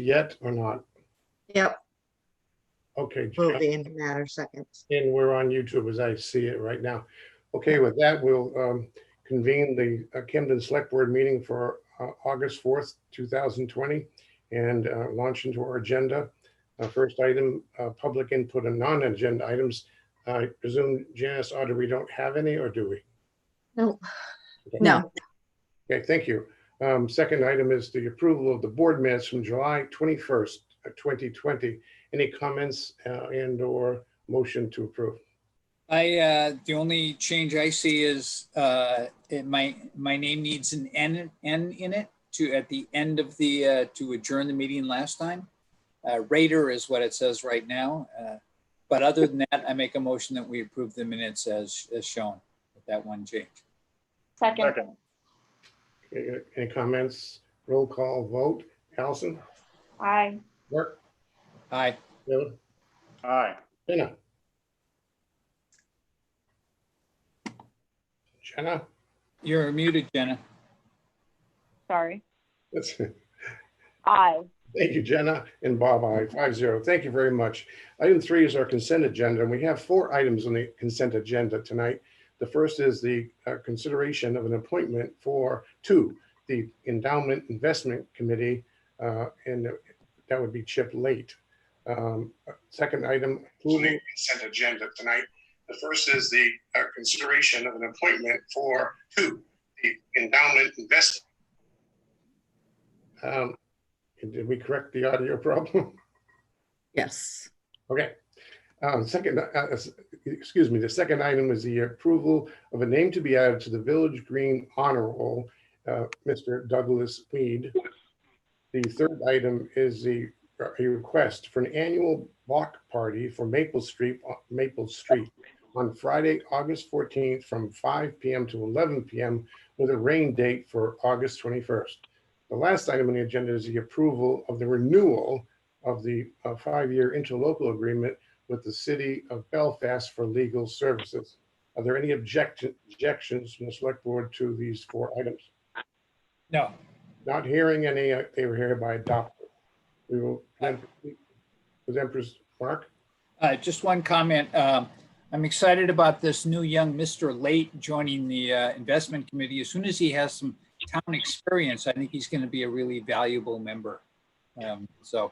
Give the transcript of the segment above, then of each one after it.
yet or not? Yep, Okay. will be in a matter of seconds. And we're on YouTube as I see it right now. Okay, with that, we'll convene the Camden Select Board meeting for August 4th, 2020, and launch into our agenda. First item, public input on non-agenda items. I presume, Janice, Audrey, we don't have any, or do we? No. Okay. No. Okay, thank you. Second item is the approval of the board minutes from July 21st, 2020. Any comments and or motion to approve? The only change I see is my name needs an N in it at the end of the to adjourn the meeting last time. Raider is what it says right now. But other than that, I make a motion that we approve the minutes as shown with that one change. Second. Okay, any comments? Roll call vote. Allison? Aye. Mark? Aye. Bill? Aye. Jenna? Jenna? You're muted, Jenna. Sorry. That's, Aye. thank you, Jenna, and Bob, aye, 5-0. Thank you very much. Item 3 is our consent agenda, and we have 4 items on the consent agenda tonight. The first is the consideration of an appointment to the Endowment Investment Committee, and that would be Chip Late. Second item, including consent agenda tonight. The first is the consideration of an appointment to the Endowment Investment. Did we correct the audio problem? Yes. Okay. The second item is the approval of a name to be added to the Village Green Honor Roll, Mr. Douglas Weed. The third item is a request for an annual block party for Maple Street on Friday, August 14th from 5 p.m. to 11 p.m. with a rain date for August 21st. The last item on the agenda is the approval of the renewal of the 5-year interlocal agreement with the City of Belfast for legal services. Are there any objections from the Select Board to these 4 items? No. Not hearing any, they were hereby adopted. We will then present Mark. Just one comment. I'm excited about this new young Mr. Late joining the investment committee. As soon as he has some town experience, I think he's going to be a really valuable member. So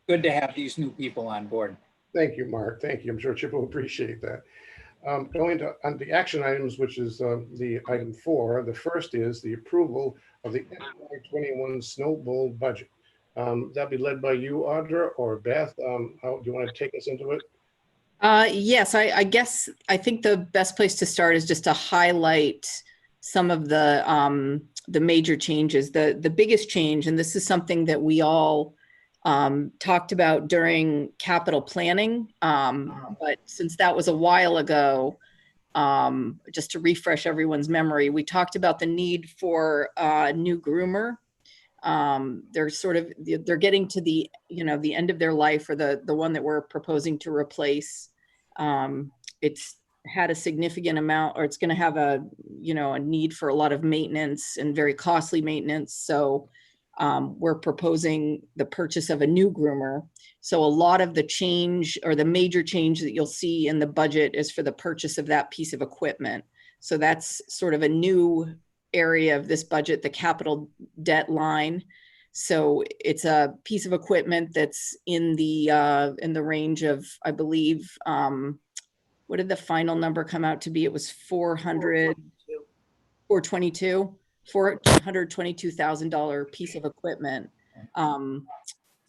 good to have these new people on board. Thank you, Mark. Thank you. I'm sure Chip will appreciate that. Going on the action items, which is the item 4, the first is the approval of the FY21 snowball budget. That'll be led by you, Audra, or Beth. How do you want to take us into it? Yes, I guess I think the best place to start is just to highlight some of the major changes. The biggest change, and this is something that we all talked about during capital planning, but since that was a while ago, just to refresh everyone's memory, we talked about the need for a new groomer. They're getting to the the end of their life, or the one that we're proposing to replace. It's had a significant amount, or it's going to have a need for a lot of maintenance and very costly maintenance. So we're proposing the purchase of a new groomer. So a lot of the change, or the major change that you'll see in the budget, is for the purchase of that piece of equipment. So that's sort of a new area of this budget, the capital debt line. So it's a piece of equipment that's in the range of, I believe, what did the final number come out to be? It was $422,000 piece of equipment for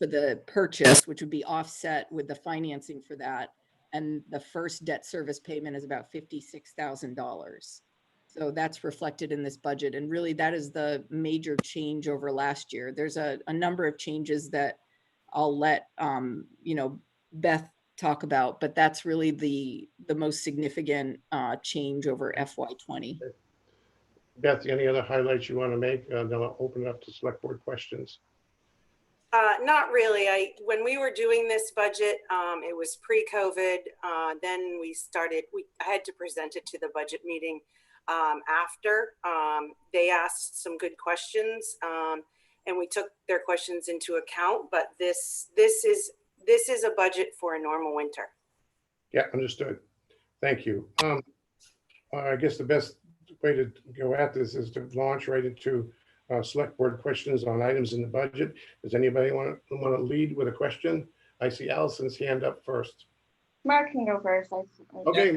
the purchase, which would be offset with the financing for that. And the first debt service payment is about $56,000. So that's reflected in this budget. And really that is the major change over last year. There's a number of changes that I'll let Beth talk about, but that's really the most significant change over FY20. Beth, any other highlights you want to make? Then I'll open it up to select board questions. Not really. When we were doing this budget, it was pre-COVID. Then I had to present it to the budget meeting after. They asked some good questions. and we took their questions into account, but this is a budget for a normal winter. Yeah, understood. Thank you. I guess the best way to go at this is to launch right into select board questions on items in the budget. Does anybody want to lead with a question? I see Allison's hand up first. Mark can go first. Okay.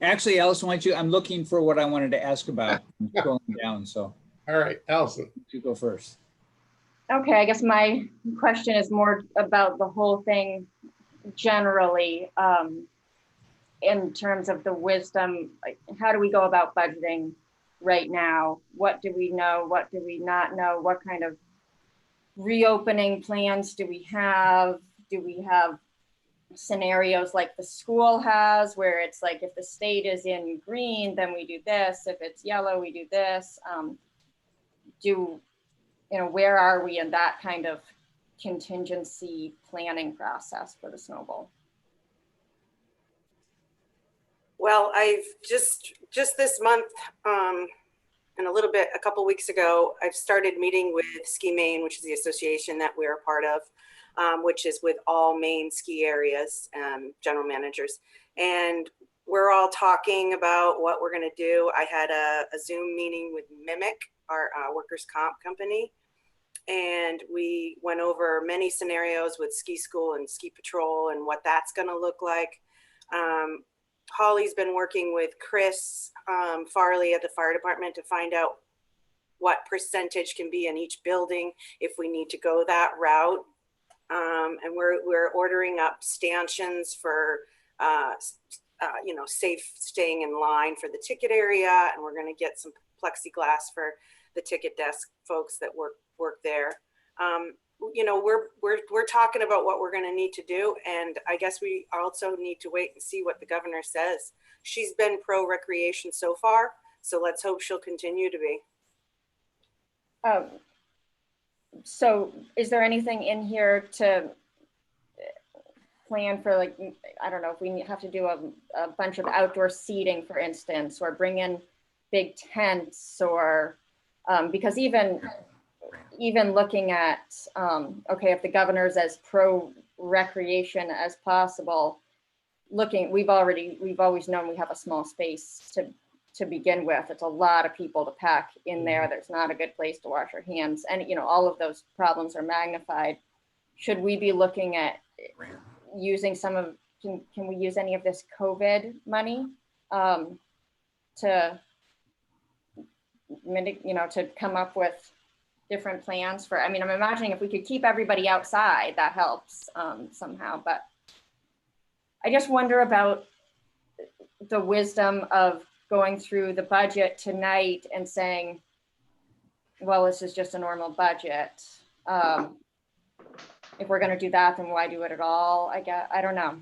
Actually, Allison, why don't you, I'm looking for what I wanted to ask about. I'm scrolling down, so All right, Allison. you go first. Okay, I guess my question is more about the whole thing generally, in terms of the wisdom, like how do we go about budgeting right now? What do we know? What do we not know? What kind of reopening plans do we have? Do we have scenarios like the school has, where it's like, if the state is in green, then we do this. If it's yellow, we do this. Where are we in that kind of contingency planning process for the Snow Bowl? Well, I've just this month, and a couple weeks ago, I've started meeting with Ski Maine, which is the association that we're a part of, which is with all Maine ski areas, general managers. And we're all talking about what we're gonna do. I had a Zoom meeting with Mimic, our workers' comp company. And we went over many scenarios with ski school and ski patrol and what that's gonna look like. Holly's been working with Chris Farley at the fire department to find out what percentage can be in each building if we need to go that route. And we're ordering up stanchions for safe staying in line for the ticket area, and we're going to get some plexiglass for the ticket desk folks that work there. We're talking about what we're going to need to do, and I guess we also need to wait and see what the governor says. She's been pro recreation so far, so let's hope she'll continue to be. So is there anything in here to plan for, like, I don't know, if we have to do a bunch of outdoor seating, for instance, or bring in big tents, or because even looking at, okay, if the governor's as pro recreation as possible, we've always known we have a small space to begin with. It's a lot of people to pack in there. There's not a good place to wash our hands. And, all of those problems are magnified. Should we be looking at using can we use any of this COVID money to come up with different plans for, I'm imagining if we could keep everybody outside, that helps somehow. But I just wonder about the wisdom of going through the budget tonight and saying, well, this is just a normal budget. If we're going to do that, then why do it at all? I don't know.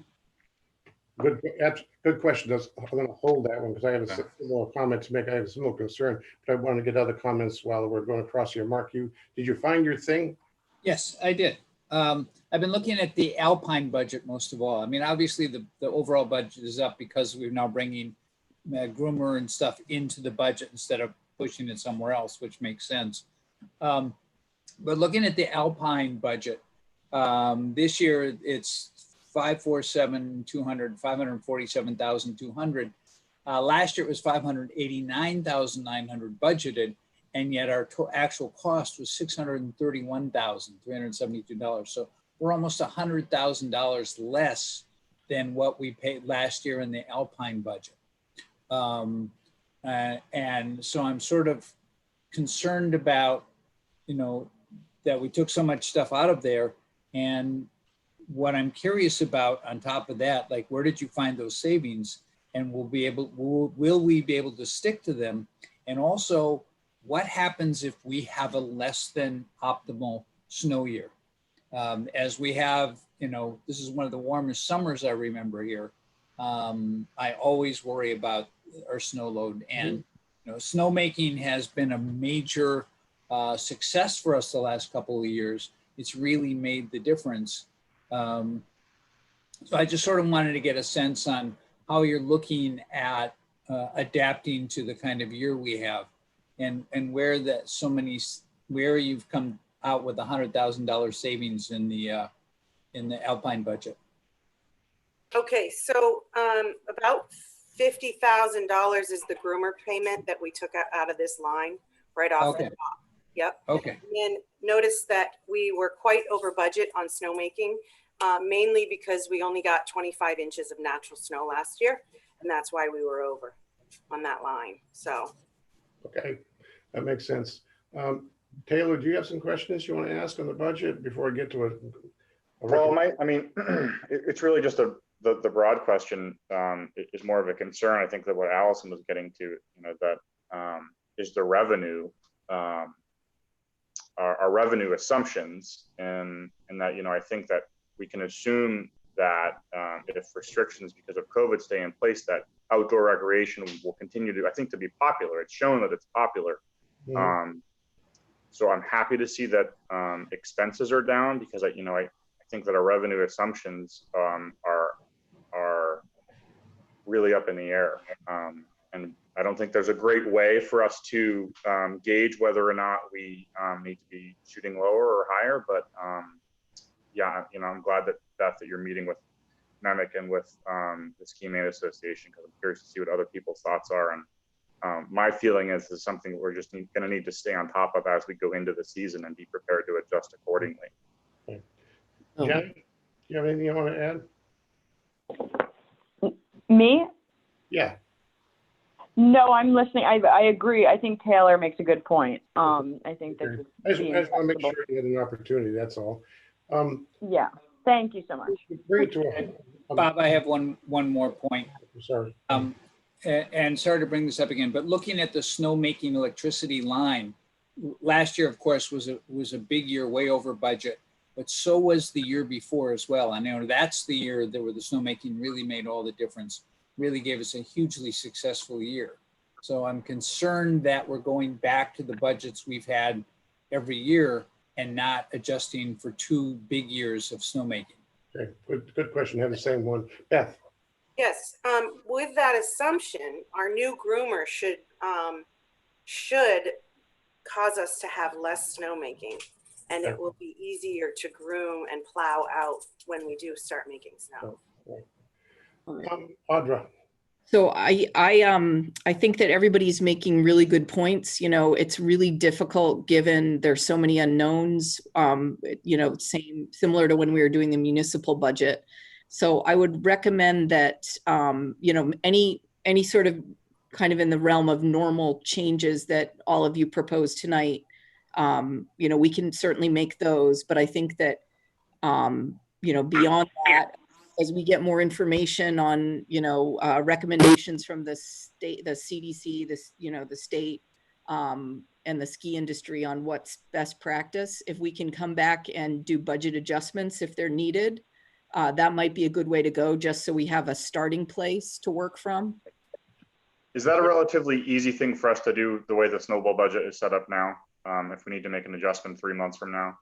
Good question. I'm going to hold that one because I have a similar comment to make. I have a similar concern, but I want to get other comments while we're going across here. Mark, did you find your thing? Yes, I did. I've been looking at the Alpine budget most of all. Obviously the overall budget is up because we're now bringing groomer and stuff into the budget instead of pushing it somewhere else, which makes sense. But looking at the Alpine budget, this year it's 547,200. Last year it was 589,900 budgeted, and yet our actual cost was $631,372. So we're almost $100,000 less than what we paid last year in the Alpine budget. And so I'm sort of concerned about, that we took so much stuff out of there. And what I'm curious about on top of that, like, where did you find those savings? And will we be able to stick to them? And also, what happens if we have a less than optimal snow year? As we have, this is one of the warmest summers I remember here. I always worry about our snow load, and snowmaking has been a major success for us the last couple of years. It's really made the difference. So I just sort of wanted to get a sense on how you're looking at adapting to the kind of year we have, and where you've come out with $100,000 savings in the Alpine budget. Okay, so about $50,000 is the groomer payment that we took out of this line right off the Okay. top. Yep. Okay. And notice that we were quite over budget on snowmaking, mainly because we only got 25 inches of natural snow last year. And that's why we were over on that line. So. Okay, that makes sense. Taylor, do you have some questions you want to ask on the budget before I get to Well, it's really just the broad question is more of a concern. I think that what Allison was getting to, that is the revenue, our revenue assumptions, and that, I think that we can assume that if restrictions because of COVID stay in place, that outdoor recreation will continue to, I think, to be popular. It's shown that it's popular. So I'm happy to see that expenses are down, because I think that our revenue assumptions are really up in the air. And I don't think there's a great way for us to gauge whether or not we need to be shooting lower or higher. But yeah, I'm glad that Beth, that you're meeting with MEMIC and with the Ski Man Association, because I'm curious to see what other people's thoughts are. And my feeling is this is something we're just going to need to stay on top of as we go into the season and be prepared to adjust accordingly. Okay. Jen, do you have anything you want to add? Me? Yeah. No, I'm listening. I agree. I think Taylor makes a good point. I think this is I just want to make sure you had an opportunity, that's all. Yeah. Thank you so much. Bring it to a, Bob, I have one more point. sorry. And sorry to bring this up again, but looking at the snowmaking electricity line, last year, of course, was a big year, way over budget, but so was the year before as well. I know that's the year that where the snowmaking really made all the difference, really gave us a hugely successful year. So I'm concerned that we're going back to the budgets we've had every year and not adjusting for 2 big years of snowmaking. Okay, good question. I have the same one. Beth. Yes, with that assumption, our new groomer should cause us to have less snowmaking, and it will be easier to groom and plow out when we do start making snow. Audra. So I think that everybody's making really good points. It's really difficult given there's so many unknowns, similar to when we were doing the municipal budget. So I would recommend that, any sort of kind of in the realm of normal changes that all of you proposed tonight, we can certainly make those. But I think that, beyond that, as we get more information on, recommendations from the state, the CDC, the state, and the ski industry on what's best practice, if we can come back and do budget adjustments if they're needed, that might be a good way to go, just so we have a starting place to work from. Is that a relatively easy thing for us to do the way the snowball budget is set up now? If we need to make an adjustment 3 months from now?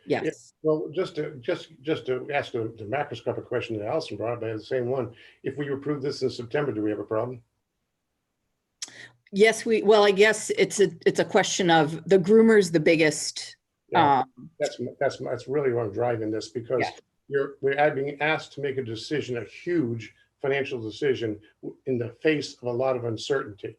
Yes. Yeah, well, just to ask the macroscopic question that Allison brought up, I had the same one. If we approve this in September, do we have a problem? Yes, well, I guess it's a question of the groomer's the biggest. Yeah, that's really what I'm driving this, because we're being asked to make a decision, a huge financial decision in the face of a lot of uncertainty.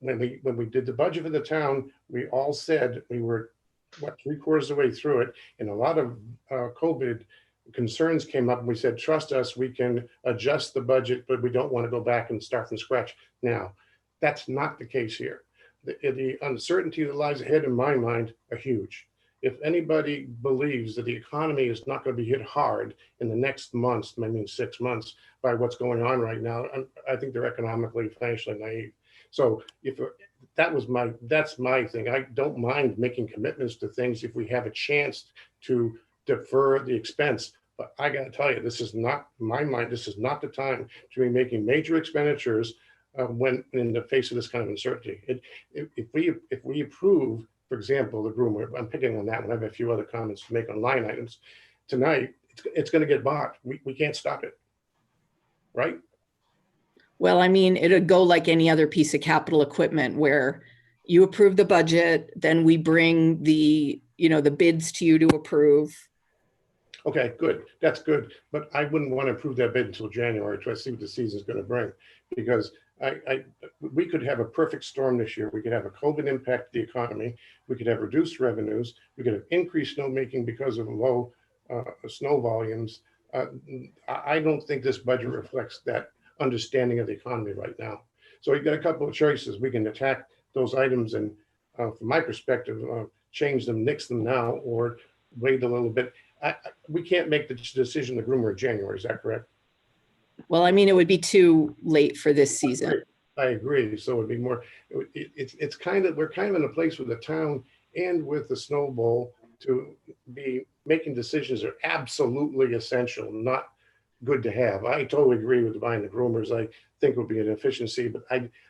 When we did the budget for the town, we all said we were 3/4 of the way through it, and a lot of COVID concerns came up, and we said, trust us, we can adjust the budget, but we don't want to go back and start from scratch now. That's not the case here. The uncertainty that lies ahead in my mind are huge. If anybody believes that the economy is not going to be hit hard in the next months, I mean 6 months, by what's going on right now, I think they're economically, financially naive. So that's my thing. I don't mind making commitments to things if we have a chance to defer the expense. But I got to tell you, this is not, in my mind, this is not the time to be making major expenditures when in the face of this kind of uncertainty. If we approve, for example, the groomer, I'm picking on that one. I have a few other comments to make on line items tonight. It's going to get bought. We can't stop it, right? Well, I mean, it'd go like any other piece of capital equipment where, You approve the budget, then we bring the, the bids to you to approve. Okay, good. That's good. But I wouldn't want to approve that bid until January to see what the season's going to bring. Because we could have a perfect storm this year. We could have a COVID impact the economy. We could have reduced revenues. We could have increased snowmaking because of low snow volumes. I don't think this budget reflects that understanding of the economy right now. So we've got a couple of choices. We can attack those items and, from my perspective, change them, nix them now, or wait a little bit. We can't make the decision the groomer in January. Is that correct? Well, I mean, it would be too late for this season. I agree. So it'd be more. It's kind of, we're kind of in a place with the town and with the Snow Bowl to be making decisions that are absolutely essential, not good to have. I totally agree with buying the groomers. I think would be an efficiency, but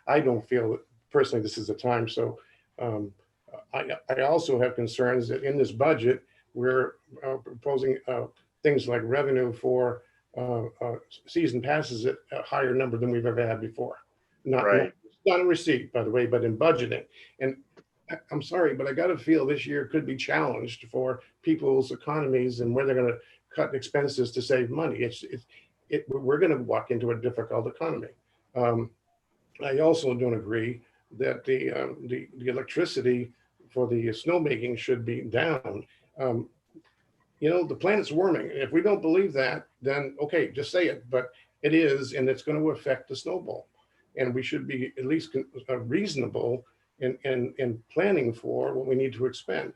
I don't feel that personally this is the time. So I also have concerns that in this budget we're proposing things like revenue for season passes at a higher number than we've ever had before. Not in receipt, by the way, but in budgeting. And I'm sorry, but I got to feel this year could be challenged for people's economies and where they're going to cut expenses to save money. We're going to walk into a difficult economy. I also don't agree that the electricity for the snowmaking should be down. The planet's warming. If we don't believe that, then okay, just say it. But it is, and it's going to affect the snowball. And we should be at least reasonable in planning for what we need to expend.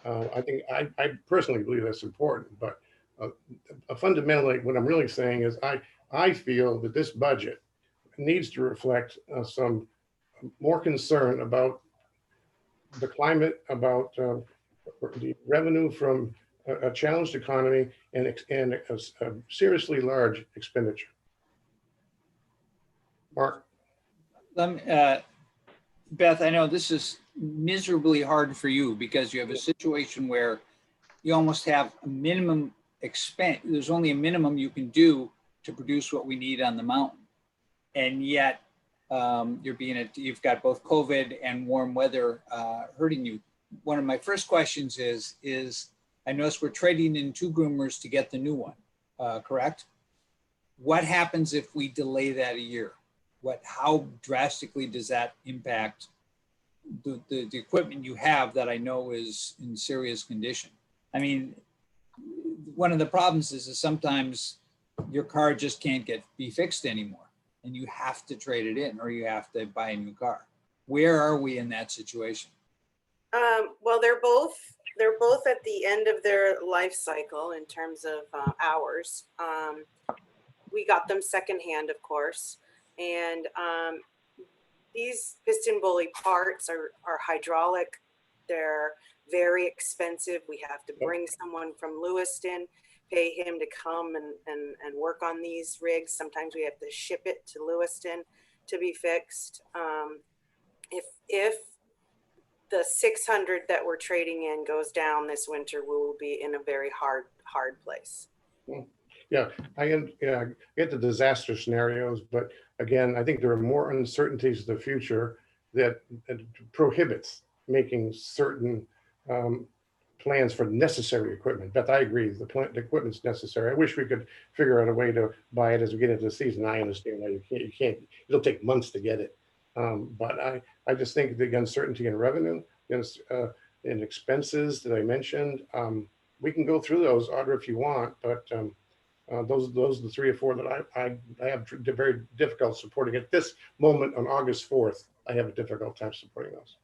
I personally believe that's important. But fundamentally, what I'm really saying is I feel that this budget needs to reflect some more concern about the climate, about the revenue from a challenged economy and a seriously large expenditure. Mark? Beth, I know this is miserably hard for you because you have a situation where you almost have a minimum expense. There's only a minimum you can do to produce what we need on the mountain. And yet you've got both COVID and warm weather hurting you. One of my first questions is I noticed we're trading in 2 groomers to get the new one, correct? What happens if we delay that a year? How drastically does that impact the equipment you have that I know is in serious condition? I mean, one of the problems is sometimes your car just can't be fixed anymore and you have to trade it in or you have to buy a new car. Where are we in that situation? Well, they're both at the end of their life cycle in terms of hours. We got them secondhand, of course. And these piston bully parts are hydraulic. They're very expensive. We have to bring someone from Lewiston, pay him to come and work on these rigs. Sometimes we have to ship it to Lewiston to be fixed. If the 600 that we're trading in goes down this winter, we will be in a very hard place. Yeah, I get the disaster scenarios, but again, I think there are more uncertainties in the future that prohibits making certain plans for necessary equipment. Beth, I agree, the equipment's necessary. I wish we could figure out a way to buy it as we get into the season. I understand that you can't, it'll take months to get it. But I just think the uncertainty in revenue, in expenses that I mentioned, we can go through those, Audra, if you want, but those are the 3 or 4 that I have very difficult supporting. At this moment on August 4th, I have a difficult time supporting those.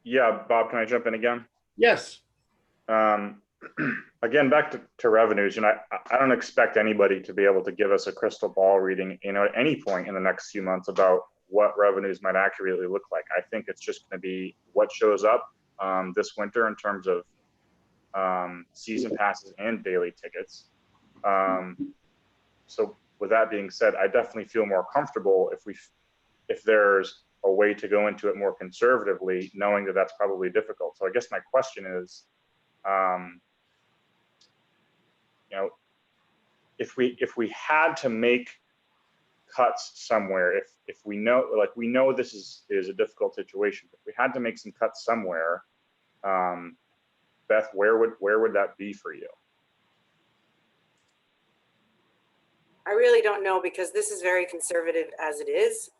Yeah, Bob, can I jump in again? Yes. Again, back to revenues, I don't expect anybody to be able to give us a crystal ball reading, at any point in the next few months about what revenues might accurately look like. I think it's just going to be what shows up this winter in terms of season passes and daily tickets. So with that being said, I definitely feel more comfortable if there's a way to go into it more conservatively, knowing that that's probably difficult. So I guess my question is, if we had to make cuts somewhere, if we know, like, we know this is a difficult situation, if we had to make some cuts somewhere, Beth, where would that be for you? I really don't know, because this is very conservative as it is.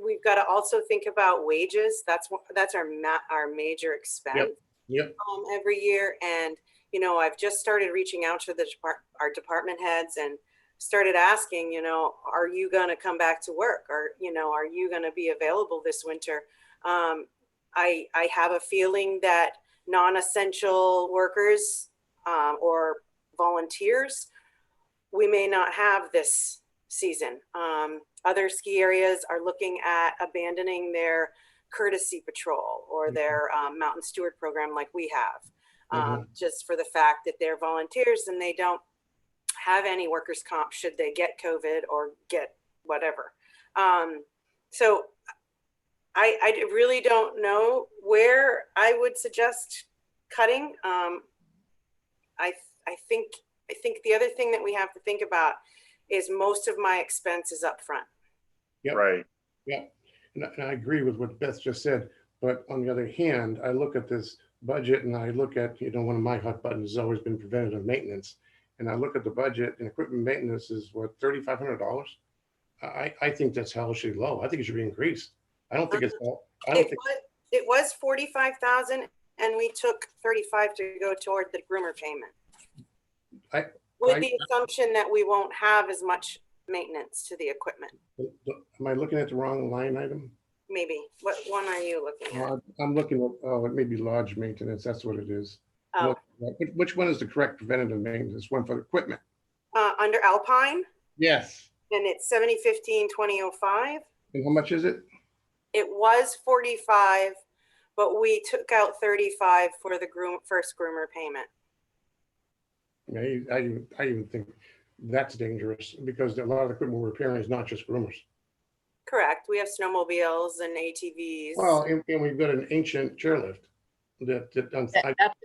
We've got to also think about wages. That's our major expense. Yep. Every year. And, I've just started reaching out to our department heads and started asking, are you going to come back to work? Or, are you going to be available this winter? I have a feeling that non-essential workers or volunteers, we may not have this season. Other ski areas are looking at abandoning their courtesy patrol or their mountain steward program like we have, just for the fact that they're volunteers and they don't have any workers' comp should they get COVID or get whatever. So I really don't know where I would suggest cutting. I think the other thing that we have to think about is most of my expense is up front. Yep. Right. Yeah, and I agree with what Beth just said. But on the other hand, I look at this budget and I look at, one of my hot buttons has always been preventative maintenance. And I look at the budget, and equipment maintenance is what, $3,500? I think that's hellishly low. I think it should be increased. I don't think it's all. It was 45,000, and we took 35 to go toward the groomer payment. With the assumption that we won't have as much maintenance to the equipment. Am I looking at the wrong line item? Maybe. What one are you looking at? I'm looking at, it may be lodge maintenance. That's what it is. Oh. Which one is the correct preventative maintenance? One for the equipment? Under Alpine, Yes. and it's 7015-2005. And how much is it? It was 45, but we took out 35 for the first groomer payment. I even think that's dangerous, because a lot of the equipment we're repairing is not just groomers. Correct. We have snowmobiles and ATVs. Well, and we've got an ancient chairlift. That's a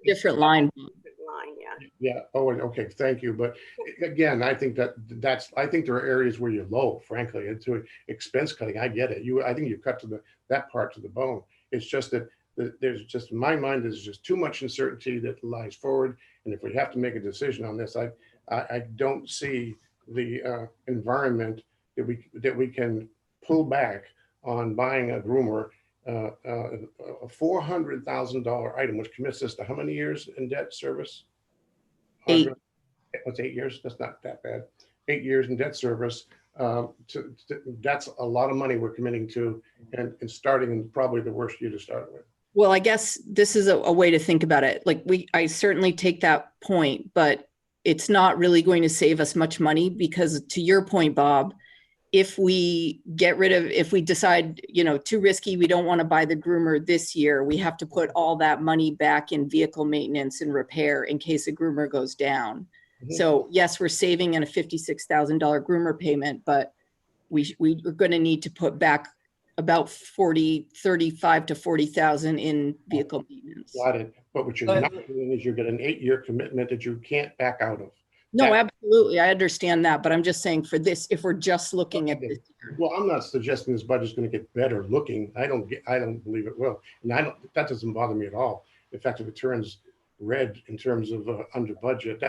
different line. Line, yeah. Yeah. Oh, okay. Thank you. But again, I think I think there are areas where you're low, frankly, into expense cutting. I get it. I think you cut to that part to the bone. It's just that there's just, in my mind, there's just too much uncertainty that lies forward. And if we have to make a decision on this, I don't see the environment that we can pull back on buying a groomer. A $400,000 item, which commits us to how many years in debt service? 8. What's 8 years? That's not that bad. 8 years in debt service. That's a lot of money we're committing to, and starting in probably the worst year to start with. Well, I guess this is a way to think about it. Like I certainly take that point, but it's not really going to save us much money, because to your point, Bob, if we decide, too risky, we don't want to buy the groomer this year, we have to put all that money back in vehicle maintenance and repair in case a groomer goes down. Mm-hmm. So yes, we're saving in a $56,000 groomer payment, but we're going to need to put back about 35 to 40,000 in vehicle maintenance. Got it. But what you're not doing is you've got an 8-year commitment that you can't back out of. No, absolutely. I understand that. But I'm just saying, for this, if we're just looking at this year. Well, I'm not suggesting this budget's going to get better looking. I don't believe it will. And that doesn't bother me at all. In fact, if it turns red in terms of under budget,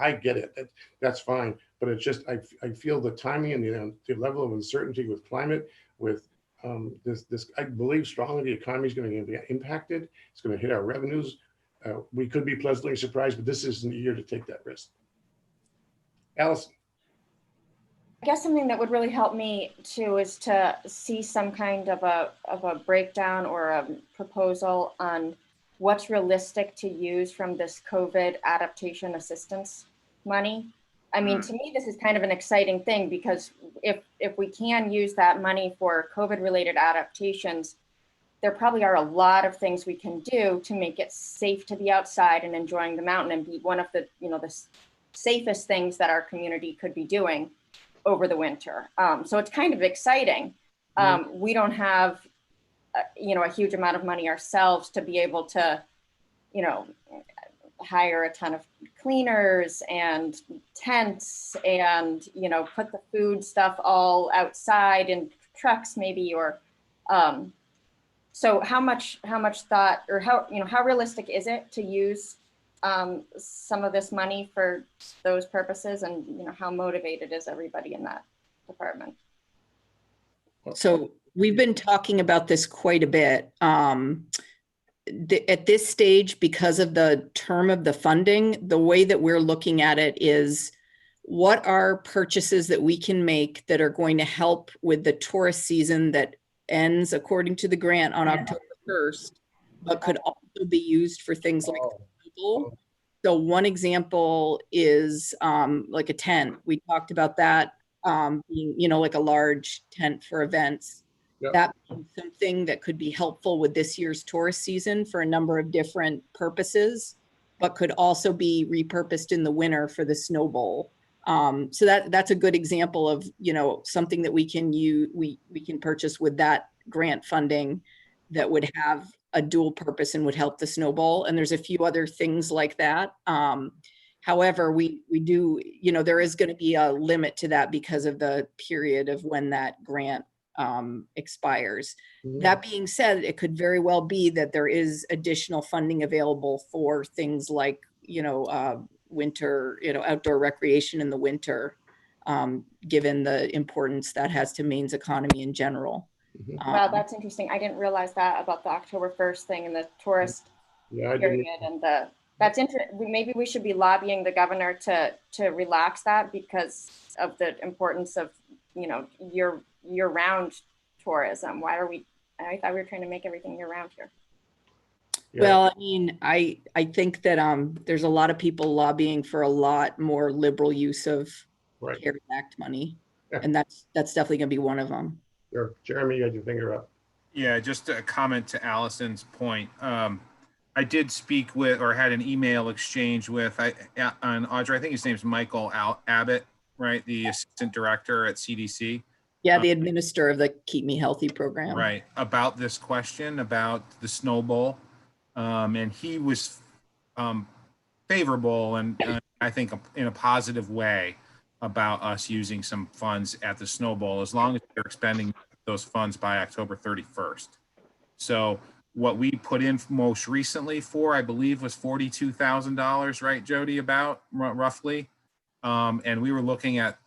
I get it. That's fine. But it's just, I feel the timing and the level of uncertainty with climate, with this, I believe strongly the economy is going to be impacted. It's going to hit our revenues. We could be pleasantly surprised, but this isn't a year to take that risk. Allison. I guess something that would really help me too is to see some kind of a breakdown or a proposal on what's realistic to use from this COVID adaptation assistance money. I mean, to me, this is kind of an exciting thing, because if we can use that money for COVID related adaptations, there probably are a lot of things we can do to make it safe to be outside and enjoying the mountain, and be one of the, the safest things that our community could be doing over the winter. So it's kind of exciting. We don't have, a huge amount of money ourselves to be able to, hire a ton of cleaners and tents and, put the food stuff all outside in trucks maybe, or, so how much thought, or how realistic is it to use some of this money for those purposes, and how motivated is everybody in that department? So we've been talking about this quite a bit. At this stage, because of the term of the funding, the way that we're looking at it is, what are purchases that we can make that are going to help with the tourist season that ends, according to the grant, on October 1st, but could also be used for things like people. So one example is like a tent. We talked about that being, like a large tent for events. Yep. That being something that could be helpful with this year's tourist season for a number of different purposes, but could also be repurposed in the winter for the Snow Bowl. So that's a good example of, something that we can use, we can purchase with that grant funding that would have a dual purpose and would help the Snow Bowl. And there's a few other things like that. However, we do, there is going to be a limit to that because of the period of when that grant expires. Mm-hmm. That being said, it could very well be that there is additional funding available for things like, winter, outdoor recreation in the winter, given the importance that has to Maine's economy in general. Mm-hmm. Wow, that's interesting. I didn't realize that about the October 1st thing and the tourist period, and that's interesting. Maybe we should be lobbying the governor to relax that because of the importance of, year-round tourism. I thought we were trying to make everything year-round here. Yeah. Well, I mean, I think that there's a lot of people lobbying for a lot more liberal use of CARES Act money, and that's definitely going to be one of them. Sure. Jeremy, you had your finger up. Yeah, just a comment to Allison's point. I did speak with, or had an email exchange with, Audrey, I think his name's Michael Abbott, right? The assistant director at CDC. Yeah, the administrator of the Keep Me Healthy program. Right, about this question about the Snow Bowl. And he was favorable and I think in a positive way about us using some funds at the Snow Bowl, as long as they're expending those funds by October 31st. So what we put in most recently for, I believe, was $42,000, right, Jody, about roughly. And we were looking at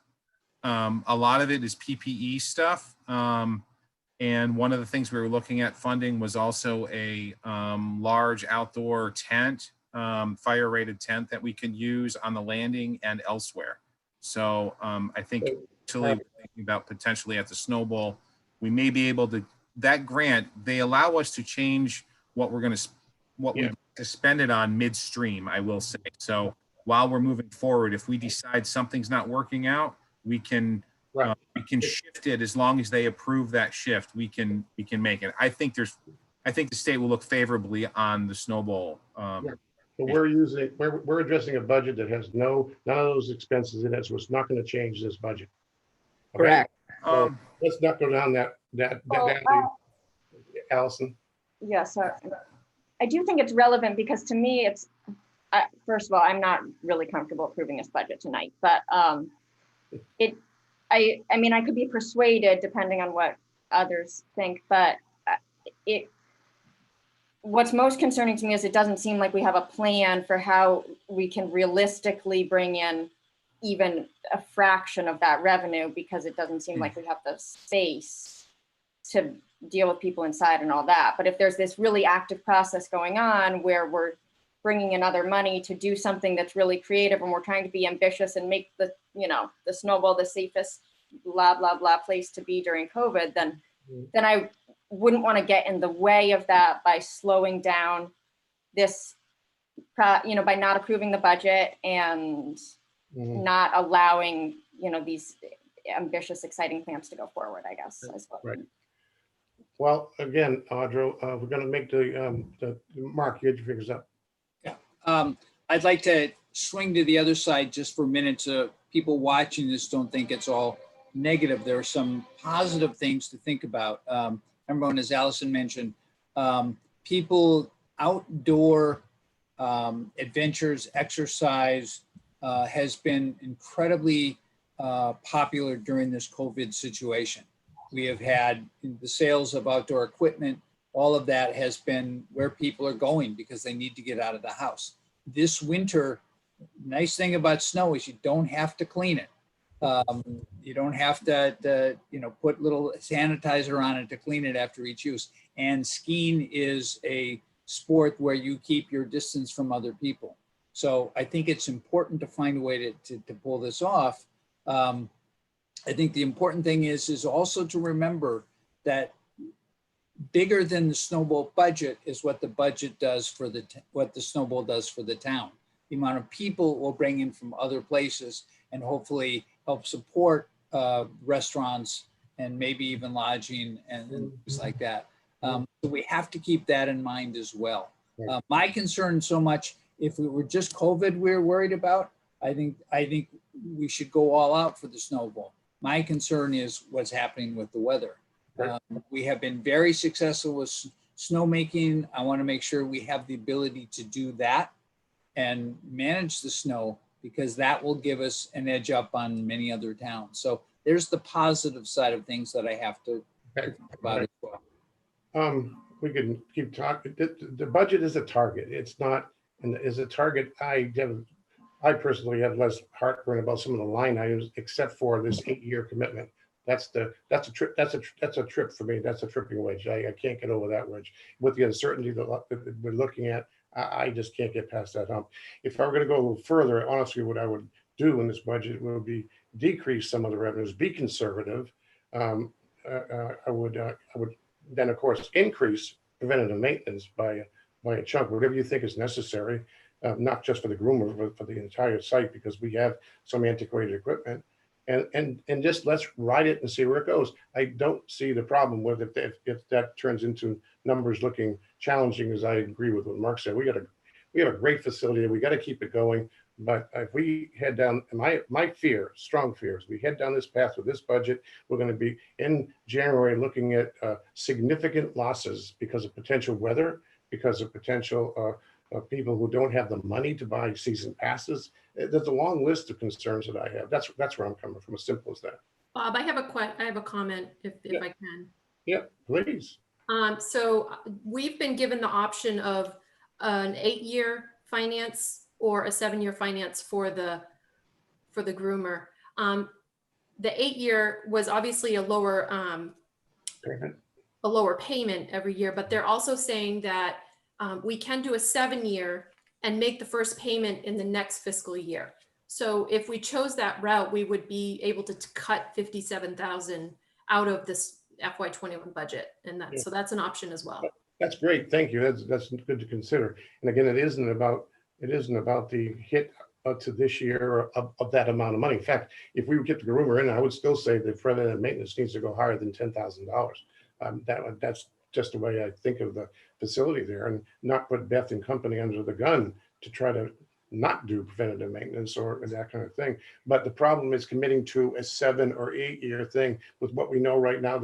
a lot of it is PPE stuff. And one of the things we were looking at funding was also a large outdoor tent, fire-rated tent that we can use on the landing and elsewhere. So I think actually thinking about potentially at the Snow Bowl, we may be able to, that grant, they allow us to change what we're going to, we to spend it on midstream, I will say. So while we're moving forward, if we decide something's not working out, we can shift it. As long as they approve that shift, we can make it. I think the state will look favorably on the Snow Bowl. But we're addressing a budget that has none of those expenses in it, so it's not going to change this budget. Okay? Correct. So let's not go down that Allison. Yes, I do think it's relevant because to me, it's first of all, I'm not really comfortable approving this budget tonight, but I mean, I could be persuaded depending on what others think, but what's most concerning to me is it doesn't seem like we have a plan for how we can realistically bring in even a fraction of that revenue, because it doesn't seem like we have the space to deal with people inside and all that. But if there's this really active process going on where we're bringing in other money to do something that's really creative, and we're trying to be ambitious and make the Snow Bowl the safest blah, blah, blah place to be during COVID, then I wouldn't want to get in the way of that by slowing down this, by not approving the budget and not allowing, these ambitious, exciting plans to go forward, I guess. Right. Well, again, Audra, we're going to make the Mark, you had your fingers up. Yeah. I'd like to swing to the other side just for a minute so people watching this don't think it's all negative. There are some positive things to think about. Number one, as Allison mentioned, people outdoor adventures, exercise has been incredibly popular during this COVID situation. We have had the sales of outdoor equipment. All of that has been where people are going because they need to get out of the house. This winter, nice thing about snow is you don't have to clean it. You don't have to put little sanitizer on it to clean it after each use. And skiing is a sport where you keep your distance from other people. So I think it's important to find a way to pull this off. I think the important thing is also to remember that bigger than the snowball budget is what the budget does for what the snowball does for the town. The amount of people we'll bring in from other places and hopefully help support restaurants and maybe even lodging and things like that. So we have to keep that in mind as well. My concern so much, if it were just COVID we're worried about, I think we should go all out for the snowball. My concern is what's happening with the weather. We have been very successful with snowmaking. I want to make sure we have the ability to do that and manage the snow, because that will give us an edge up on many other towns. So there's the positive side of things that I have to think about as well. We can keep talking. The budget is a target. It's not, and is a target. I personally have less heartburn about some of the line items, except for this 8-year commitment. That's a trip. That's a trip for me. That's a tripping wedge. I can't get over that wedge with the uncertainty that we're looking at. I just can't get past that hump. If I were going to go a little further, honestly, what I would do in this budget would be decrease some of the revenues, be conservative. I would then, of course, increase preventative maintenance by a chunk, whatever you think is necessary, not just for the groomer, but for the entire site, because we have some antiquated equipment. And just let's ride it and see where it goes. I don't see the problem with it if that turns into numbers looking challenging, as I agree with what Mark said. We have a great facility. We got to keep it going. But if we head down, my fear, strong fear, is we head down this path with this budget, we're going to be in January looking at significant losses because of potential weather, because of potential people who don't have the money to buy season passes. There's a long list of concerns that I have. That's where I'm coming from, as simple as that. Bob, I have a comment if I can. Yeah, please. So we've been given the option of an 8-year finance or a 7-year finance for the groomer. The 8-year was obviously a lower payment every year, but they're also saying that we can do a 7-year and make the first payment in the next fiscal year. So if we chose that route, we would be able to cut $57,000 out of this FY21 budget, and so that's an option as well. That's great. Thank you. That's good to consider. And again, it isn't about the hit to this year of that amount of money. In fact, if we would get the groomer in, I would still say that preventative maintenance needs to go higher than $10,000. That's just the way I think of the facility there, and not put Beth and company under the gun to try to not do preventative maintenance or that kind of thing. But the problem is committing to a 7 or 8-year thing with what we know right now.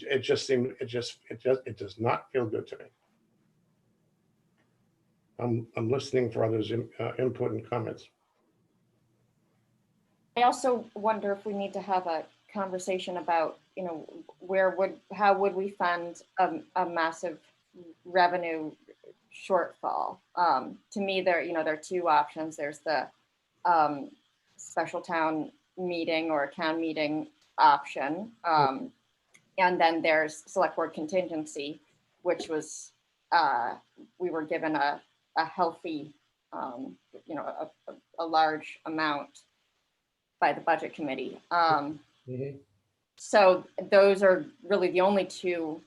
It does not feel good to me. I'm listening for others' input and comments. I also wonder if we need to have a conversation about, how would we fund a massive revenue shortfall? To me, there are two options. There's the special town meeting or town meeting option, and then there's select board contingency, which was we were given a healthy, a large amount by the budget committee. So those are really the only two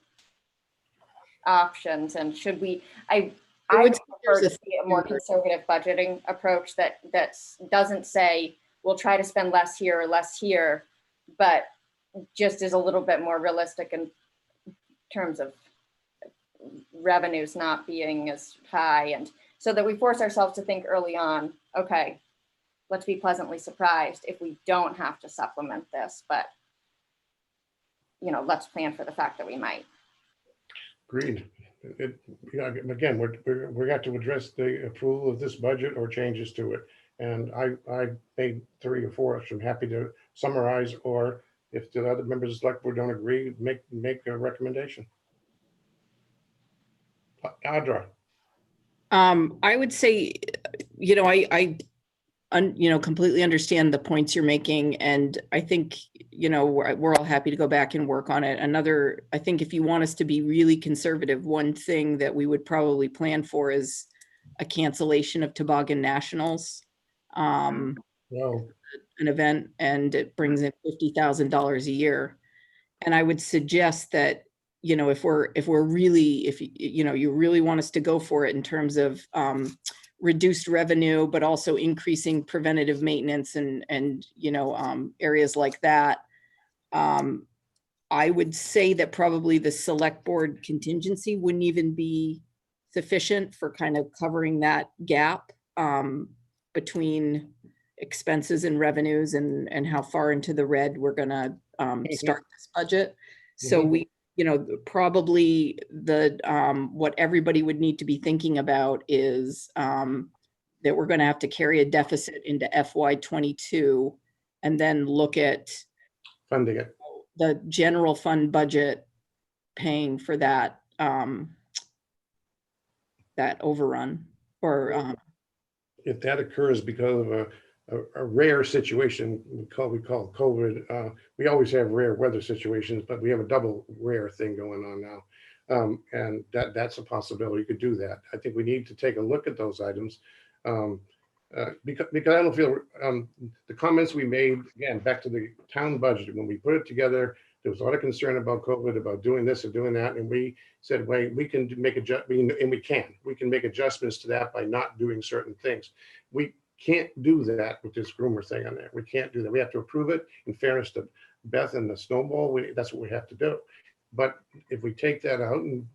options. And should we, I would prefer to see a more conservative budgeting approach that doesn't say we'll try to spend less here, but just is a little bit more realistic in terms of revenues not being as high, and so that we force ourselves to think early on, okay, let's be pleasantly surprised if we don't have to supplement this, but let's plan for the fact that we might. Agreed. Again, we got to address the approval of this budget or changes to it. And I made 3 or 4, which I'm happy to summarize, or if the other members of the select board don't agree, make a recommendation. Audra. I would say, I completely understand the points you're making. And I think, we're all happy to go back and work on it. I think if you want us to be really conservative, one thing that we would probably plan for is a cancellation of Toboggan Nationals, No. an event, and it brings in $50,000 a year. And I would suggest that, if you really want us to go for it in terms of reduced revenue, but also increasing preventative maintenance and areas like that, I would say that probably the select board contingency wouldn't even be sufficient for kind of covering that gap between expenses and revenues and how far into the red we're gonna start this budget. So we, probably what everybody would need to be thinking about is that we're gonna have to carry a deficit into FY22 and then look at Funding it. the general fund budget paying for that that overrun, or If that occurs because of a rare situation we call COVID, we always have rare weather situations, but we have a double rare thing going on now. And that's a possibility. You could do that. I think we need to take a look at those items. Because I don't feel the comments we made, again, back to the town budget, when we put it together, there was a lot of concern about COVID, about doing this and doing that. And we said, wait, we can make we can make adjustments to that by not doing certain things. We can't do that with this groomer thing on there. We can't do that. We have to approve it in fairness to Beth and the snowball. That's what we have to do. But if we take that out and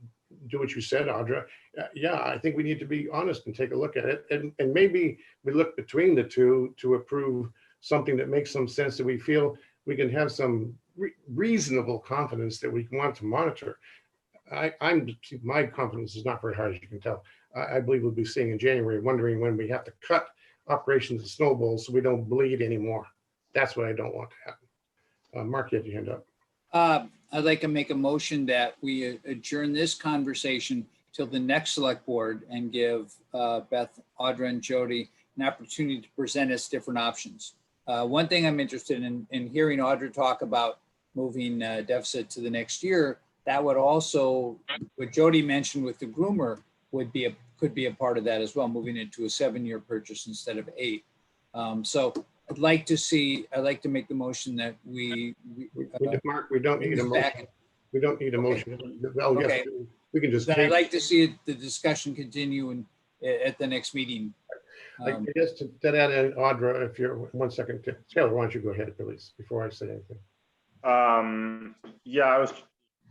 do what you said, Audra, yeah, I think we need to be honest and take a look at it. And maybe we look between the two to approve something that makes some sense, that we feel we can have some reasonable confidence that we want to monitor. My confidence is not very high, as you can tell. I believe we'll be seeing in January, wondering when we have to cut operations of snowballs so we don't bleed anymore. That's what I don't want to happen. Mark, you had your hand up. I'd like to make a motion that we adjourn this conversation till the next select board and give Beth, Audra, and Jody an opportunity to present us different options. One thing I'm interested in hearing Audra talk about moving deficit to the next year. That would also, what Jody mentioned with the groomer, could be a part of that as well, moving into a 7-year purchase instead of 8. So I'd like to make the motion that Mark, we don't need a motion. We don't need a motion. Well, okay. yes, we can just. Then I'd like to see the discussion continue at the next meeting. I guess to that end, Audra, if you're 1 second, Taylor, why don't you go ahead, please, before I say anything? Yeah,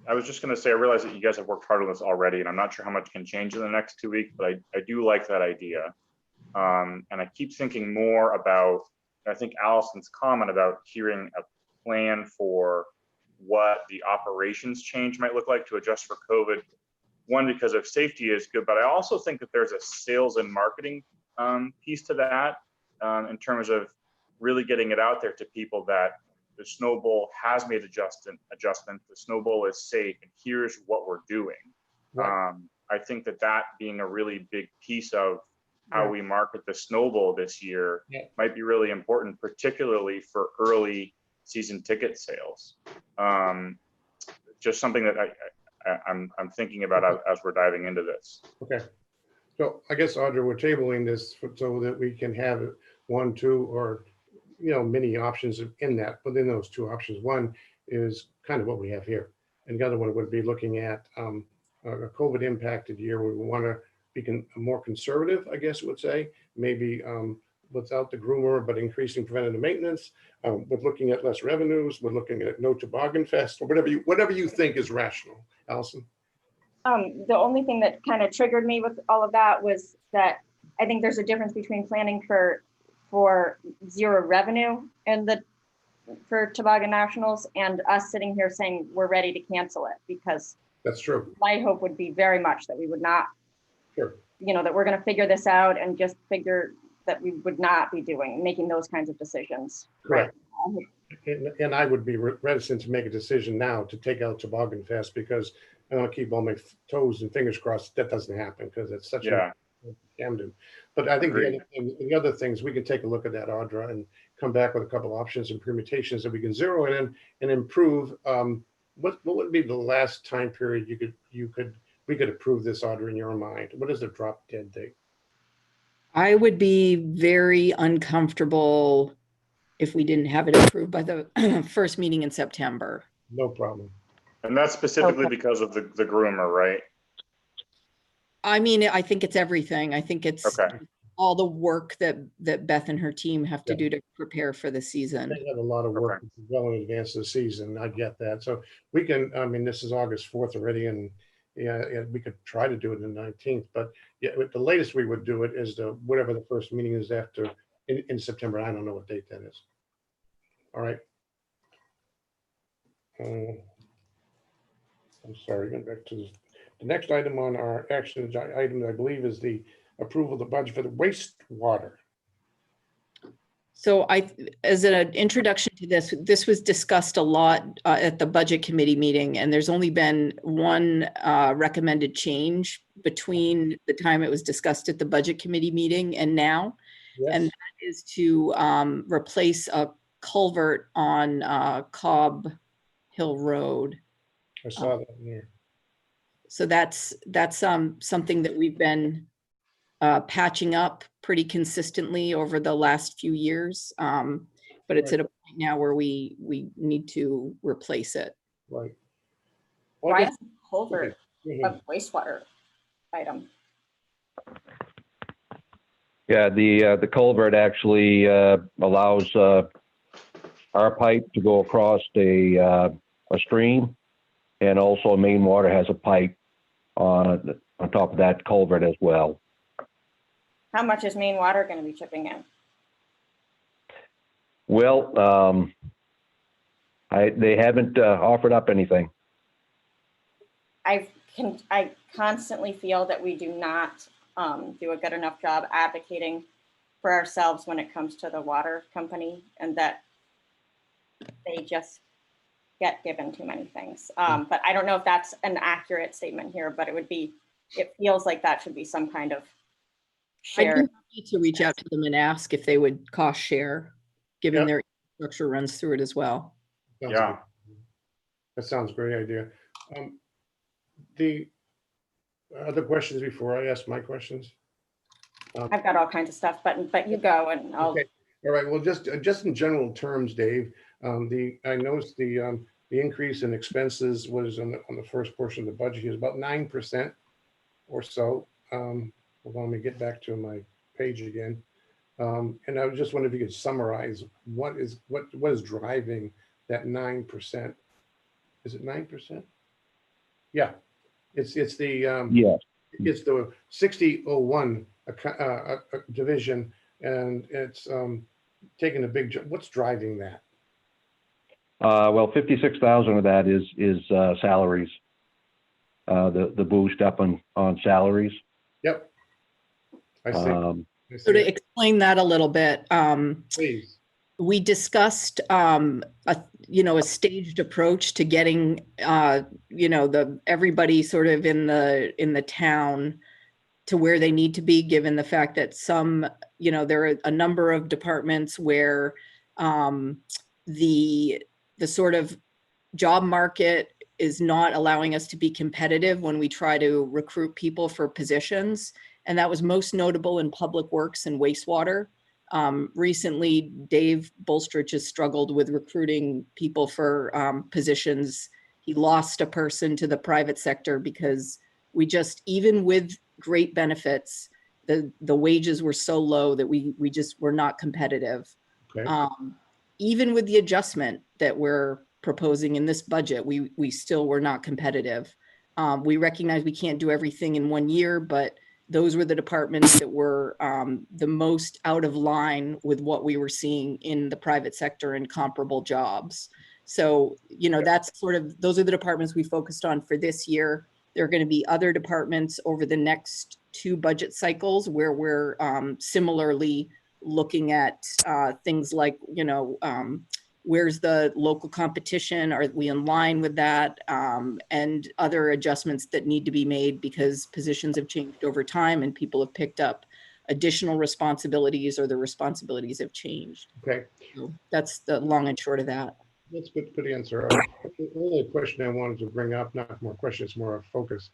I was just going to say, I realize that you guys have worked hard on this already, and I'm not sure how much can change in the next 2 weeks, but I do like that idea. And I keep thinking more about, I think Allison's comment about hearing a plan for what the operations change might look like to adjust for COVID. One, because of safety is good, but I also think that there's a sales and marketing piece to that in terms of really getting it out there to people that the snowball has made adjustment. The snowball is safe, and here's what we're doing. Right. I think that being a really big piece of how we market the snowball this year might be really important, particularly for early season ticket sales. Just something that I'm thinking about as we're diving into this. Okay. So I guess, Audra, we're tabling this so that we can have 1, 2, or many options in that. Within those 2 options, one is kind of what we have here, and the other one would be looking at a COVID impacted year. We want to be more conservative, I guess I would say, maybe without the groomer, but increasing preventative maintenance. We're looking at less revenues. We're looking at no toboggan fest, or whatever you think is rational. Allison? The only thing that kind of triggered me with all of that was that I think there's a difference between planning for 0 revenue for Toboggan Nationals and us sitting here saying we're ready to cancel it, because That's true. My hope would be very much that we would not, Sure. that we're going to figure this out and just figure that we would not be making those kinds of decisions. Correct. And I would be reticent to make a decision now to take out Toboggan Fest because I want to keep all my toes and fingers crossed that doesn't happen because it's such a Camden. But I think the other things, we can take a look at that, Audra, and come back with a couple options and permutations that we can zero in and improve. What would be the last time period we could approve this, Audra, in your mind? What is the drop dead date? I would be very uncomfortable if we didn't have it approved by the first meeting in September. No problem. And that's specifically because of the groomer, right? I mean, I think it's everything. I think it's all the work that Beth and her team have to do to prepare for the season. They have a lot of work well in advance of the season. I get that. So we can, I mean, this is August 4th already, and we could try to do it on the 19th, but the latest we would do it is whatever the first meeting is after in September. I don't know what date that is. All right. I'm sorry, going back to the next item on our action item, I believe, is the approval of the budget for the wastewater. So as an introduction to this was discussed a lot at the budget committee meeting, and there's only been one recommended change between the time it was discussed at the budget committee meeting and now. Yes. And that is to replace a culvert on Cobb Hill Road. I saw that in there. So that's something that we've been patching up pretty consistently over the last few years, but it's at a point now where we need to replace it. Right. Why is culvert a wastewater item? Yeah, the culvert actually allows our pipe to go across a stream, and also Main Water has a pipe on top of that culvert as well. How much is Main Water going to be chipping in? Well, they haven't offered up anything. I constantly feel that we do not do a good enough job advocating for ourselves when it comes to the water company, and that they just get given too many things. But I don't know if that's an accurate statement here, but it feels like that should be some kind of share. I need to reach out to them and ask if they would cost share, given their infrastructure runs through it as well. That sounds a great idea. The other questions before I ask my questions? I've got all kinds of stuff, but you go and I'll. Okay. All right. Well, just in general terms, Dave, I noticed the increase in expenses was on the first portion of the budget is about 9% or so. Hold on, let me get back to my page again. And I was just wondering if you could summarize what is driving that 9%. Is it 9%? Yeah, it's the it's the 6001 division, and it's taking a big jump. What's driving that? Well, 56,000 of that is salaries. The boost up on salaries. Yep. I see. So to explain that a little bit, please. We discussed a staged approach to getting everybody sort of in the town to where they need to be, given the fact that there are a number of departments where the sort of job market is not allowing us to be competitive when we try to recruit people for positions. And that was most notable in public works and wastewater. Recently, Dave Bolstrich has struggled with recruiting people for positions. He lost a person to the private sector because we just, even with great benefits, the wages were so low that we just were not competitive. Okay. Even with the adjustment that we're proposing in this budget, we still were not competitive. We recognize we can't do everything in 1 year, but those were the departments that were the most out of line with what we were seeing in the private sector and comparable jobs. So, you know, that's sort of, those are the departments we focused on for this year. There are going to be other departments over the next 2 budget cycles where we're similarly looking at things like, you know, where's the local competition? Are we in line with that? And other adjustments that need to be made because positions have changed over time and people have picked up additional responsibilities or the responsibilities have changed. Okay, So that's the long and short of that. that's good answer. The only question I wanted to bring up, not more questions, it's more a focus.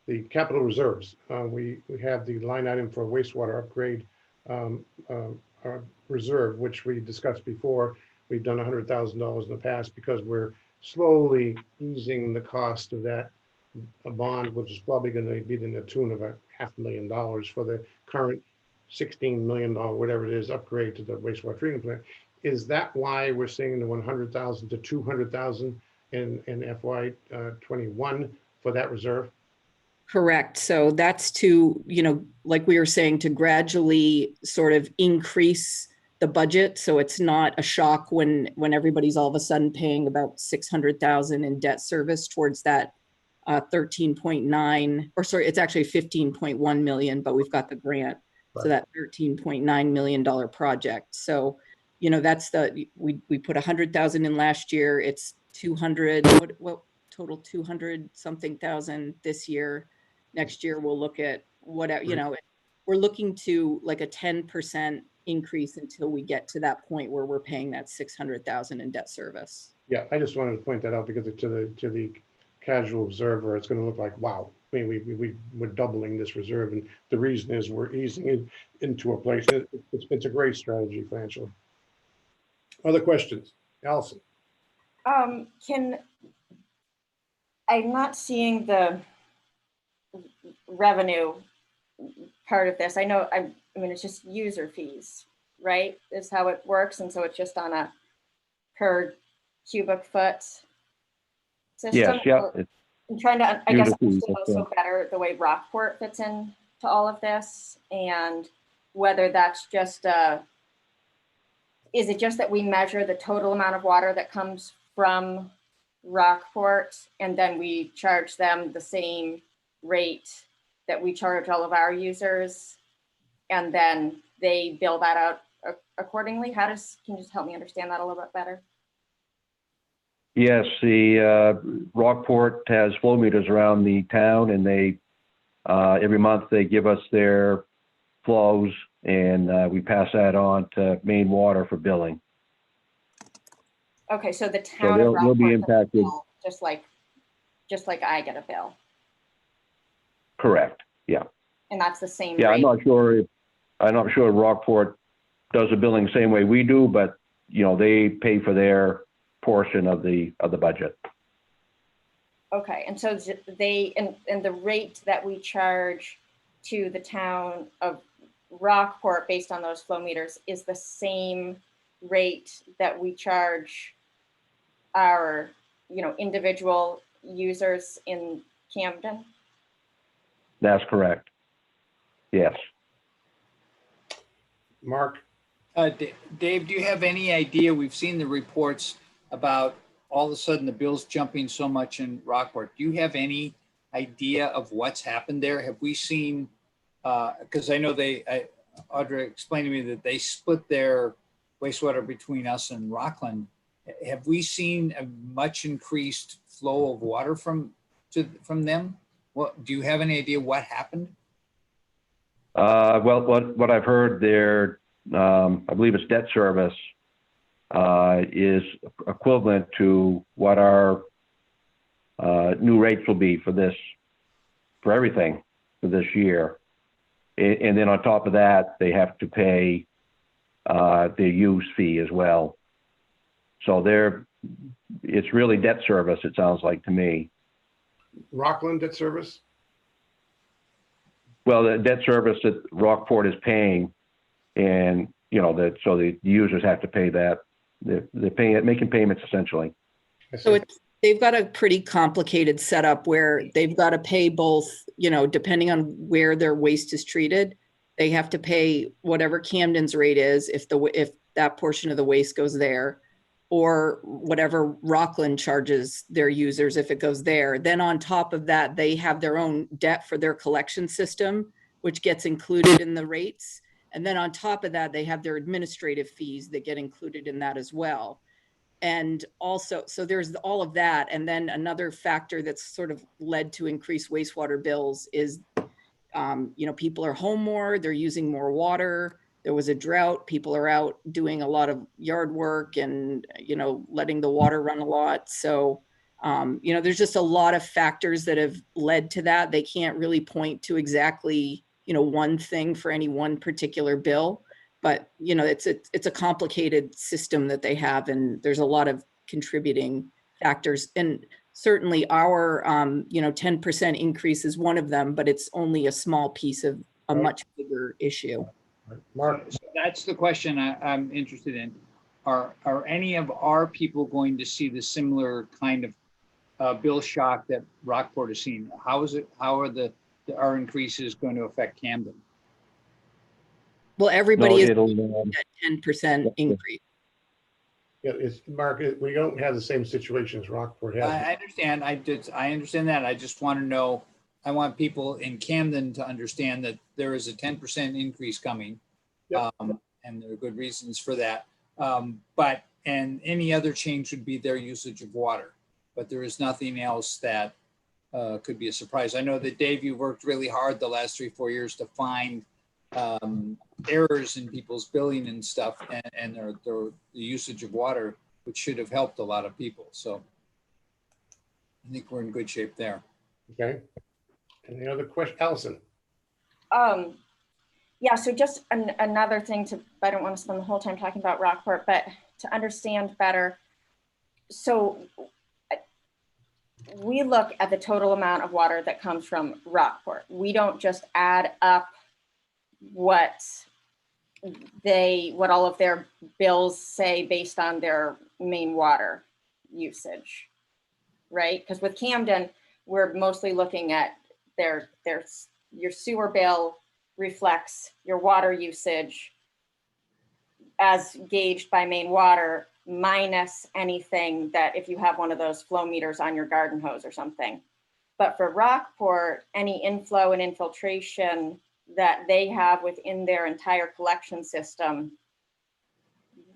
The capital reserves, we have the line item for wastewater upgrade reserve, which we discussed before. We've done $100,000 in the past because we're slowly easing the cost of that bond, which is probably going to be in the tune of $500,000 for the current $16 million, whatever it is, upgrade to the wastewater treatment plant. Is that why we're seeing the 100,000 to 200,000 in FY 21 for that reserve? Correct. So that's to, you know, like we were saying, to gradually sort of increase the budget. So it's not a shock when everybody's all of a sudden paying about 600,000 in debt service towards that 13.9, or sorry, it's actually 15.1 million, but we've got the grant. Right. So that $13.9 million project. So, you know, that's we put 100,000 in last year. It's 200, what total 200 something thousand this year. Next year, we'll look at what, you know, we're looking to like a 10% increase until we get to that point where we're paying that 600,000 in debt service. Yeah, I just wanted to point that out because to the casual observer, it's going to look like, wow, I mean, we're doubling this reserve. And the reason is we're easing it into a place. It's a great strategy financially. Other questions? Allison? I'm not seeing the revenue part of this. I know, I mean, it's just user fees, right? Is how it works. And so it's just on a per cubic foot system. Yes, yeah. I'm trying to, I guess, understand also better the way Rockport fits in to all of this, and whether that's just is it just that we measure the total amount of water that comes from Rockport and then we charge them the same rate that we charge all of our users, and then they bill that out accordingly? Can you just help me understand that a little bit better? Yes, the Rockport has flow meters around the town, and they every month they give us their flows, and we pass that on to Maine Water for billing. Okay, so the town so they'll be impacted, just like I get a bill. Correct. Yeah. And that's the same. Yeah, rate. I'm not sure Rockport does the billing the same way we do, but you know, they pay for their portion of the budget. Okay, and so they and the rate that we charge to the town of Rockport based on those flow meters is the same rate that we charge our, you know, individual users in Camden? That's correct. Yes. Mark? Dave, do you have any idea? We've seen the reports about all of a sudden the bill's jumping so much in Rockport. Do you have any idea of what's happened there? Have we seen, because I know Audra explained to me that they split their wastewater between us and Rockland. Have we seen a much increased flow of water from them? What, do you have any idea what happened? Well, what I've heard there, I believe it's debt service, is equivalent to what our new rates will be for everything for this year. And then on top of that, they have to pay their use fee as well. So it's really debt service, it sounds like to me. Rockland debt service? Well, the debt service that Rockport is paying, and you know so the users have to pay that. They're paying it, making payments essentially. So they've got a pretty complicated setup where they've got to pay both, you know, depending on where their waste is treated, they have to pay whatever Camden's rate is if that portion of the waste goes there. or whatever Rockland charges their users if it goes there. Then on top of that, they have their own debt for their collection system, which gets included in the rates. And then on top of that, they have their administrative fees that get included in that as well. And also, so there's all of that. And then another factor that's sort of led to increased wastewater bills is, people are home more, they're using more water. There was a drought, people are out doing a lot of yard work and, letting the water run a lot. So, there's just a lot of factors that have led to that. They can't really point to exactly, one thing for any one particular bill. But, it's a complicated system that they have, and there's a lot of contributing factors. And certainly our, 10% increase is one of them, but it's only a small piece of a much bigger issue. Mark, So that's the question I'm interested in. Are any of our people going to see the similar kind of bill shock that Rockport has seen? How are our increases going to affect Camden? Well, everybody is it'll, at 10% increase. yeah, it's Mark, we don't have the same situation as Rockport has. I understand. I understand that. I just want to know. I want people in Camden to understand that there is a 10% increase coming, Yep. and there are good reasons for that. And any other change would be their usage of water, but there is nothing else that could be a surprise. I know that Dave, you worked really hard the last 3-4 years to find errors in people's billing and stuff, and the usage of water, which should have helped a lot of people. So I think we're in good shape there. Okay. Any other question, Allison? Yeah, so just another thing I don't want to spend the whole time talking about Rockport, but to understand better. So we look at the total amount of water that comes from Rockport. We don't just add up what all of their bills say based on their main water usage, right? Because with Camden, we're mostly looking at your sewer bill reflects your water usage as gauged by main water, minus anything that if you have one of those flow meters on your garden hose or something. But for Rockport, any inflow and infiltration that they have within their entire collection system,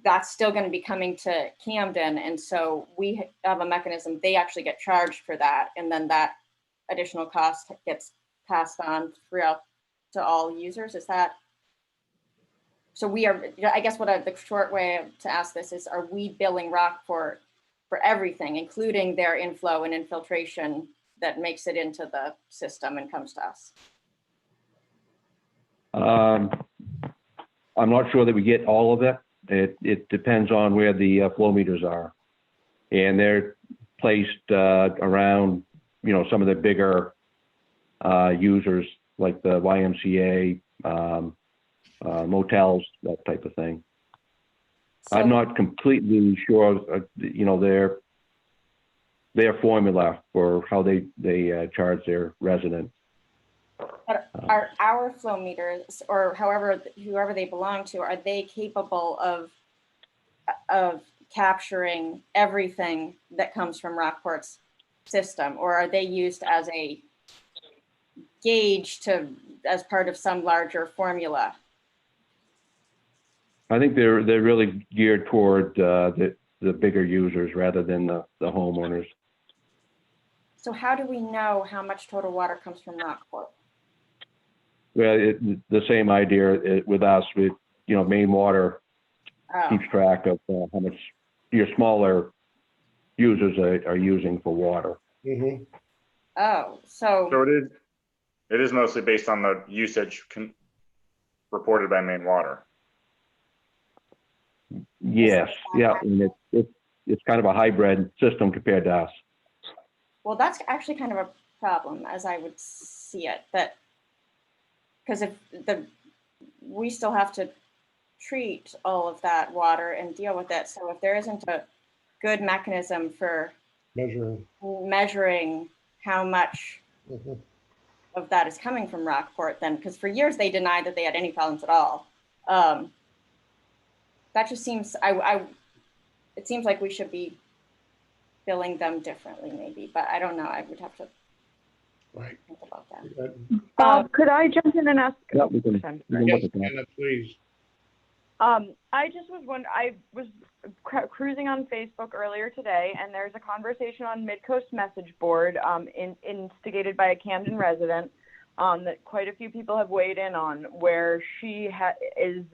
that's still going to be coming to Camden. And so we have a mechanism, they actually get charged for that. And then that additional cost gets passed on throughout to all users. Is that? So I guess the short way to ask this is, are we billing Rockport for everything, including their inflow and infiltration that makes it into the system and comes to us? I'm not sure that we get all of it. It depends on where the flow meters are. And they're placed around, some of the bigger users like the YMCA, motels, that type of thing. So, I'm not completely sure, their formula for how they charge their residents. But are our flow meters, or whoever they belong to, are they capable of capturing everything that comes from Rockport's system, or are they used as a gauge as part of some larger formula? I think they're really geared toward the bigger users rather than the homeowners. So how do we know how much total water comes from Rockport? Well, the same idea with us. Main water keeps track of how much your smaller users are using for water. Mm-hmm. Oh, so it is mostly based on the usage reported by main water. Yes, yeah, and it's kind of a hybrid system compared to us. Well, that's actually kind of a problem, as I would see it. Because we still have to treat all of that water and deal with it. So if there isn't a good mechanism for measuring how much of that is coming from Rockport, then, because for years they denied that they had any problems at all. That just seems, it seems like we should be billing them differently maybe, but I don't know. I would have to Right. think about that. Bob, could I jump in and ask? Yeah, we can look Yes, at that. Anna, please. I just was wondering, I was cruising on Facebook earlier today, and there's a conversation on Midcoast message board, instigated by a Camden resident, that quite a few people have weighed in on, where she is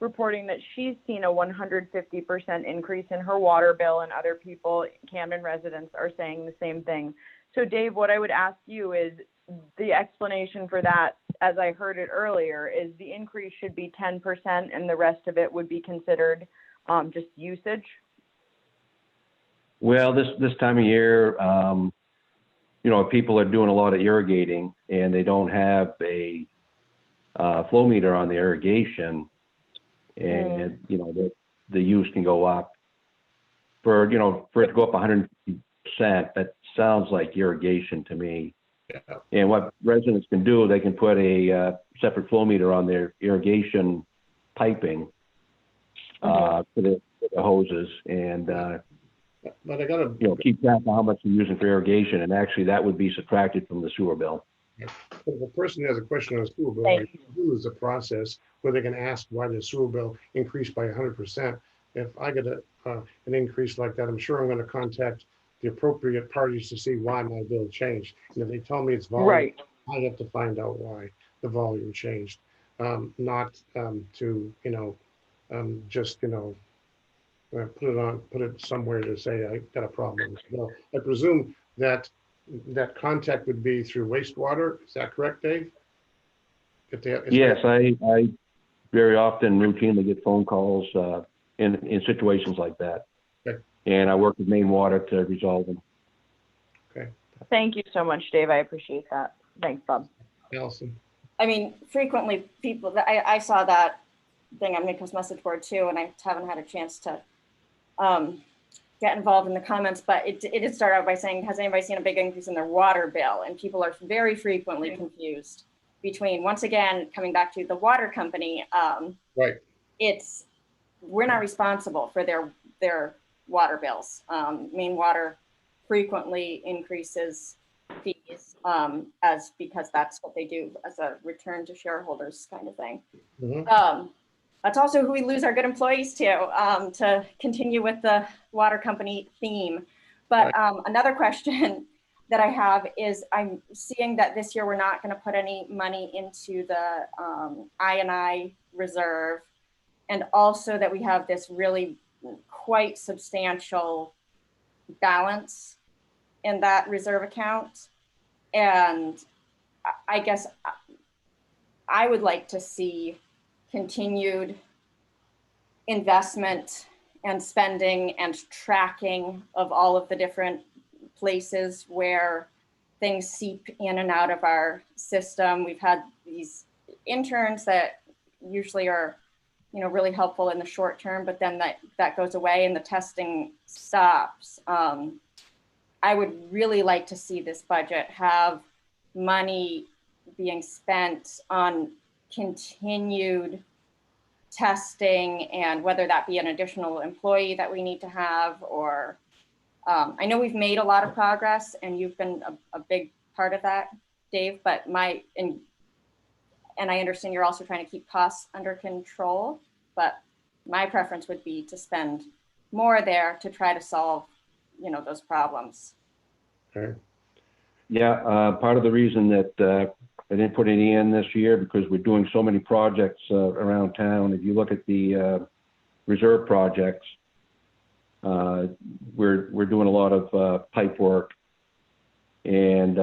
reporting that she's seen a 150% increase in her water bill, and other people, Camden residents, are saying the same thing. So Dave, what I would ask you is, the explanation for that, as I heard it earlier, is the increase should be 10% and the rest of it would be considered just usage? Well, this time of year, you know, people are doing a lot of irrigating and they don't have a flow meter on the irrigation, and you know, the use can go up. For it to go up 100%, that sounds like irrigation to me. Yeah. And what residents can do, they can put a separate flow meter on their irrigation piping for the hoses, and But I gotta, keep track of how much you're using for irrigation, and actually that would be subtracted from the sewer bill. if a person has a question on a sewer bill, Thank I do is a process where they can ask why the sewer bill increased by 100%. If I get an increase like that, I'm sure I'm gonna contact the appropriate parties to see why my bill changed. And if they tell me it's volume, Right. I have to find out why the volume changed. Not to, just, put it somewhere to say I got a problem. No, I presume that contact would be through wastewater. Is that correct, Dave? Yes, I very often routinely get phone calls in situations like that. Okay. And I work with Maine Water to resolve them. Okay. Thank you so much, Dave. I appreciate that. Thanks, Bob. Allison. I mean, frequently people, I saw that thing on Midcoast message board too, and I haven't had a chance to get involved in the comments, but it did start out by saying, has anybody seen a big increase in their water bill? And people are very frequently confused between, once again, coming back to the water company. Right. We're not responsible for their water bills. Maine Water frequently increases fees because that's what they do as a return to shareholders kind of thing. Mhm. That's also who we lose our good employees to continue with the water company theme. But another question that I have is, I'm seeing that this year we're not going to put any money into the I&I reserve, and also that we have this really quite substantial balance in that reserve account. And I guess I would like to see continued investment and spending and tracking of all of the different places where things seep in and out of our system. We've had these interns that usually are, really helpful in the short term, but then that goes away and the testing stops. I would really like to see this budget have money being spent on continued testing, and whether that be an additional employee that we need to have, or I know we've made a lot of progress and you've been a big part of that, Dave, but and I understand you're also trying to keep costs under control, but my preference would be to spend more there to try to solve, those problems. Okay. Yeah, part of the reason that I didn't put any in this year, because we're doing so many projects around town. If you look at the reserve projects, we're doing a lot of pipe work, and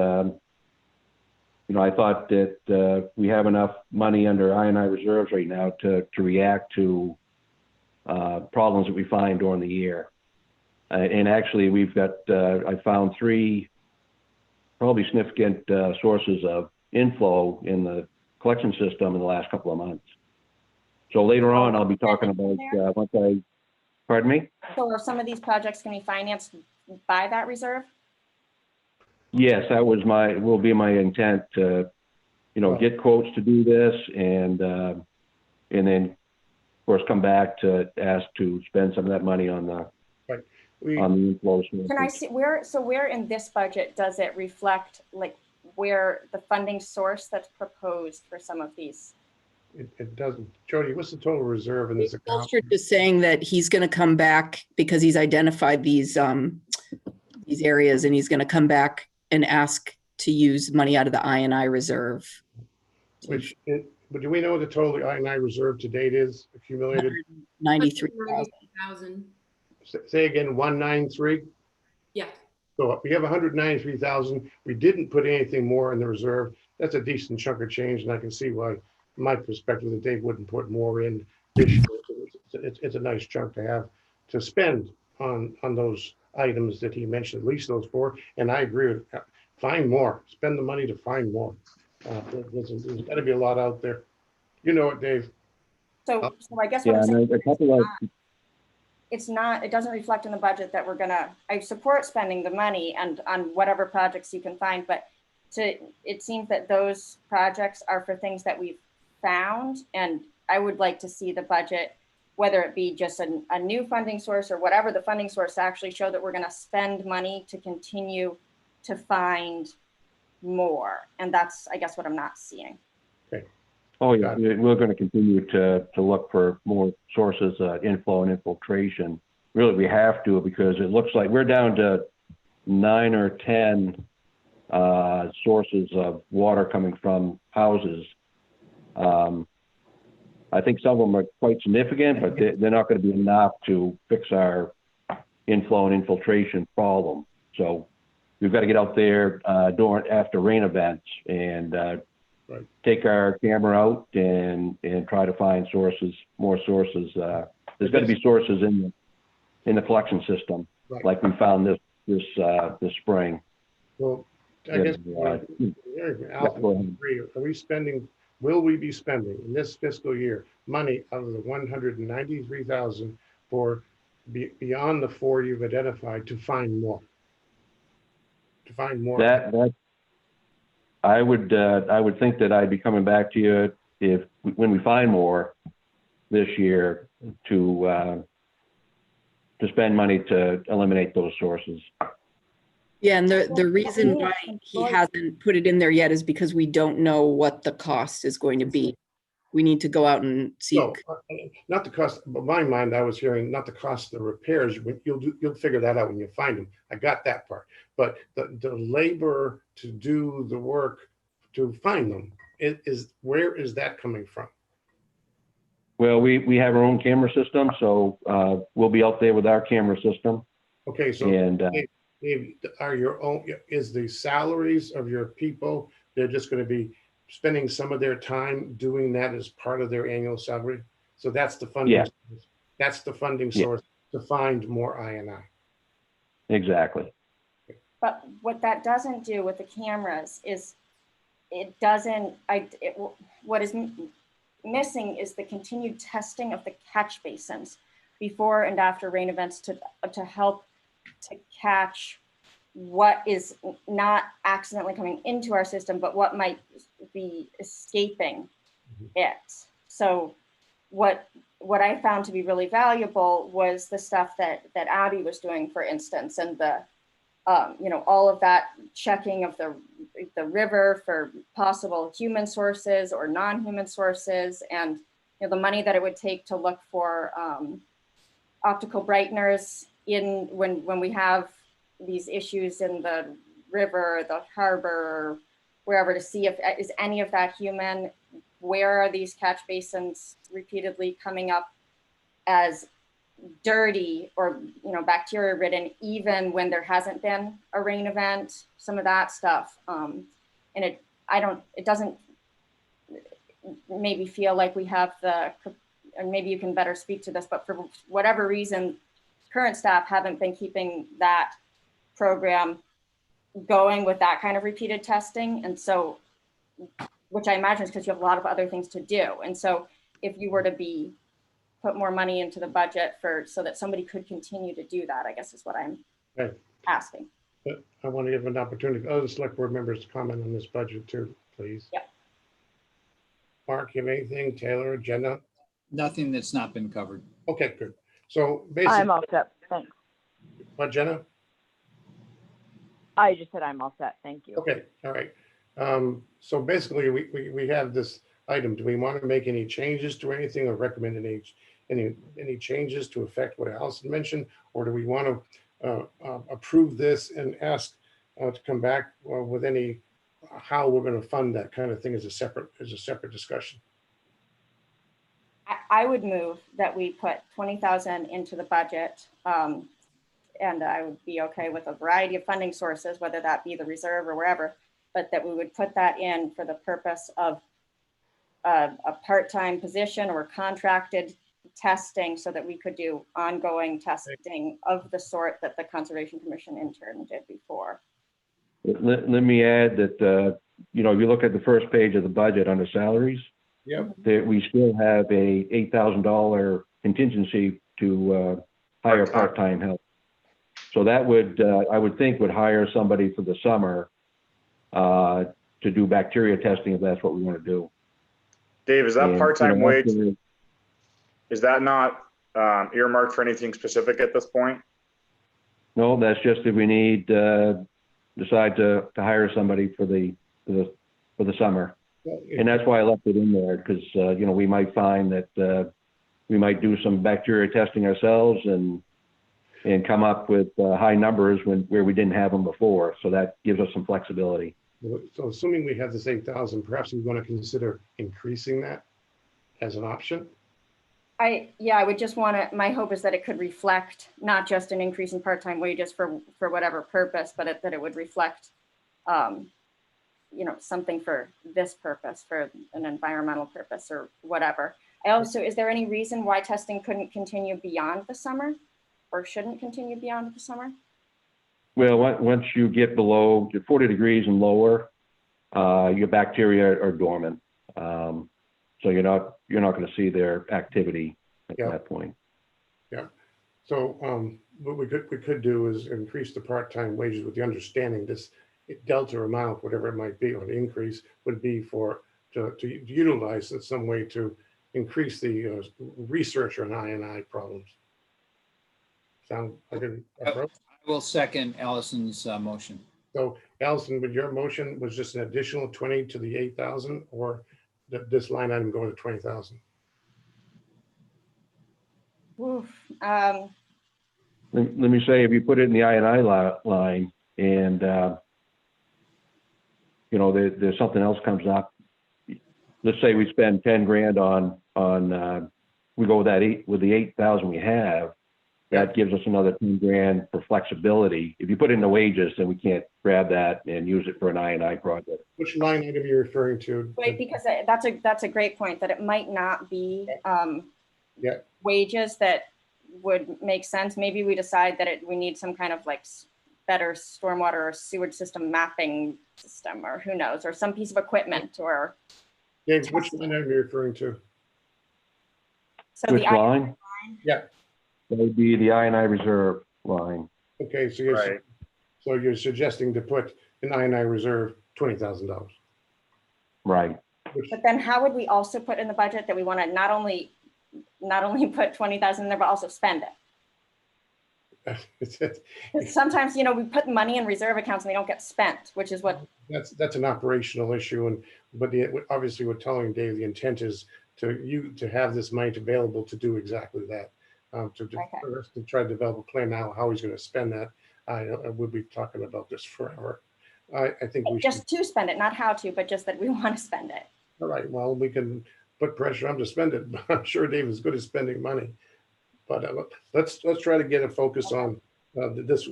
I thought that we have enough money under I&I reserves right now to react to problems that we find during the year. And actually, we've got I found 3 probably significant sources of inflow in the collection system in the last couple of months. So later on, I'll be talking about pardon me? So are some of these projects going to be financed by that reserve? Yes, that will be my intent to, get quotes to do this, and then course, come back to ask to spend some of that money on the We, inflows. Can I see where in this budget does it reflect like where the funding source that's proposed for some of these? it doesn't. Jody, what's the total reserve in this account? Bolster is saying that he's going to come back because he's identified these areas, and he's going to come back and ask to use money out of the I&I reserve. But do we know what the total I&I reserve to date is accumulated? 93,000. Say again, 193? Yeah. So we have 193,000. We didn't put anything more in the reserve. That's a decent chunk of change, and I can see why, from my perspective, that Dave wouldn't put more in this year. It's a nice chunk to have to spend on those items that he mentioned, at least those four. And I agree with find more. Spend the money to find more. There's got to be a lot out there. You know it, Dave. So I guess what Yeah, I'm saying, and a couple of it doesn't reflect in the budget that I support spending the money and on whatever projects you can find, but it seems that those projects are for things that we've found, and I would like to see the budget, whether it be just a new funding source or whatever the funding source, actually show that we're going to spend money to continue to find more. And that's, I guess, what I'm not seeing. Oh, yeah, we're going to continue to look for more sources of inflow and infiltration. Really, we have to, because it looks like we're down to 9 or 10 sources of water coming from houses. I think some of them are quite significant, but they're not going to be enough to fix our inflow and infiltration problem. So we've got to get out there after rain events and take our camera out and try to find more sources. There's got to be sources in the collection system, like we found this spring. Well, I guess, will we be spending in this fiscal year money out of the 193,000 for beyond the 4 you've identified to find more? To find more. That I would think that I'd be coming back to you when we find more this year to spend money to eliminate those sources. Yeah, and the reason why he hasn't put it in there yet is because we don't know what the cost is going to be. We need to go out and seek. No, not the cost, but my mind, I was hearing not the cost of the repairs. You'll figure that out when you find them. I got that part. But the labor to do the work to find them where is that coming from? Well, we have our own camera system, so we'll be out there with our camera system. Okay, so is the salaries of your people, they're just going to be spending some of their time doing that as part of their annual salary? So that's the funding. Yeah. Source. That's the funding source to find more I&I. Exactly. But what that doesn't do with the cameras is what is missing is the continued testing of the catch basins before and after rain events to help to catch what is not accidentally coming into our system, but what might be escaping it. So what I found to be really valuable was the stuff that Abby was doing, for instance, and the all of that checking of the river for possible human sources or non-human sources, and the money that it would take to look for optical brighteners when we have these issues in the river, the harbor, wherever, to see if is any of that human. Where are these catch basins repeatedly coming up as dirty or bacteria ridden, even when there hasn't been a rain event? Some of that stuff, and it doesn't maybe feel like we have and maybe you can better speak to this, but for whatever reason, current staff haven't been keeping that program going with that kind of repeated testing. And so, which I imagine is because you have a lot of other things to do. And so if you were to put more money into the budget so that somebody could continue to do that, I guess is what I'm asking. But I want to give an opportunity for other select board members to comment on this budget too, please. Yep. Mark, you have anything? Taylor, Jenna? Nothing that's not been covered. Okay, good. So basically, I'm all set. Thanks. what, Jenna? I just said I'm all set. Thank you. Okay, all right. So basically, we have this item. Do we want to make any changes to anything or recommend any changes to affect what Allison mentioned? Or do we want to approve this and ask to come back with any, how we're going to fund that kind of thing as a separate discussion? I would move that we put 20,000 into the budget. And I would be okay with a variety of funding sources, whether that be the reserve or wherever, but that we would put that in for the purpose of a part-time position or contracted testing so that we could do ongoing testing of the sort that the Conservation Commission intern did before. Let me add that, you know, if you look at the first page of the budget under salaries, Yep. that we still have a $8,000 contingency to hire part-time help. So that would, I would think, would hire somebody for the summer to do bacteria testing if that's what we want to do. Dave, is that And, part-time you know, wage? after- Is that not earmarked for anything specific at this point? No, that's just if we need, decide to hire somebody for the summer. And that's why I left it in there, because, you know, we might find that we might do some bacteria testing ourselves and come up with high numbers where we didn't have them before. So that gives us some flexibility. So assuming we have this 8,000, perhaps we want to consider increasing that as an option? I would just want to, my hope is that it could reflect not just an increase in part-time wages for whatever purpose, but that it would reflect, you know, something for this purpose, for an environmental purpose or whatever. I also, is there any reason why testing couldn't continue beyond the summer or shouldn't continue beyond the summer? Well, once you get below 40 degrees and lower, your bacteria are dormant. So you're not going to see their activity at that point. Yeah. So what we could do is increase the part-time wages with the understanding this delta amount, whatever it might be, or the increase would be to utilize in some way to increase the research on I&I problems. Sound like an approach? I will second Allison's motion. So Allison, would your motion was just an additional 20 to the 8,000, or this line item going to 20,000? Let me say, if you put it in the I&I line and, you know, there's something else comes up. Let's say we spend 10 grand on we go with the 8,000 we have, that gives us another 10 grand for flexibility. If you put in the wages, then we can't grab that and use it for an I&I project. Which line item are you referring to? Wait, because that's a great point, that it might not be wages that would make sense. Maybe we decide that we need some kind of like better stormwater or sewage system mapping system, or who knows, or some piece of equipment, or. Dave, which line item are you referring to? So Which line? Yeah. That would be the I&I reserve line. Okay, so you're suggesting to put in I&I reserve $20,000. Right. But then how would we also put in the budget that we want to not only put 20,000 in there, but also spend it? Sometimes, you know, we put money in reserve accounts and they don't get spent, which is what. That's an operational issue, but obviously we're telling Dave the intent is to have this money available to do exactly that. To try to develop a plan now how he's going to spend that. We'll be talking about this forever. I think we just to spend it, not how to, but just that we want to spend it. All right. Well, we can put pressure on him to spend it. I'm sure Dave is good at spending money. But let's try to get a focus on this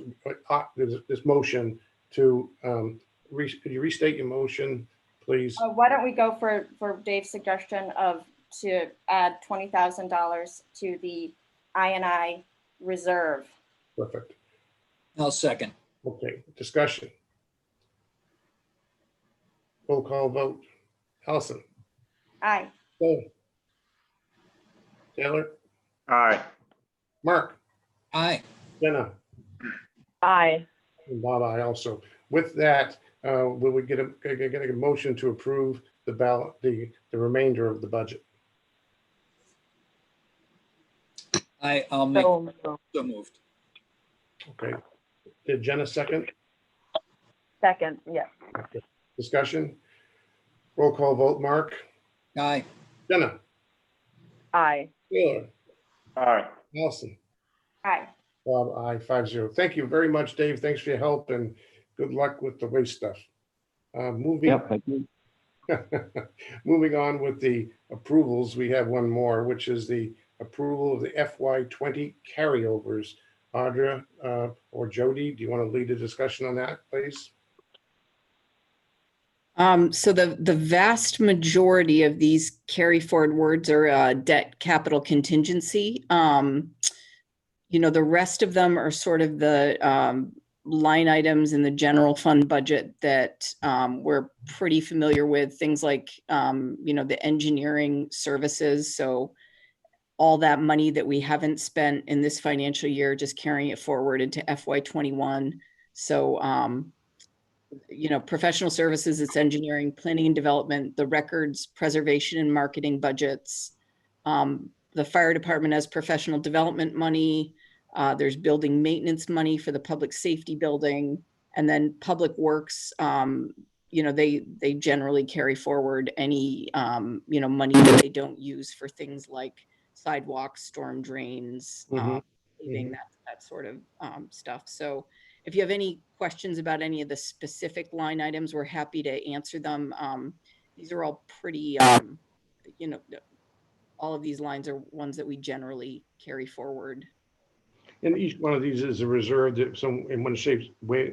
motion to. Could you restate your motion, please? Why don't we go for Dave's suggestion to add $20,000 to the I&I reserve? Perfect. I'll second. Okay, discussion. Roll call vote. Allison. Aye. Bill. Taylor. Aye. Mark. Aye. Jenna. Aye. And Bob, aye also. With that, will we get a motion to approve the remainder of the budget? I'll make, So, so moved. Okay. Did Jenna second? second, yes. Discussion? Roll call vote. Mark? Aye. Jenna? Aye. Taylor? Aye. Allison? Aye. Bob, aye, 5-0. Thank you very much, Dave. Thanks for your help and good luck with the waste stuff. Moving, Yep, thank you. moving on with the approvals, we have one more, which is the approval of the FY20 carryovers. Audra or Jody, do you want to lead a discussion on that, please? So the vast majority of these carry forward words are debt capital contingency. The rest of them are sort of the line items in the general fund budget that we're pretty familiar with. Things like, the engineering services. So all that money that we haven't spent in this financial year, just carrying it forward into FY21. So, professional services, it's engineering, planning and development, the records, preservation and marketing budgets. The fire department has professional development money. There's building maintenance money for the public safety building. And then public works, they generally carry forward any, money that they don't use for things like sidewalks, storm drains, paving, that sort of stuff. So if you have any questions about any of the specific line items, we're happy to answer them. These are all pretty, all of these lines are ones that we generally carry forward. And each one of these is a reserve that in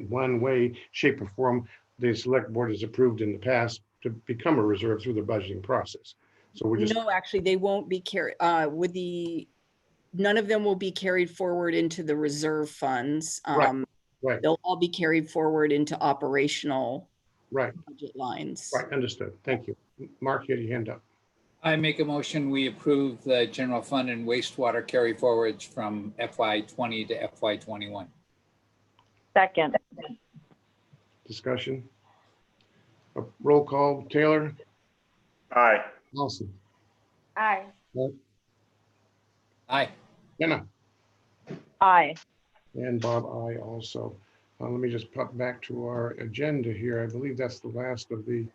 one way, shape or form, the select board has approved in the past to become a reserve through the budgeting process. So we're just. No, actually, they won't be carried none of them will be carried forward into the reserve funds. Right. They'll all be carried forward into operational Right. budget lines. Right. Understood. Thank you. Mark, you had your hand up. I make a motion, we approve the general fund and wastewater carry forwards from FY20 to FY21. Second, Discussion. Roll call. Taylor? Aye. Allison? Aye. Aye. Jenna? aye. And Bob, aye also. Let me just pop back to our agenda here. I believe that's the last of the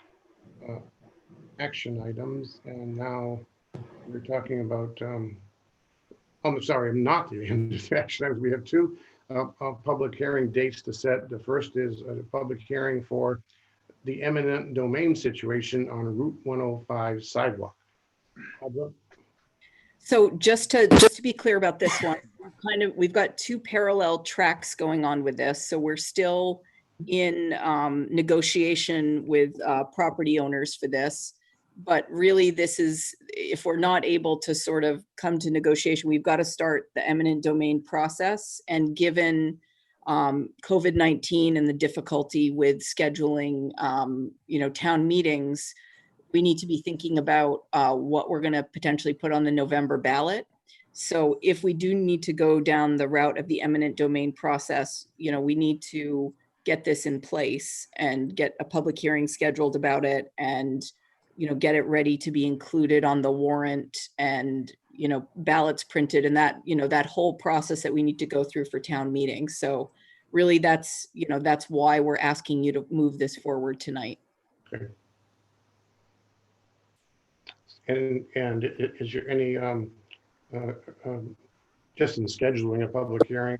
action items. And now we're talking about, I'm sorry, not the end of the action items. We have two public hearing dates to set. The first is a public hearing for the eminent domain situation on Route 105 sidewalk. So just to be clear about this one, we've got two parallel tracks going on with this. So we're still in negotiation with property owners for this. But really, this is, if we're not able to sort of come to negotiation, we've got to start the eminent domain process. And given COVID-19 and the difficulty with scheduling, town meetings, we need to be thinking about what we're going to potentially put on the November ballot. So if we do need to go down the route of the eminent domain process, we need to get this in place and get a public hearing scheduled about it and, get it ready to be included on the warrant and, ballots printed and that, that whole process that we need to go through for town meetings. So really that's why we're asking you to move this forward tonight. Okay. And is there any, just in scheduling a public hearing,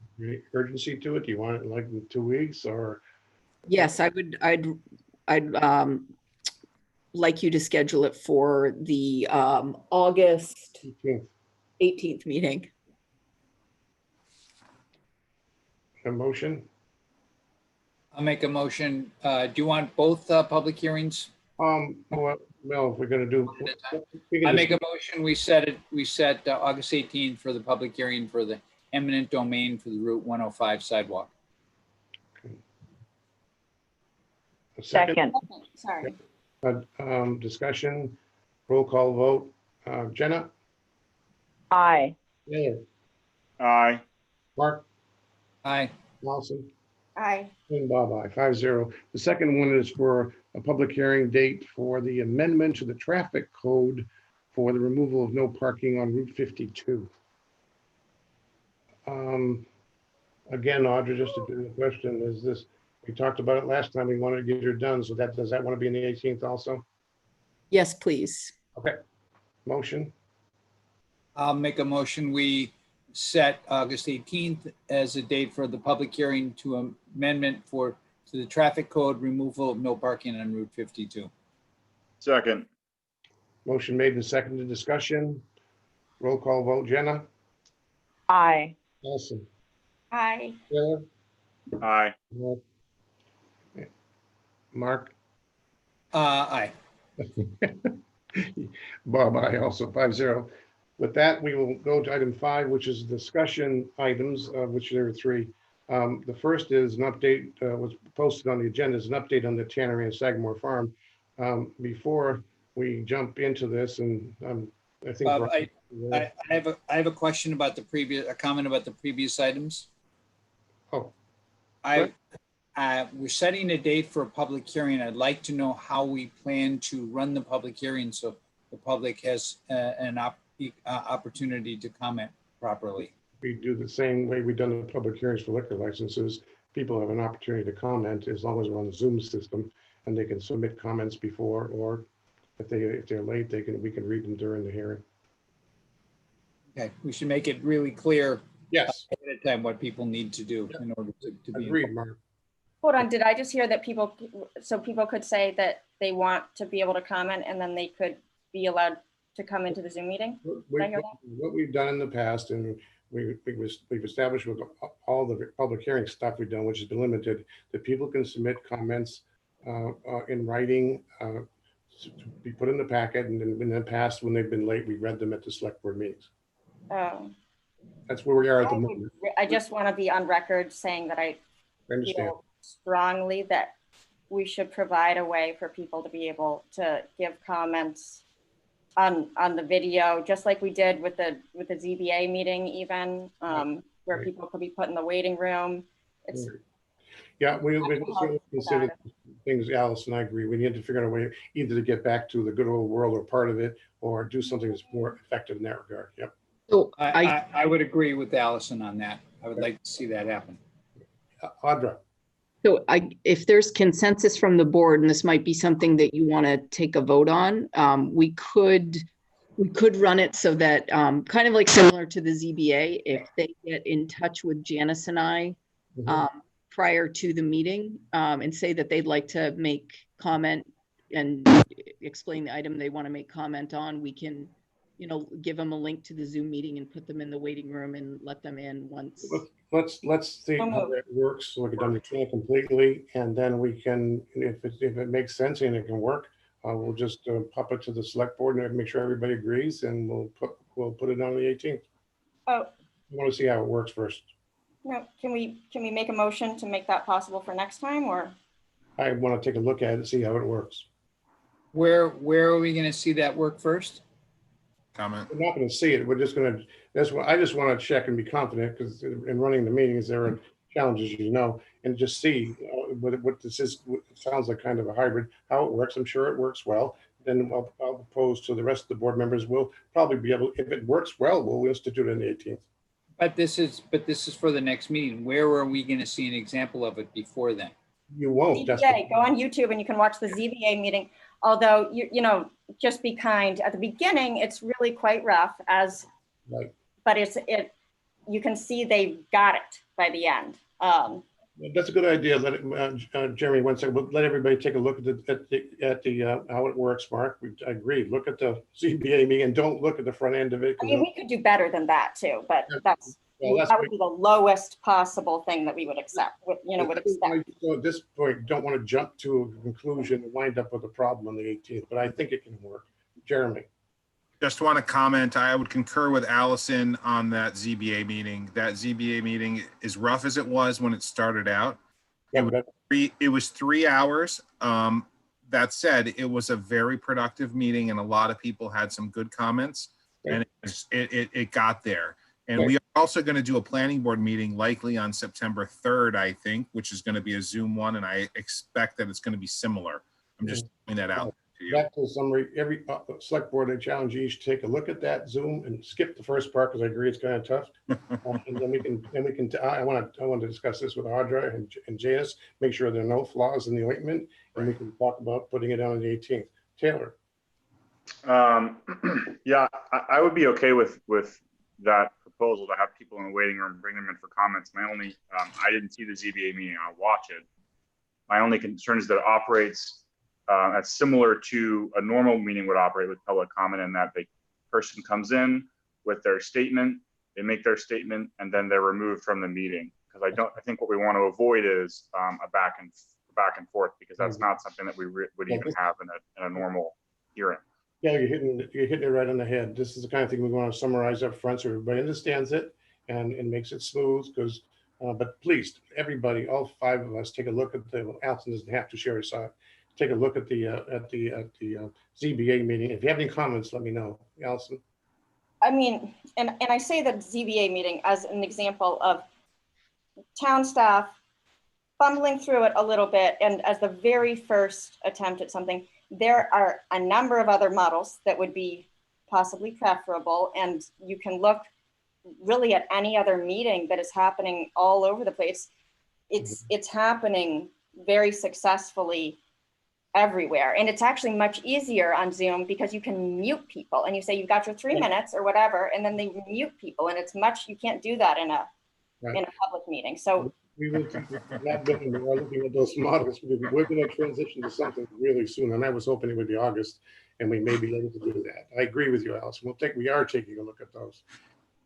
urgency to it? Do you want it like in 2 weeks or? Yes, I'd like you to schedule it for the August 18th meeting. A motion? I'll make a motion. Do you want both public hearings? Well, if we're gonna do. I make a motion, we set August 18th for the public hearing for the eminent domain for the Route 105 sidewalk. A second. Sorry. Discussion, roll call vote. Jenna? Aye. Yeah. Aye. Mark? Aye. Lawson? Aye. And Bob, aye, 5-0. The second one is for a public hearing date for the amendment to the traffic code for the removal of no parking on Route 52. Again, Audra, just to do the question, is this, we talked about it last time, we wanted to get it done, so that, does that want to be in the 18th also? Yes, please. Okay, motion, I'll make a motion. We set August 18th as a date for the public hearing to amendment to the traffic code, removal of no parking on Route 52. Second. motion made and seconded, discussion, roll call vote, Jenna, Aye. Nelson, Hi. Taylor, Aye. Mark, Aye. Bob, I also 5-0. With that, we will go to item 5, which is discussion items, which there are 3. The first is an update, was posted on the agenda, is an update on the Tannery and Sagamore Farm. Before we jump into this, and I think Bob, I have a question about a comment about the previous items. Oh. We're setting a date for a public hearing. I'd like to know how we plan to run the public hearing so the public has an opportunity to comment properly. we do the same way we've done the public hearings for liquor licenses. People have an opportunity to comment as long as we're on the Zoom system, and they can submit comments before, or if they're late, we can read them during the hearing. Okay, we should make it really clear Yes, ahead of time what people need to do in order to be. agreed, Mark. Hold on, did I just hear that people could say that they want to be able to comment and then they could be allowed to come into the Zoom meeting? Did I hear that? What we've done in the past, and we've established with all the public hearing stuff we've done, which has been limited, that people can submit comments in writing to be put in the packet, and in the past, when they've been late, we read them at the select board meetings. Oh. That's where we are at the moment. I just want to be on record saying that I I understand. feel strongly that we should provide a way for people to be able to give comments on the video, just like we did with the ZBA meeting, even where Right. people could be put in the waiting room. It's Yeah, we consider things, Alice and I agree. We need to figure out a way either to get back to the good old world or part of it, or do something that's more effective in that regard. Yep. So I would agree with Allison on that. I would like to see that happen. Audra, if there's consensus from the board, and this might be something that you want to take a vote on, we could run it so that kind of like similar to the ZBA, if they get in touch with Janice and I prior to the meeting and say that they'd like to make comment and explain the item they want to make comment on, we can, give them a link to the Zoom meeting and put them in the waiting room and let them in once. let's see how that works, so we can understand completely, and then we can, if it makes sense and it can work, we'll just pop it to the select board and make sure everybody agrees, and we'll put it on the 18th. Oh, I want to see how it works first. no, can we make a motion to make that possible for next time, or? I want to take a look at it, see how it works. Where are we going to see that work first? Comment. We're not going to see it. We're just going to, that's what I just want to check and be confident, because in running the meetings, there are challenges, and just see what this is. It sounds like kind of a hybrid, how it works. I'm sure it works well. Then I'll propose to the rest of the board members. We'll probably be able, if it works well, we'll institute it on the 18th. But this is for the next meeting. Where are we going to see an example of it before then? You won't. That's ZBA, go on YouTube and you can watch the ZBA meeting. Although, just be kind. At the beginning, it's really quite rough right. But you can see they got it by the end. That's a good idea. Let it, Jeremy, 1 second. But let everybody take a look at the how it works, Mark. I agree. Look at the ZBA meeting and don't look at the front end of it. I mean, we could do better than that too, but that would be the lowest possible thing that we would accept. Would expect. So at this point, don't want to jump to a conclusion and wind up with a problem on the 18th, but I think it can work. Jeremy. Just want to comment, I would concur with Allison on that ZBA meeting. That ZBA meeting, as rough as it was when it started out, it was 3 hours. That said, it was a very productive meeting and a lot of people had some good comments, and it got there. And we are also going to do a planning board meeting likely on September 3rd, I think, which is going to be a Zoom one, and I expect that it's going to be similar. I'm just putting that out you. back to the summary, every select board, I challenge you to take a look at that Zoom and skip the first part, because I agree it's kind of tough. And then we can, I want to discuss this with Audra and Janice, make sure there are no flaws in the ointment, and we can talk about putting it on the 18th. Taylor. Yeah, I would be okay with that proposal to have people in the waiting room, bring them in for comments. My only, I didn't see the ZBA meeting, I'll watch it. My only concern is that it operates as similar to a normal meeting would operate with public comment, in that the person comes in with their statement, they make their statement, and then they're removed from the meeting. Because I think what we want to avoid is a back and forth, because that's not something that we would even have in a normal hearing. Yeah, you're hitting it right on the head. This is the kind of thing we want to summarize up front so everybody understands it and makes it smooth. Because, but please, everybody, all 5 of us, take a look at the. Allison doesn't have to share his side. Take a look at the ZBA meeting. If you have any comments, let me know, Allison. I mean, and I say the ZBA meeting as an example of town staff fumbling through it a little bit, and as the very first attempt at something. There are a number of other models that would be possibly preferable, and you can look really at any other meeting that is happening all over the place. It's happening very successfully everywhere, and it's actually much easier on Zoom because you can mute people, and you say you've got your 3 minutes or whatever, and then they mute people, and it's much, you can't do that in a public meeting. So we will keep looking at those models, because we're going to transition to something really soon, and I was hoping it would be August, and we may be able to do that. I agree with you, Alice. We are taking a look at those.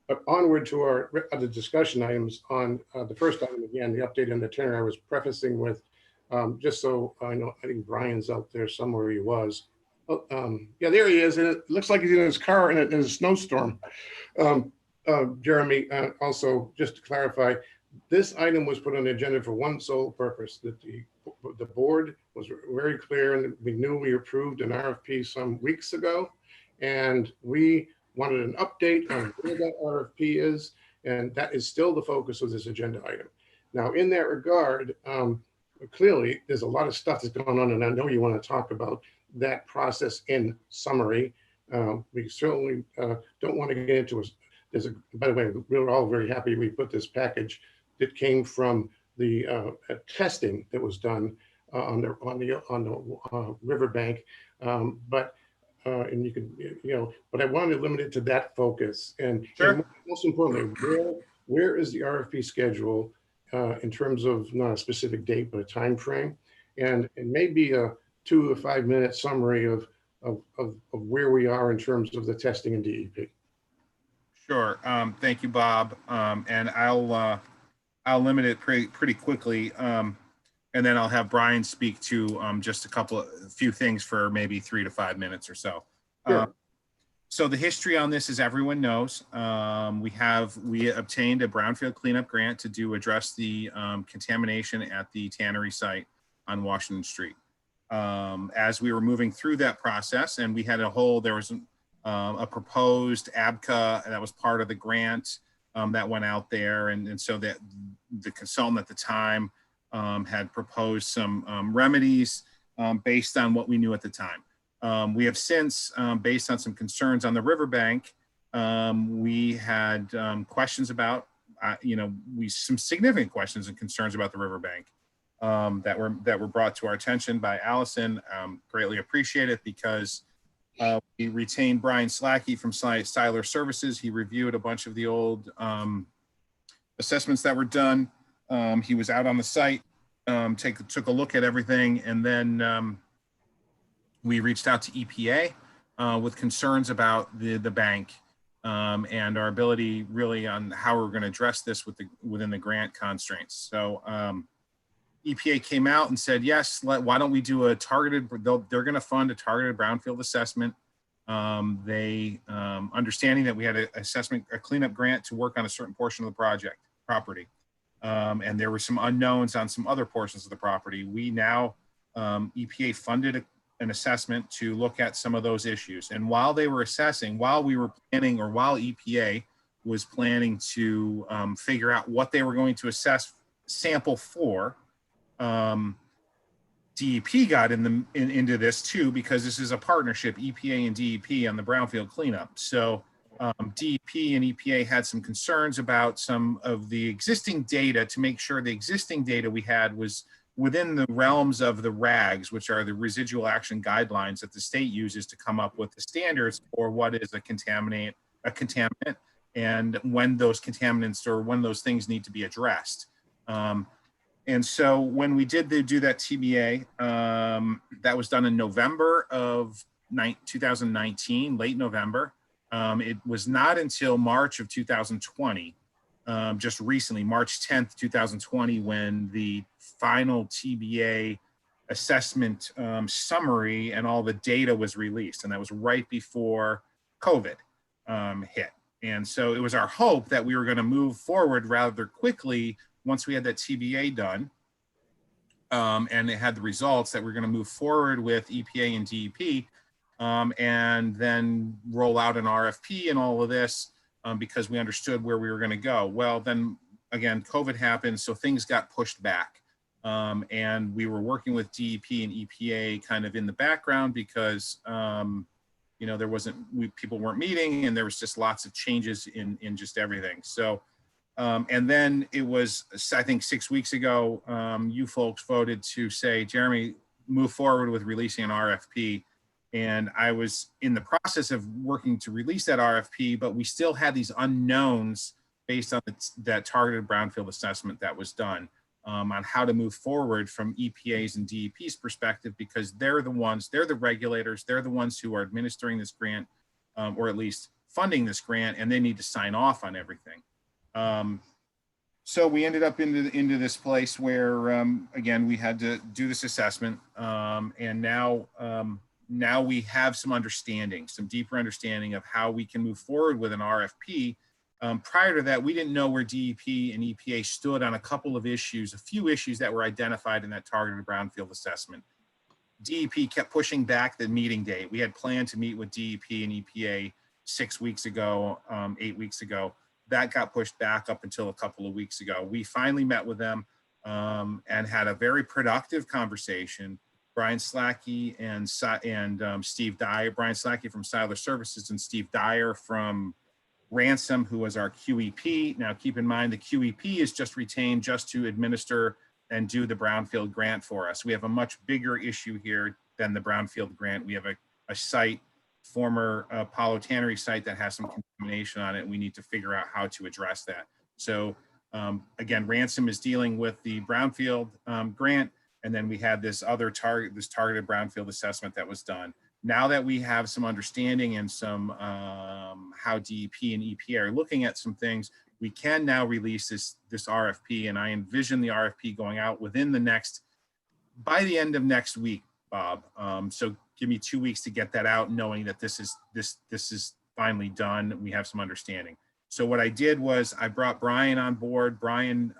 But onward to our other discussion items. On the first item, again, the update on the Tannery, I was prefacing with, just so I know, I think Brian's out there somewhere. He was. Yeah, there he is, and it looks like he's in his car in a snowstorm. Jeremy, also, just to clarify, this item was put on the agenda for one sole purpose, that the board was very clear, and we knew we approved an RFP some weeks ago, and we wanted an update on where that RFP is, and that is still the focus of this agenda item. Now, in that regard, clearly, there's a lot of stuff that's going on, and I know you want to talk about that process in summary. We certainly don't want to get into by the way, we're all very happy we put this package that came from the testing that was done on the riverbank, but and you can, but I wanted to limit it to that focus. And, sure. And most importantly, where is the RFP schedule in terms of not a specific date but a time frame, and maybe a 2 to 5 minute summary of where we are in terms of the testing and DEP. Sure. Thank you, Bob. And I'll limit it pretty quickly, and then I'll have Brian speak to just a few things for maybe 3 to 5 minutes or so. Sure. So the history on this, as everyone knows, we obtained a Brownfield cleanup grant to address the contamination at the Tannery site on Washington Street. As we were moving through that process, and we had there was a proposed ABCA that was part of the grant that went out there. And so that the consultant at the time had proposed some remedies based on what we knew at the time. We have since, based on some concerns on the riverbank, we had questions about, some significant questions and concerns about the riverbank that were brought to our attention by Allison. Greatly appreciate it, because we retained Brian Slacky from Styler Services. He reviewed a bunch of the old assessments that were done. He was out on the site, took a look at everything, and then we reached out to EPA with concerns about the bank and our ability really on how we're going to address this within the grant constraints. So EPA came out and said, yes, why don't we do a targeted, they're going to fund a targeted brownfield assessment. Understanding that we had a cleanup grant to work on a certain portion of the property. And there were some unknowns on some other portions of the property. We now, EPA funded an assessment to look at some of those issues. And while they were assessing, while we were planning, or while EPA was planning to figure out what they were going to sample for, DEP got into this too, because this is a partnership, EPA and DEP, on the brownfield cleanup. So DEP and EPA had some concerns about some of the existing data, to make sure the existing data we had was within the realms of the RAGs, which are the residual action guidelines that the state uses to come up with the standards for what is a contaminant, and when those contaminants or when those things need to be addressed. And so when we did do that TBA, that was done in November of 2019, late November. It was not until March of 2020, just recently, March 10th, 2020, when the final TBA assessment summary and all the data was released. And that was right before COVID hit. And so it was our hope that we were going to move forward rather quickly once we had that TBA done, and it had the results, that we're going to move forward with EPA and DEP, and then roll out an RFP and all of this, because we understood where we were going to go. Well, then again, COVID happened, so things got pushed back. And we were working with DEP and EPA kind of in the background, because you know, people weren't meeting, and there was just lots of changes in just everything. So, and then it was, I think 6 weeks ago, you folks voted to say, Jeremy, move forward with releasing an RFP. And I was in the process of working to release that RFP, but we still had these unknowns based on that targeted brownfield assessment that was done, on how to move forward from EPA's and DEP's perspective, because they're the regulators, they're the ones who are administering this grant, or at least funding this grant, and they need to sign off on everything. So we ended up into this place where, again, we had to do this assessment, and now we have some deeper understanding of how we can move forward with an RFP. Prior to that, we didn't know where DEP and EPA stood on a few issues that were identified in that targeted brownfield assessment. DEP kept pushing back the meeting date. We had planned to meet with DEP and EPA 6 weeks ago, 8 weeks ago. That got pushed back up until a couple of weeks ago. We finally met with them and had a very productive conversation. Brian Slacky and Steve Dyer, Brian Slacky from Siler Services and Steve Dyer from Ransom, who was our QEP. Now, keep in mind, the QEP is just retained just to administer and do the brownfield grant for us. We have a much bigger issue here than the brownfield grant. We have a site, former Apollo Tannery site, that has some contamination on it. We need to figure out how to address that. So again, Ransom is dealing with the brownfield grant, and then we had this targeted brownfield assessment that was done. Now that we have some understanding and some how DEP and EPA are looking at some things, we can now release this RFP, and I envision the RFP going out by the end of next week, Bob. So give me 2 weeks to get that out, knowing that this is finally done. We have some understanding. So what I did was I brought Brian on board. Brian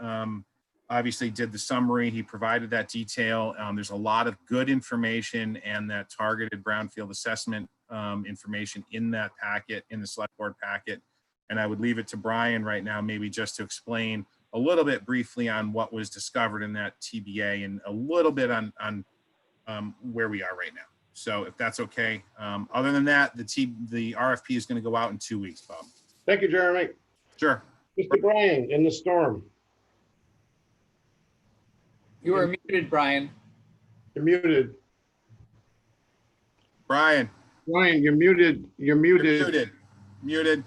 obviously did the summary. He provided that detail. There's a lot of good information and that targeted brownfield assessment information in that packet, in the select board packet. And I would leave it to Brian right now, maybe just to explain a little bit briefly on what was discovered in that TBA and a little bit on where we are right now. So if that's okay. Other than that, the RFP is going to go out in 2 weeks, Bob. Thank you, Jeremy. Sure. Mr. Brian, in the storm. You are muted, Brian. You're muted. Brian. Brian, you're muted. You're muted. Muted.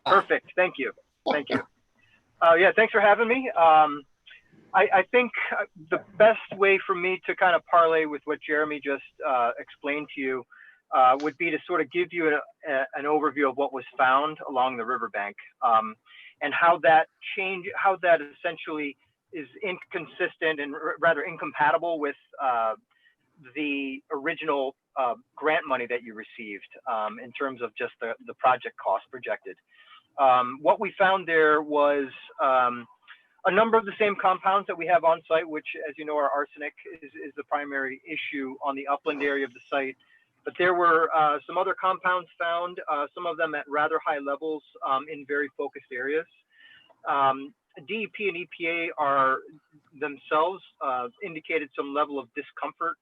Perfect. Thank you. Thank you. Yeah, thanks for having me. I think the best way for me to kind of parlay with what Jeremy just explained to you would be to sort of give you an overview of what was found along the riverbank, and how that essentially is inconsistent and rather incompatible with the original grant money that you received in terms of just the project cost projected. What we found there was a number of the same compounds that we have on site, which, as you know, are arsenic is the primary issue on the upland area of the site. But there were some other compounds found, some of them at rather high levels in very focused areas. DEP and EPA are themselves indicated some level of discomfort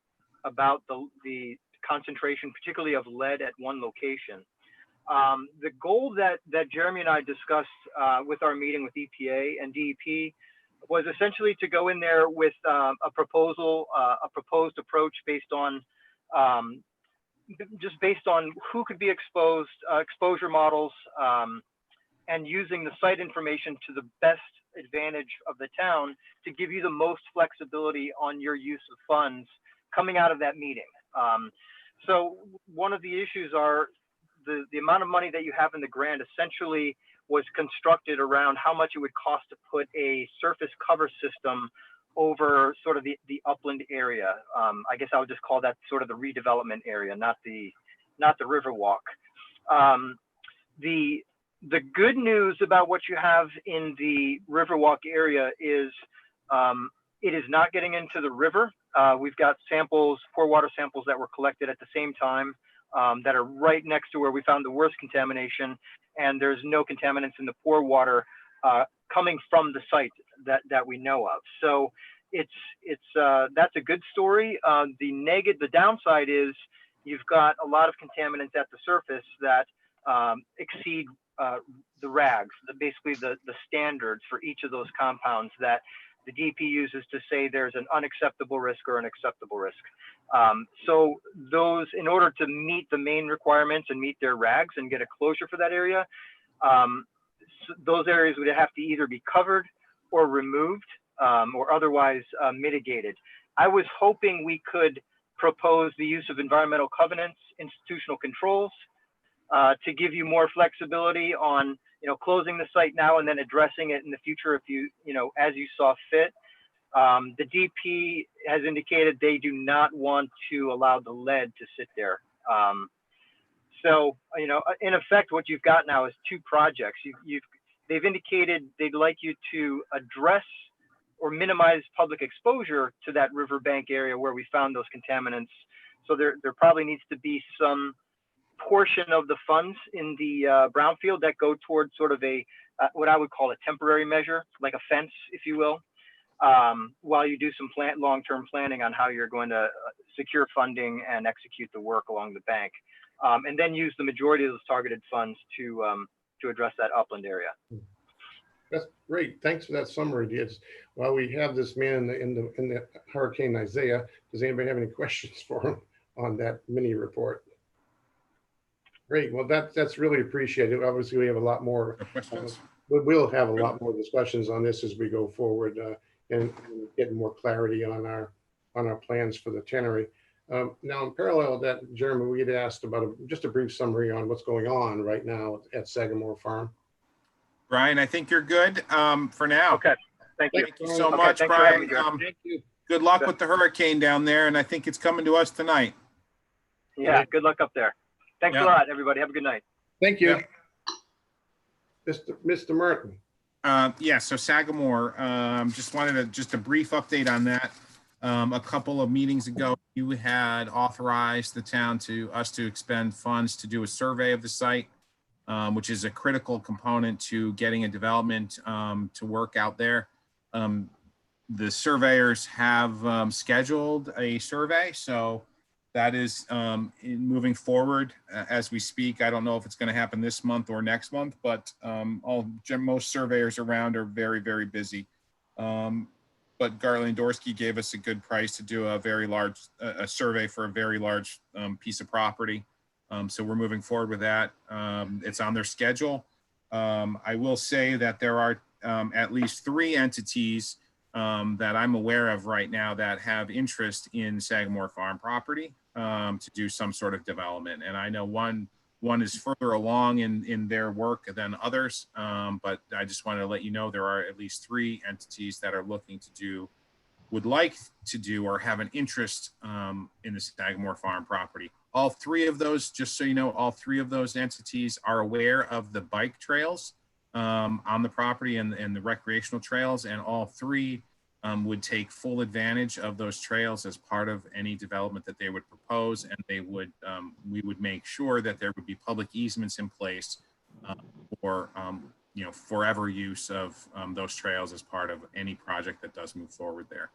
about the concentration, particularly of lead at one location. The goal that Jeremy and I discussed with our meeting with EPA and DEP was essentially to go in there with a proposed approach based on just based on who could be exposed, exposure models, and using the site information to the best advantage of the town to give you the most flexibility on your use of funds coming out of that meeting. So one of the issues are the amount of money that you have in the grant essentially was constructed around how much it would cost to put a surface cover system over sort of the upland area. I guess I would just call that sort of the redevelopment area, not the Riverwalk. The good news about what you have in the Riverwalk area is it is not getting into the river. We've got samples, pore water samples that were collected at the same time that are right next to where we found the worst contamination, and there's no contaminants in the pore water coming from the site that we know of. So that's a good story. The downside is you've got a lot of contaminants at the surface that exceed the RAGs, basically the standards for each of those compounds that the DEP uses to say there's an unacceptable risk or an acceptable risk. So those, in order to meet the main requirements and meet their RAGs and get a closure for that area, those areas would have to either be covered or removed or otherwise mitigated. I was hoping we could propose the use of environmental covenants, institutional controls, to give you more flexibility on, closing the site now and then addressing it in the future if as you saw fit. The DP has indicated they do not want to allow the lead to sit there. So, in effect, what you've got now is two projects. They've indicated they'd like you to address or minimize public exposure to that riverbank area where we found those contaminants. So there probably needs to be some portion of the funds in the brownfield that go towards sort of a what I would call a temporary measure, like a fence, if you will, while you do some long-term planning on how you're going to secure funding and execute the work along the bank, and then use the majority of those targeted funds to address that upland area. That's great. Thanks for that summary, Diaz. While we have this man in the Hurricane Isaiah, does anybody have any questions for him on that mini report? Great. Well, that's really appreciated. Obviously, we have a lot more. We'll have a lot more discussions on this as we go forward and get more clarity on our plans for the Tannery. Now, in parallel to that, Jeremy, we had asked about just a brief summary on what's going on right now at Sagamore Farm. Brian, I think you're good for now. Okay. Thank you. Thank you so much, Brian. Thank you. Good luck with the hurricane down there, and I think it's coming to us tonight. Yeah, good luck up there. Thanks a lot, everybody. Have a good night. Thank you. Mr. Merton. So Sagamore, just wanted a brief update on that. A couple of meetings ago, you had authorized the town to expend funds to do a survey of the site, which is a critical component to getting a development to work out there. The surveyors have scheduled a survey, so that is moving forward as we speak. I don't know if it's going to happen this month or next month, but most surveyors around are very, very busy. But Garland Dorsky gave us a good price to do a very large survey for a very large piece of property. So we're moving forward with that. It's on their schedule. I will say that there are at least 3 entities that I'm aware of right now that have interest in Sagamore Farm property to do some sort of development. And I know one is further along in their work than others, but I just wanted to let you know there are at least 3 entities that are would like to do or have an interest in the Sagamore Farm property. All 3 of those, just so you know, all 3 of those entities are aware of the bike trails on the property and the recreational trails, and all 3 would take full advantage of those trails as part of any development that they would propose, and we would make sure that there would be public easements in place for forever use of those trails as part of any project that does move forward there.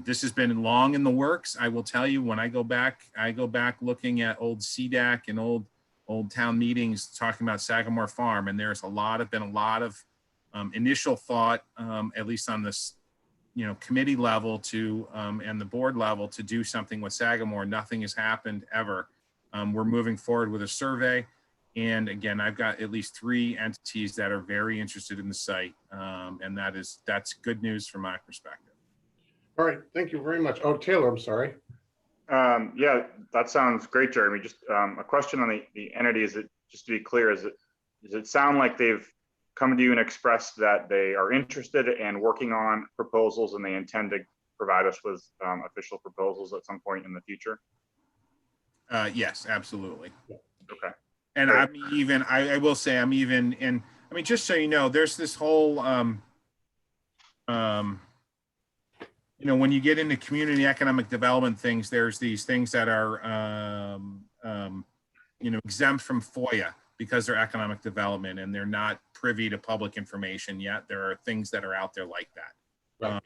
This has been long in the works. I will tell you, when I go back looking at old CDAC and old town meetings talking about Sagamore Farm, and there's been a lot of initial thought, at least on this, committee level and the board level, to do something with Sagamore. Nothing has happened ever. We're moving forward with a survey. And again, I've got at least 3 entities that are very interested in the site. And that's good news from my perspective. All right, thank you very much. Oh, Taylor, I'm sorry. Yeah, that sounds great, Jeremy. Just a question on the entity. Just to be clear, does it sound like they've come to you and expressed that they are interested and working on proposals, and they intend to provide us with official proposals at some point in the future? Yes, absolutely. Okay. And Great. I will say, just so you know, there's this whole, when you get into community economic development things, there's these things that are, exempt from FOIA because they're economic development and they're not privy to public information yet. There are things that are out there like that. Right.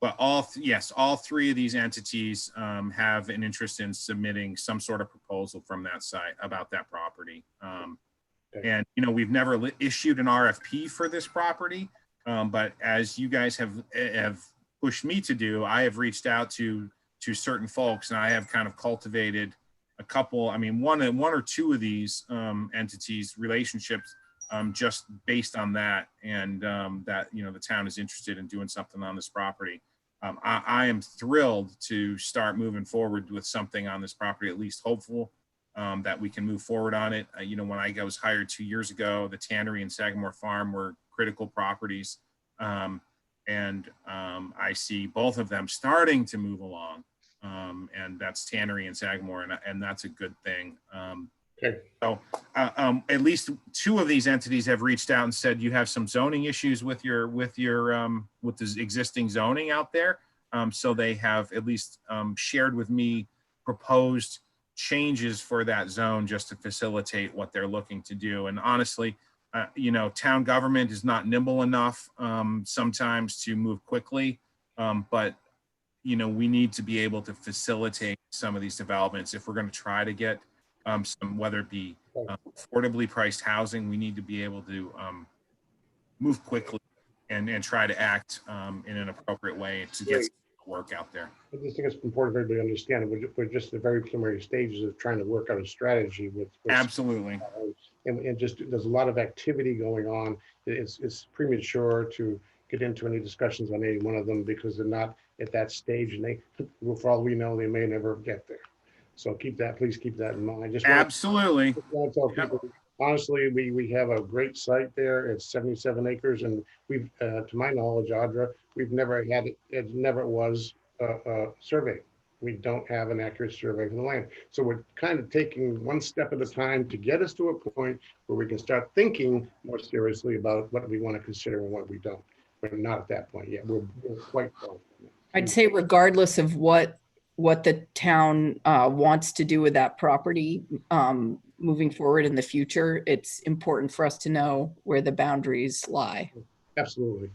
But all 3 of these entities have an interest in submitting some sort of proposal from that site about that property. And, we've never issued an RFP for this property, but as you guys have pushed me to do, I have reached out to certain folks, and I have kind of cultivated a couple, one or 2 of these entities' relationships just based on that, and that, the town is interested in doing something on this property. I am thrilled to start moving forward with something on this property, at least hopeful that we can move forward on it. When I was hired 2 years ago, the Tannery and Sagamore Farm were critical properties. And I see both of them starting to move along. And that's Tannery and Sagamore, and that's a good thing. Okay. So at least 2 of these entities have reached out and said you have some zoning issues with the existing zoning out there. So they have at least shared with me proposed changes for that zone just to facilitate what they're looking to do. And honestly, town government is not nimble enough sometimes to move quickly, but we need to be able to facilitate some of these developments if we're going to try to get some, whether it be affordably priced housing. We need to be able to move quickly and try to act in an appropriate way to get work out there. I just think it's important for everybody to understand it. We're just the very preliminary stages of trying to work out a strategy with absolutely. And just there's a lot of activity going on. It's premature to get into any discussions on any one of them because they're not at that stage, and for all we know, they may never get there. So please keep that in mind. Absolutely. Want to tell people, honestly, we have a great site there. It's 77 acres, and we've, to my knowledge, Audra, we've never had it never was surveyed. We don't have an accurate survey of the land. So we're kind of taking one step at a time to get us to a point where we can start thinking more seriously about what we want to consider and what we don't. We're not at that point yet. We're quite close. I'd say regardless of what the town wants to do with that property moving forward in the future, it's important for us to know where the boundaries lie. Absolutely.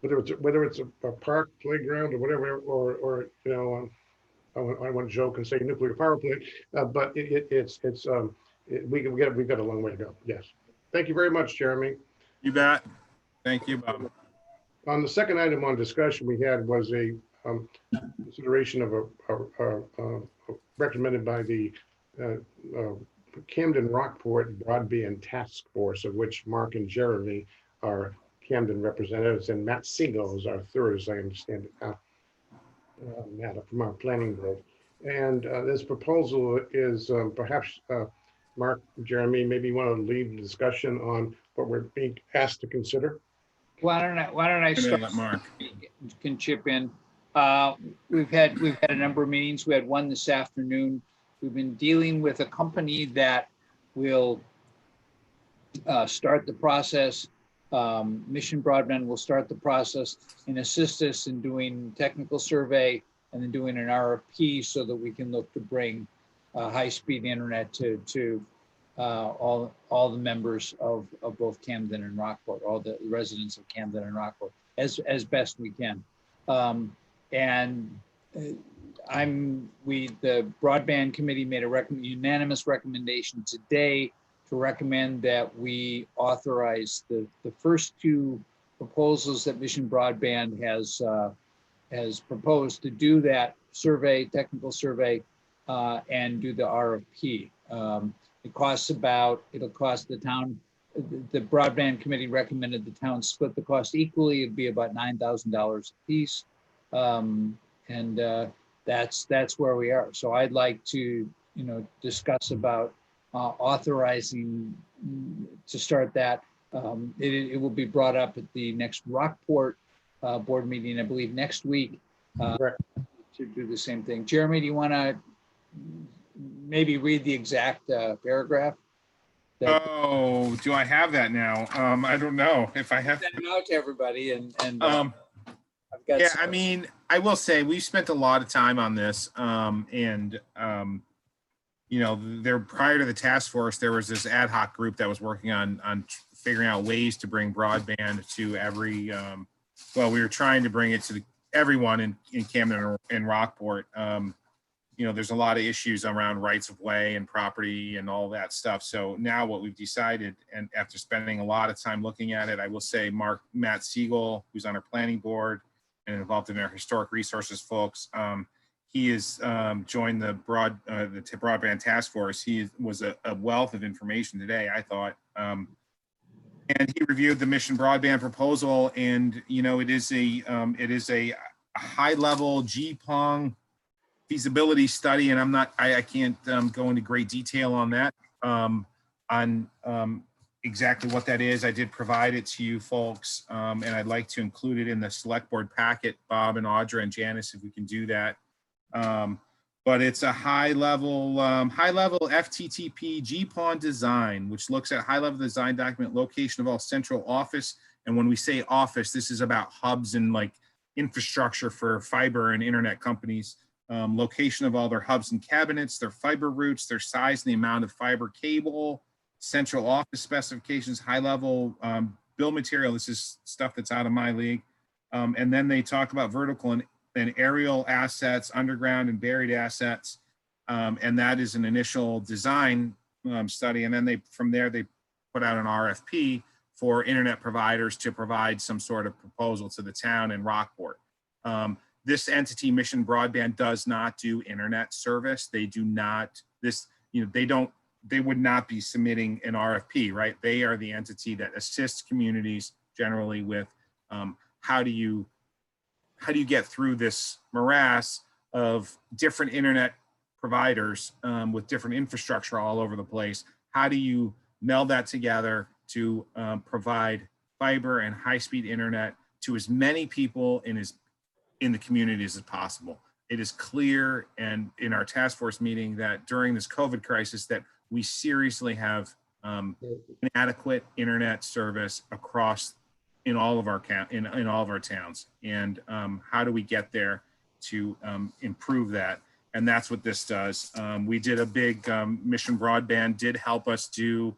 Whether it's a park, playground, or whatever, or I want to joke and say nuclear power plant, but we've got a long way to go. Yes. Thank you very much, Jeremy. You bet. Thank you, Bob. On the second item on discussion we had was a consideration of a recommended by the Camden Rockport Broadband Task Force, of which Mark and Jeremy are Camden representatives, and Matt Segal is our third, as I understand it now, Matt from our planning board. And this proposal is perhaps, Mark, Jeremy, maybe you want to lead the discussion on what we're being asked to consider. Why don't I start? Mark can chip in. We've had a number of meetings. We had one this afternoon. We've been dealing with a company that will start the process. Mission Broadband will start the process and assist us in doing technical survey and then doing an RFP so that we can look to bring high-speed internet to all the members of both Camden and Rockport, all the residents of Camden and Rockport, as best we can. The broadband committee made a unanimous recommendation today to recommend that we authorize the first two proposals that Mission Broadband has proposed to do that survey, technical survey, and do the RFP. It'll cost the town, the broadband committee recommended the town split the cost equally. It'd be about $9,000 a piece. That's where we are. So I'd like to, discuss about authorizing to start that. It will be brought up at the next Rockport board meeting, I believe next week, to do the same thing. Jeremy, do you want to maybe read the exact paragraph? Oh, do I have that now? I don't know if I have. Send it out to everybody and I've got yeah, some. I mean, I will say we've spent a lot of time on this, there prior to the task force, there was this ad hoc group that was working on figuring out ways to bring broadband to every. We were trying to bring it to everyone in Camden and Rockport. There's a lot of issues around rights of way and property and all that stuff. So now what we've decided, and after spending a lot of time looking at it, I will say Matt Siegel, who's on our planning board and involved in our historic resources folks, he has joined the broadband task force. He was a wealth of information today, I thought. And he reviewed the Mission Broadband proposal, and it is a high level GPONG feasibility study, and I can't go into great detail on that, on exactly what that is. I did provide it to you folks, and I'd like to include it in the select board packet, Bob and Audra and Janice, if we can do that. But it's a high level FTTP GPON design, which looks at high level design document, location of all central office. And when we say office, this is about hubs and like infrastructure for fiber and internet companies. Location of all their hubs and cabinets, their fiber routes, their size and the amount of fiber cable, central office specifications, high level bill material. This is stuff that's out of my league. And then they talk about vertical and aerial assets, underground and buried assets. And that is an initial design study. And then from there, they put out an RFP for internet providers to provide some sort of proposal to the town in Rockport. This entity, Mission Broadband, does not do internet service. They do not, they would not be submitting an RFP, right? They are the entity that assists communities generally with how do you get through this morass of different internet providers with different infrastructure all over the place? How do you meld that together to provide fiber and high-speed internet to as many people in the communities as possible? It is clear, and in our task force meeting, that during this COVID crisis that we seriously have inadequate internet service across in all of our towns. And how do we get there to improve that? And that's what this does. We did a big Mission Broadband did help us do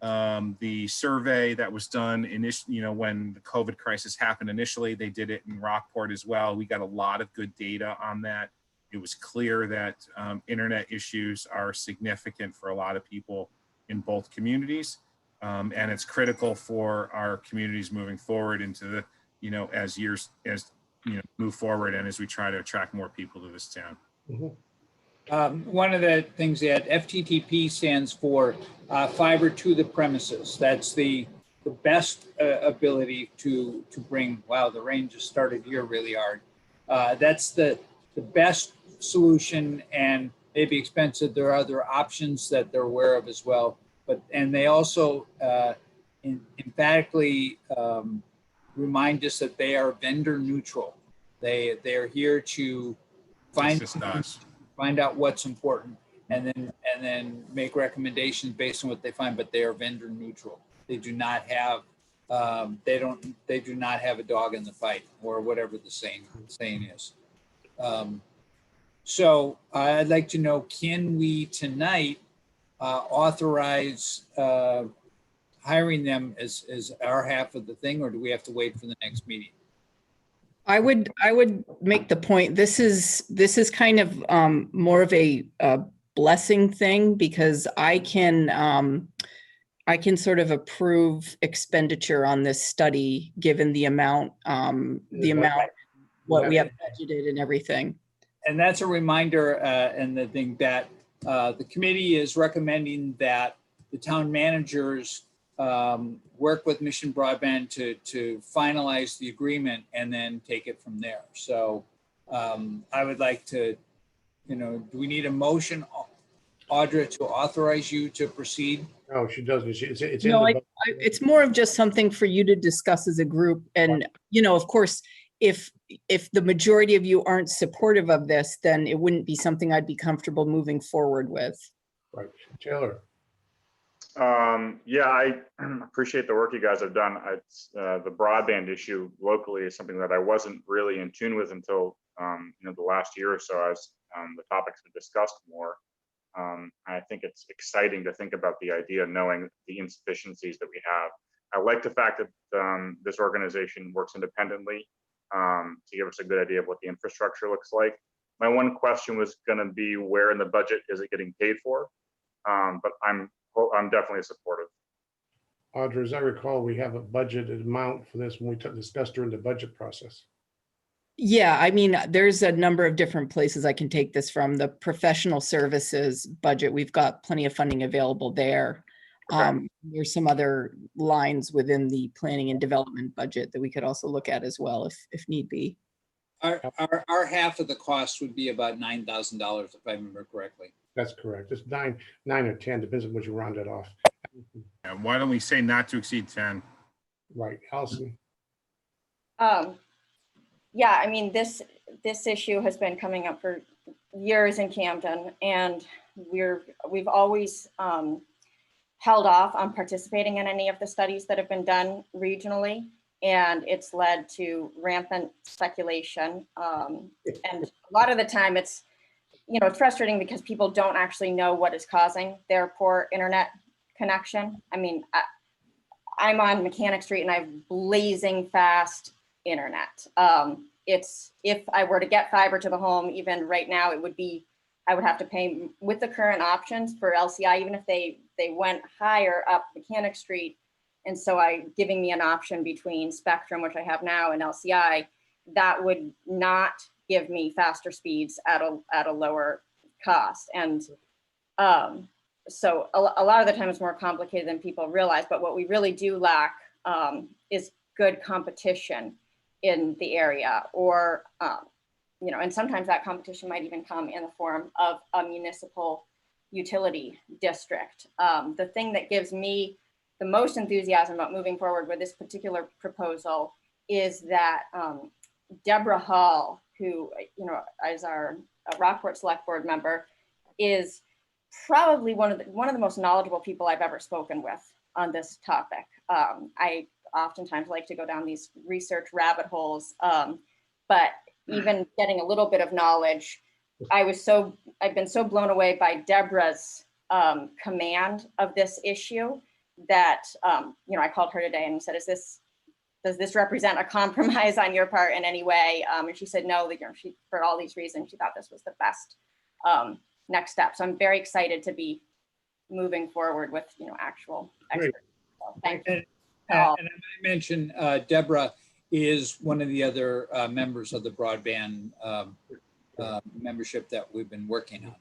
the survey that was done when the COVID crisis happened initially. They did it in Rockport as well. We got a lot of good data on that. It was clear that internet issues are significant for a lot of people in both communities. And it's critical for our communities moving forward into the, as move forward and as we try to attract more people to this town. Mm-hmm. One of the things that FTTP stands for fiber to the premises. That's the best ability to bring, wow, the rain just started here really hard. That's the best solution, and maybe expensive. There are other options that they're aware of as well. And they also emphatically remind us that they are vendor neutral. They are here to find out what's important and then make recommendations based on what they find. But they are vendor neutral. They do not have they do not have a dog in the fight, or whatever the saying is. So I'd like to know, can we tonight authorize hiring them as our half of the thing, or do we have to wait for the next meeting? I would make the point, this is kind of more of a blessing thing, because I can sort of approve expenditure on this study, given the amount, what we have budgeted and everything. And that's a reminder, and the thing that the committee is recommending that the town managers work with Mission Broadband to finalize the agreement and then take it from there. So I would like to, do we need a motion, Audra, to authorize you to proceed? No, she doesn't. It's No, in the it's more of just something for you to discuss as a group. And, of course, if the majority of you aren't supportive of this, then it wouldn't be something I'd be comfortable moving forward with. right. Taylor. Yeah, I appreciate the work you guys have done. The broadband issue locally is something that I wasn't really in tune with until the last year or so, as the topics have discussed more. I think it's exciting to think about the idea, knowing the insufficiencies that we have. I like the fact that this organization works independently to give us a good idea of what the infrastructure looks like. My one question was going to be, where in the budget is it getting paid for? But I'm definitely supportive. Audra, as I recall, we have a budgeted amount for this when we discussed during the budget process. Yeah, I mean, there's a number of different places I can take this from. The professional services budget, we've got plenty of funding available there. Okay. There's some other lines within the planning and development budget that we could also look at as well, if need be. Our half of the cost would be about $9,000, if I remember correctly. That's correct. It's nine or 10, depends on what you round it off. And why don't we say not to exceed 10? Right, Allison. Yeah, I mean, this issue has been coming up for years in Camden, and we've always held off on participating in any of the studies that have been done regionally, and it's led to rampant speculation. And a lot of the time it's frustrating because people don't actually know what is causing their poor internet connection. I mean, I'm on Mechanic Street and I have blazing fast internet. It's, if I were to get fiber to the home, even right now, I would have to pay with the current options for LCI, even if they went higher up Mechanic Street. And so giving me an option between Spectrum, which I have now, and LCI, that would not give me faster speeds at a lower cost. And so a lot of the time it's more complicated than people realize, but what we really do lack is good competition in the area, or and sometimes that competition might even come in the form of a municipal utility district. The thing that gives me the most enthusiasm about moving forward with this particular proposal is that Deborah Hall, who is our Rockport Select Board member, is probably one of the most knowledgeable people I've ever spoken with on this topic. I oftentimes like to go down these research rabbit holes, but even getting a little bit of knowledge, I've been so blown away by Deborah's command of this issue that I called her today and said, does this represent a compromise on your part in any way? And she said no, that she, for all these reasons, she thought this was the best next step. So I'm very excited to be moving forward with actual experts. So thank you. And I mentioned Deborah is one of the other members of the broadband membership that we've been working on.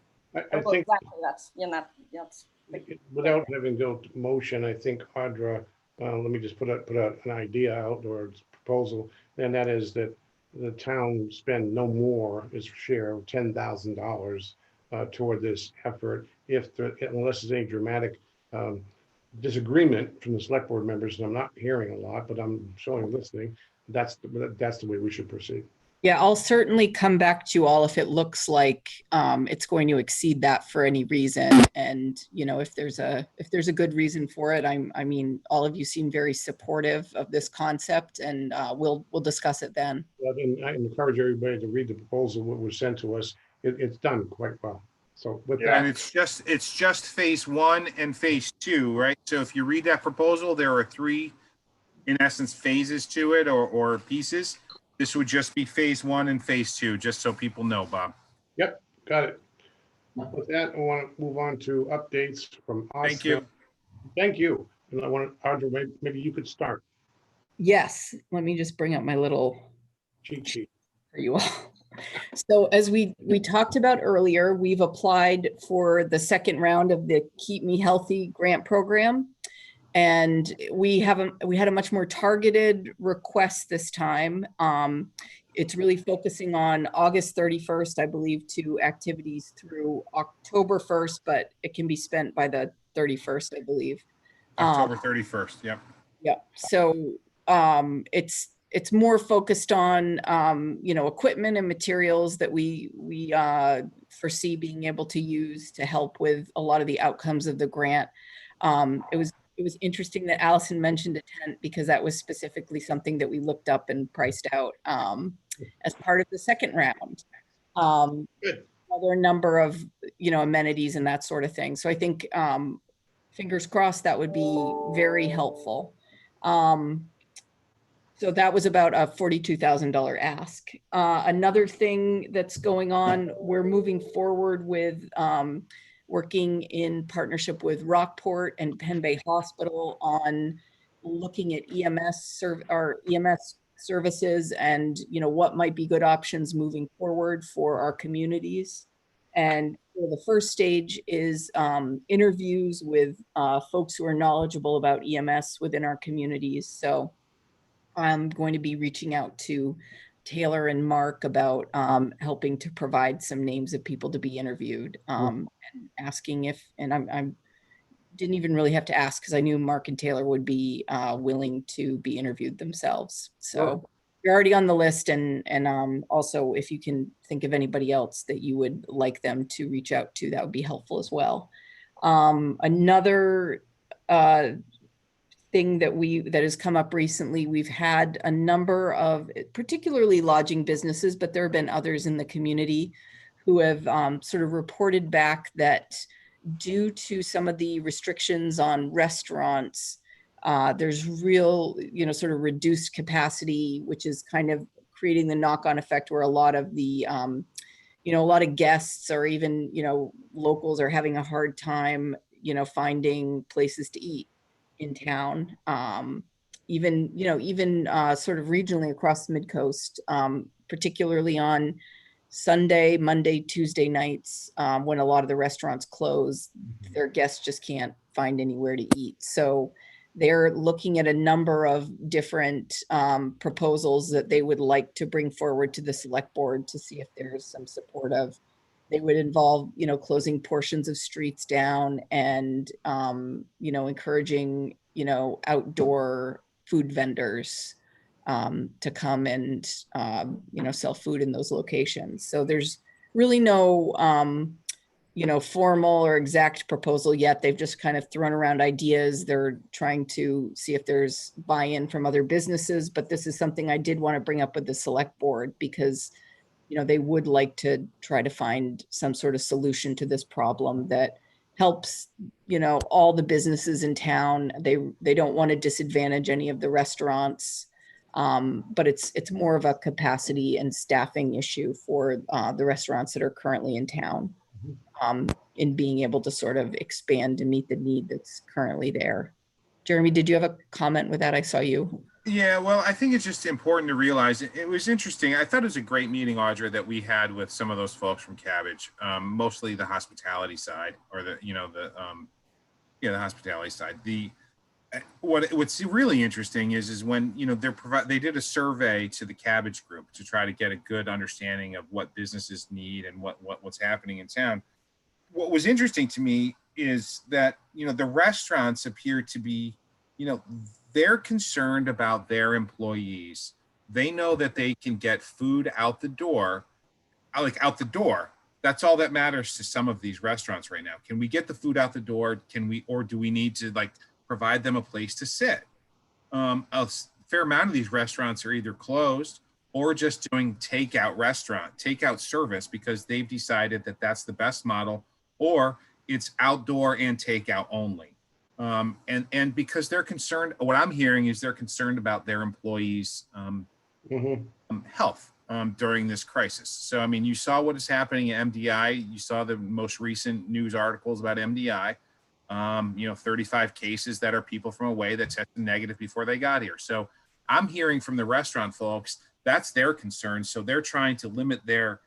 I think exactly, that's without having to go to motion, I think Audra, let me just put out an idea out, or a proposal, and that is that the town spend no more its share of $10,000 toward this effort, unless there's any dramatic disagreement from the select board members, and I'm not hearing a lot, but I'm showing listening. That's the way we should proceed. Yeah, I'll certainly come back to you all if it looks like it's going to exceed that for any reason. And if there's a good reason for it, I mean, all of you seem very supportive of this concept, and we'll discuss it then. Well, then I encourage everybody to read the proposal that was sent to us. It's done quite well. So with Yeah. And that, it's just phase 1 and phase 2, right? So if you read that proposal, there are 3, in essence, phases to it or pieces. This would just be phase 1 and phase 2, just so people know, Bob. yep, got it. With that, I want to move on to updates from us. Thank you. Thank you. And I want to, Audra, maybe you could start. Yes, let me just bring up my little Cheat sheet. for you all. So as we talked about earlier, we've applied for the second round of the Keep Me Healthy grant program. And we had a much more targeted request this time. It's really focusing on August 31st, I believe, to activities through October 1st, but it can be spent by the 31st, I believe. October 31st, yep. Yep. So it's more focused on equipment and materials that we foresee being able to use to help with a lot of the outcomes of the grant. It was interesting that Allison mentioned a tent because that was specifically something that we looked up and priced out as part of the second round. Good. Other number of amenities and that sort of thing. So I think fingers crossed that would be very helpful. So that was about a $42,000 ask. Another thing that's going on, we're moving forward with working in partnership with Rockport and Penn Bay Hospital on looking at EMS services and what might be good options moving forward for our communities. And the first stage is interviews with folks who are knowledgeable about EMS within our communities. So I'm going to be reaching out to Taylor and Mark about helping to provide some names of people to be interviewed and asking if, and I didn't even really have to ask because I knew Mark and Taylor would be willing to be interviewed themselves. So you're already on the list, and also if you can think of anybody else that you would like them to reach out to, that would be helpful as well. Another thing that has come up recently, we've had a number of particularly lodging businesses, but there have been others in the community who have sort of reported back that due to some of the restrictions on restaurants, there's real, sort of reduced capacity, which is kind of creating the knock-on effect where a lot of the, a lot of guests or even, locals are having a hard time, finding places to eat in town. Even sort of regionally across the mid-coast, particularly on Sunday, Monday, Tuesday nights, when a lot of the restaurants close, their guests just can't find anywhere to eat. So they're looking at a number of different proposals that they would like to bring forward to the select board to see if there's some support of. They would involve, closing portions of streets down and, encouraging, outdoor food vendors to come and, sell food in those locations. So there's really no, formal or exact proposal yet. They've just kind of thrown around ideas. They're trying to see if there's buy-in from other businesses, but this is something I did want to bring up with the select board because they would like to try to find some sort of solution to this problem that helps, all the businesses in town. They don't want to disadvantage any of the restaurants, but it's more of a capacity and staffing issue for the restaurants that are currently in town, in being able to sort of expand to meet the need that's currently there. Jeremy, did you have a comment with that? I saw you. Yeah, well, I think it's just important to realize it was interesting. I thought it was a great meeting, Audra, that we had with some of those folks from Cabbage, mostly the hospitality side, or the hospitality side. What's really interesting is when they did a survey to the Cabbage group to try to get a good understanding of what businesses need and what's happening in town. What was interesting to me is that the restaurants appear to be they're concerned about their employees. They know that they can get food out the door. That's all that matters to some of these restaurants right now. Can we get the food out the door? Or do we need to provide them a place to sit? A fair amount of these restaurants are either closed or just doing takeout service because they've decided that that's the best model or it's outdoor and takeout only. And because they're concerned, what I'm hearing is they're concerned about their employees' health during this crisis. So, I mean, you saw what is happening at MDI. You saw the most recent news articles about MDI. 35 cases that are people from away that tested negative before they got here. So I'm hearing from the restaurant folks, that's their concern. So they're trying to limit their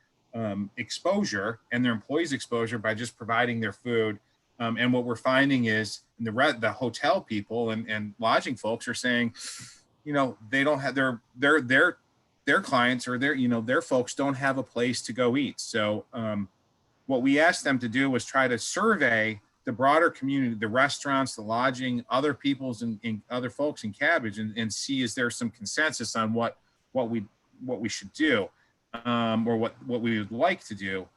exposure and their employees' exposure by just providing their food. And what we're finding is the hotel people and lodging folks are saying, they don't have their clients or their folks don't have a place to go eat. So what we asked them to do was try to survey the broader community, the restaurants, the lodging, other people's and other folks in Cabbage, and see is there some consensus on what we should do, or what we would like to do.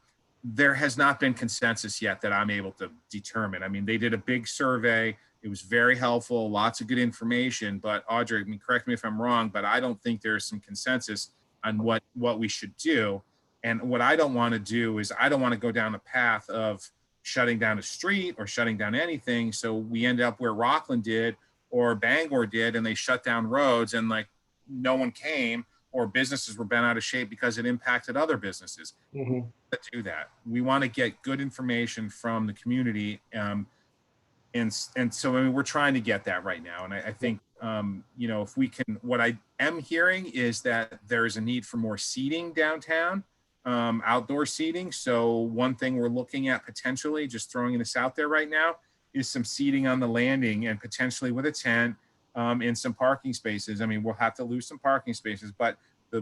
There has not been consensus yet that I'm able to determine. I mean, they did a big survey. It was very helpful, lots of good information. But Audrey, correct me if I'm wrong, but I don't think there's some consensus on what we should do. And what I don't want to do is I don't want to go down the path of shutting down a street or shutting down anything. So we end up where Rockland did or Bangor did, and they shut down roads and like no one came, or businesses were bent out of shape because it impacted other businesses. To do that, we want to get good information from the community. And so, I mean, we're trying to get that right now. And I think, if we can, what I am hearing is that there's a need for more seating downtown. Outdoor seating. So one thing we're looking at potentially, just throwing this out there right now, is some seating on the landing and potentially with a tent in some parking spaces. I mean, we'll have to lose some parking spaces, but the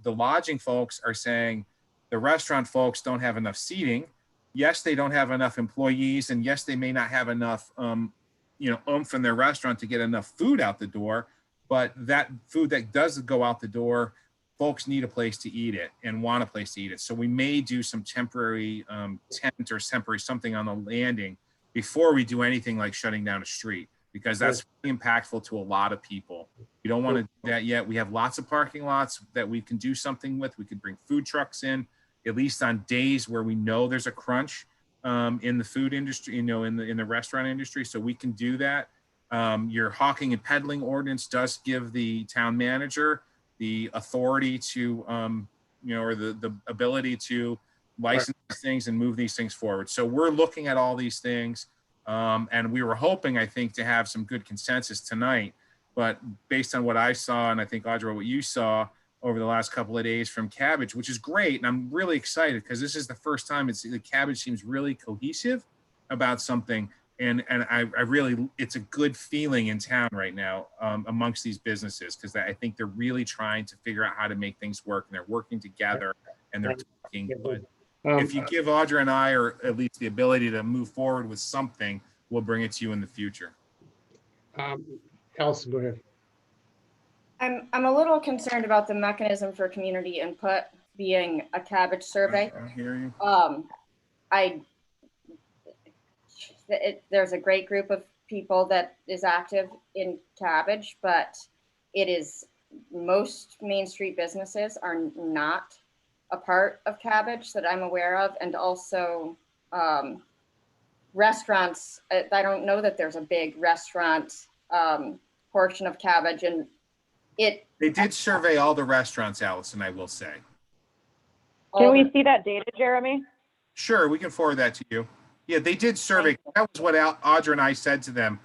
lodging folks are saying the restaurant folks don't have enough seating. Yes, they don't have enough employees, and yes, they may not have enough, oomph in their restaurant to get enough food out the door, but that food that does go out the door, folks need a place to eat it and want a place to eat it. So we may do some temporary tent or temporary something on the landing before we do anything like shutting down a street, because that's really impactful to a lot of people. We don't want to do that yet. We have lots of parking lots that we can do something with. We could bring food trucks in, at least on days where we know there's a crunch in the food industry, in the restaurant industry. So we can do that. Your hawking and peddling ordinance does give the town manager the authority to, or the ability to license things and move these things forward. So we're looking at all these things, and we were hoping, I think, to have some good consensus tonight. But based on what I saw, and I think, Audra, what you saw over the last couple of days from Cabbage, which is great, and I'm really excited because this is the first time the Cabbage seems really cohesive about something. And I really, it's a good feeling in town right now amongst these businesses, because I think they're really trying to figure out how to make things work, and they're working together and they're talking. But if you give Audra and I, or at least the ability to move forward with something, we'll bring it to you in the future. Allison, go ahead. I'm a little concerned about the mechanism for community input being a Cabbage survey. I hear you. There's a great group of people that is active in Cabbage, but most Main Street businesses are not a part of Cabbage that I'm aware of. And also restaurants, I don't know that there's a big restaurant portion of Cabbage, and they did survey all the restaurants, Allison, I will say. Can we see that data, Jeremy? Sure, we can forward that to you. Yeah, they did survey. That was what Audra and I said to them.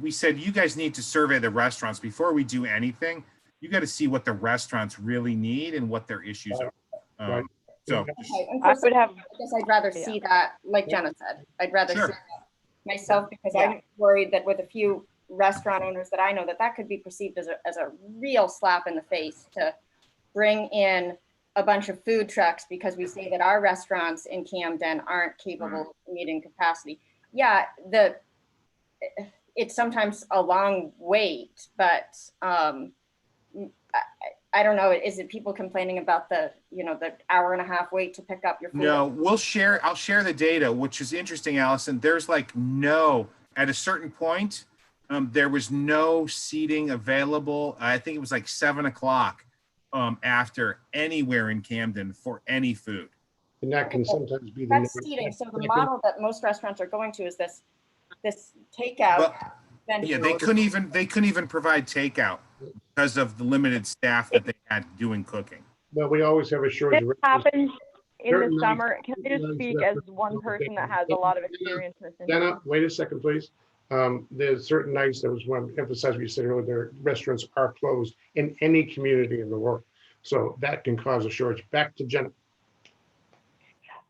We said, you guys need to survey the restaurants before we do anything. You got to see what the restaurants really need and what their issues are. So I guess I'd rather see that, like Jenna said, I'd rather see that myself, because I'm worried that with a few restaurant owners that I know, that could be perceived as a real slap in the face to bring in a bunch of food trucks because we say that our restaurants in Camden aren't capable of meeting capacity. Yeah, it's sometimes a long wait, but I don't know. Is it people complaining about the hour and a half wait to pick up your food? No, I'll share the data, which is interesting, Allison. There's at a certain point, there was no seating available. I think it was like 7 o'clock after anywhere in Camden for any food. And that can sometimes be the. That's seating. So the model that most restaurants are going to is this takeout. Well, venue. Yeah, they couldn't even provide takeout because of the limited staff that they had doing cooking. Well, we always have a shortage. This of happens in the Certain summer. Can I just nights, speak as one person that has a lot of experience in this industry? Dana, wait a second, please. There's certain nights, that was one emphasize what you said earlier, restaurants are closed in any community in the world. So that can cause a shortage. Back to Jenna.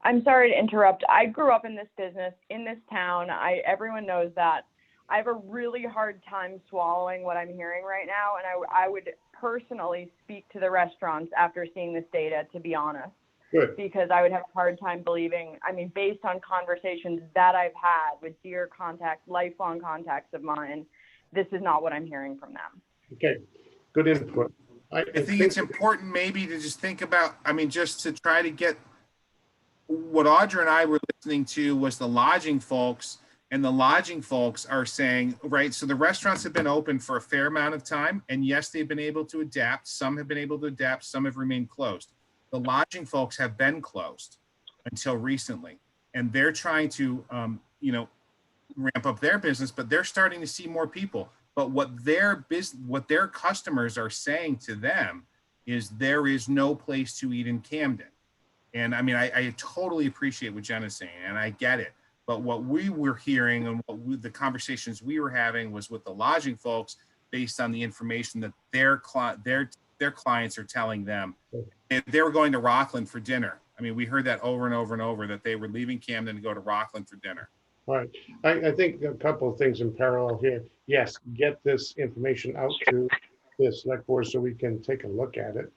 I'm sorry to interrupt. I grew up in this business, in this town. Everyone knows that. I have a really hard time swallowing what I'm hearing right now, and I would personally speak to the restaurants after seeing this data, to be honest. Good. Because I would have a hard time believing, based on conversations that I've had with dear contacts, lifelong contacts of mine, this is not what I'm hearing from them. Okay, good input. I think it's important maybe to just think about, just to try to get what Audra and I were listening to was the lodging folks, and the lodging folks are saying, right, so the restaurants have been open for a fair amount of time, and yes, they've been able to adapt. Some have been able to adapt, some have remained closed. The lodging folks have been closed until recently, and they're trying to, ramp up their business, but they're starting to see more people. But what their customers are saying to them is there is no place to eat in Camden. And I totally appreciate what Jenna's saying, and I get it. But what we were hearing and the conversations we were having was with the lodging folks based on the information that their clients are telling them. They were going to Rockland for dinner. We heard that over and over and over, that they were leaving Camden to go to Rockland for dinner. All right. I think a couple of things in parallel here. Yes, get this information out to the select board so we can take a look at it.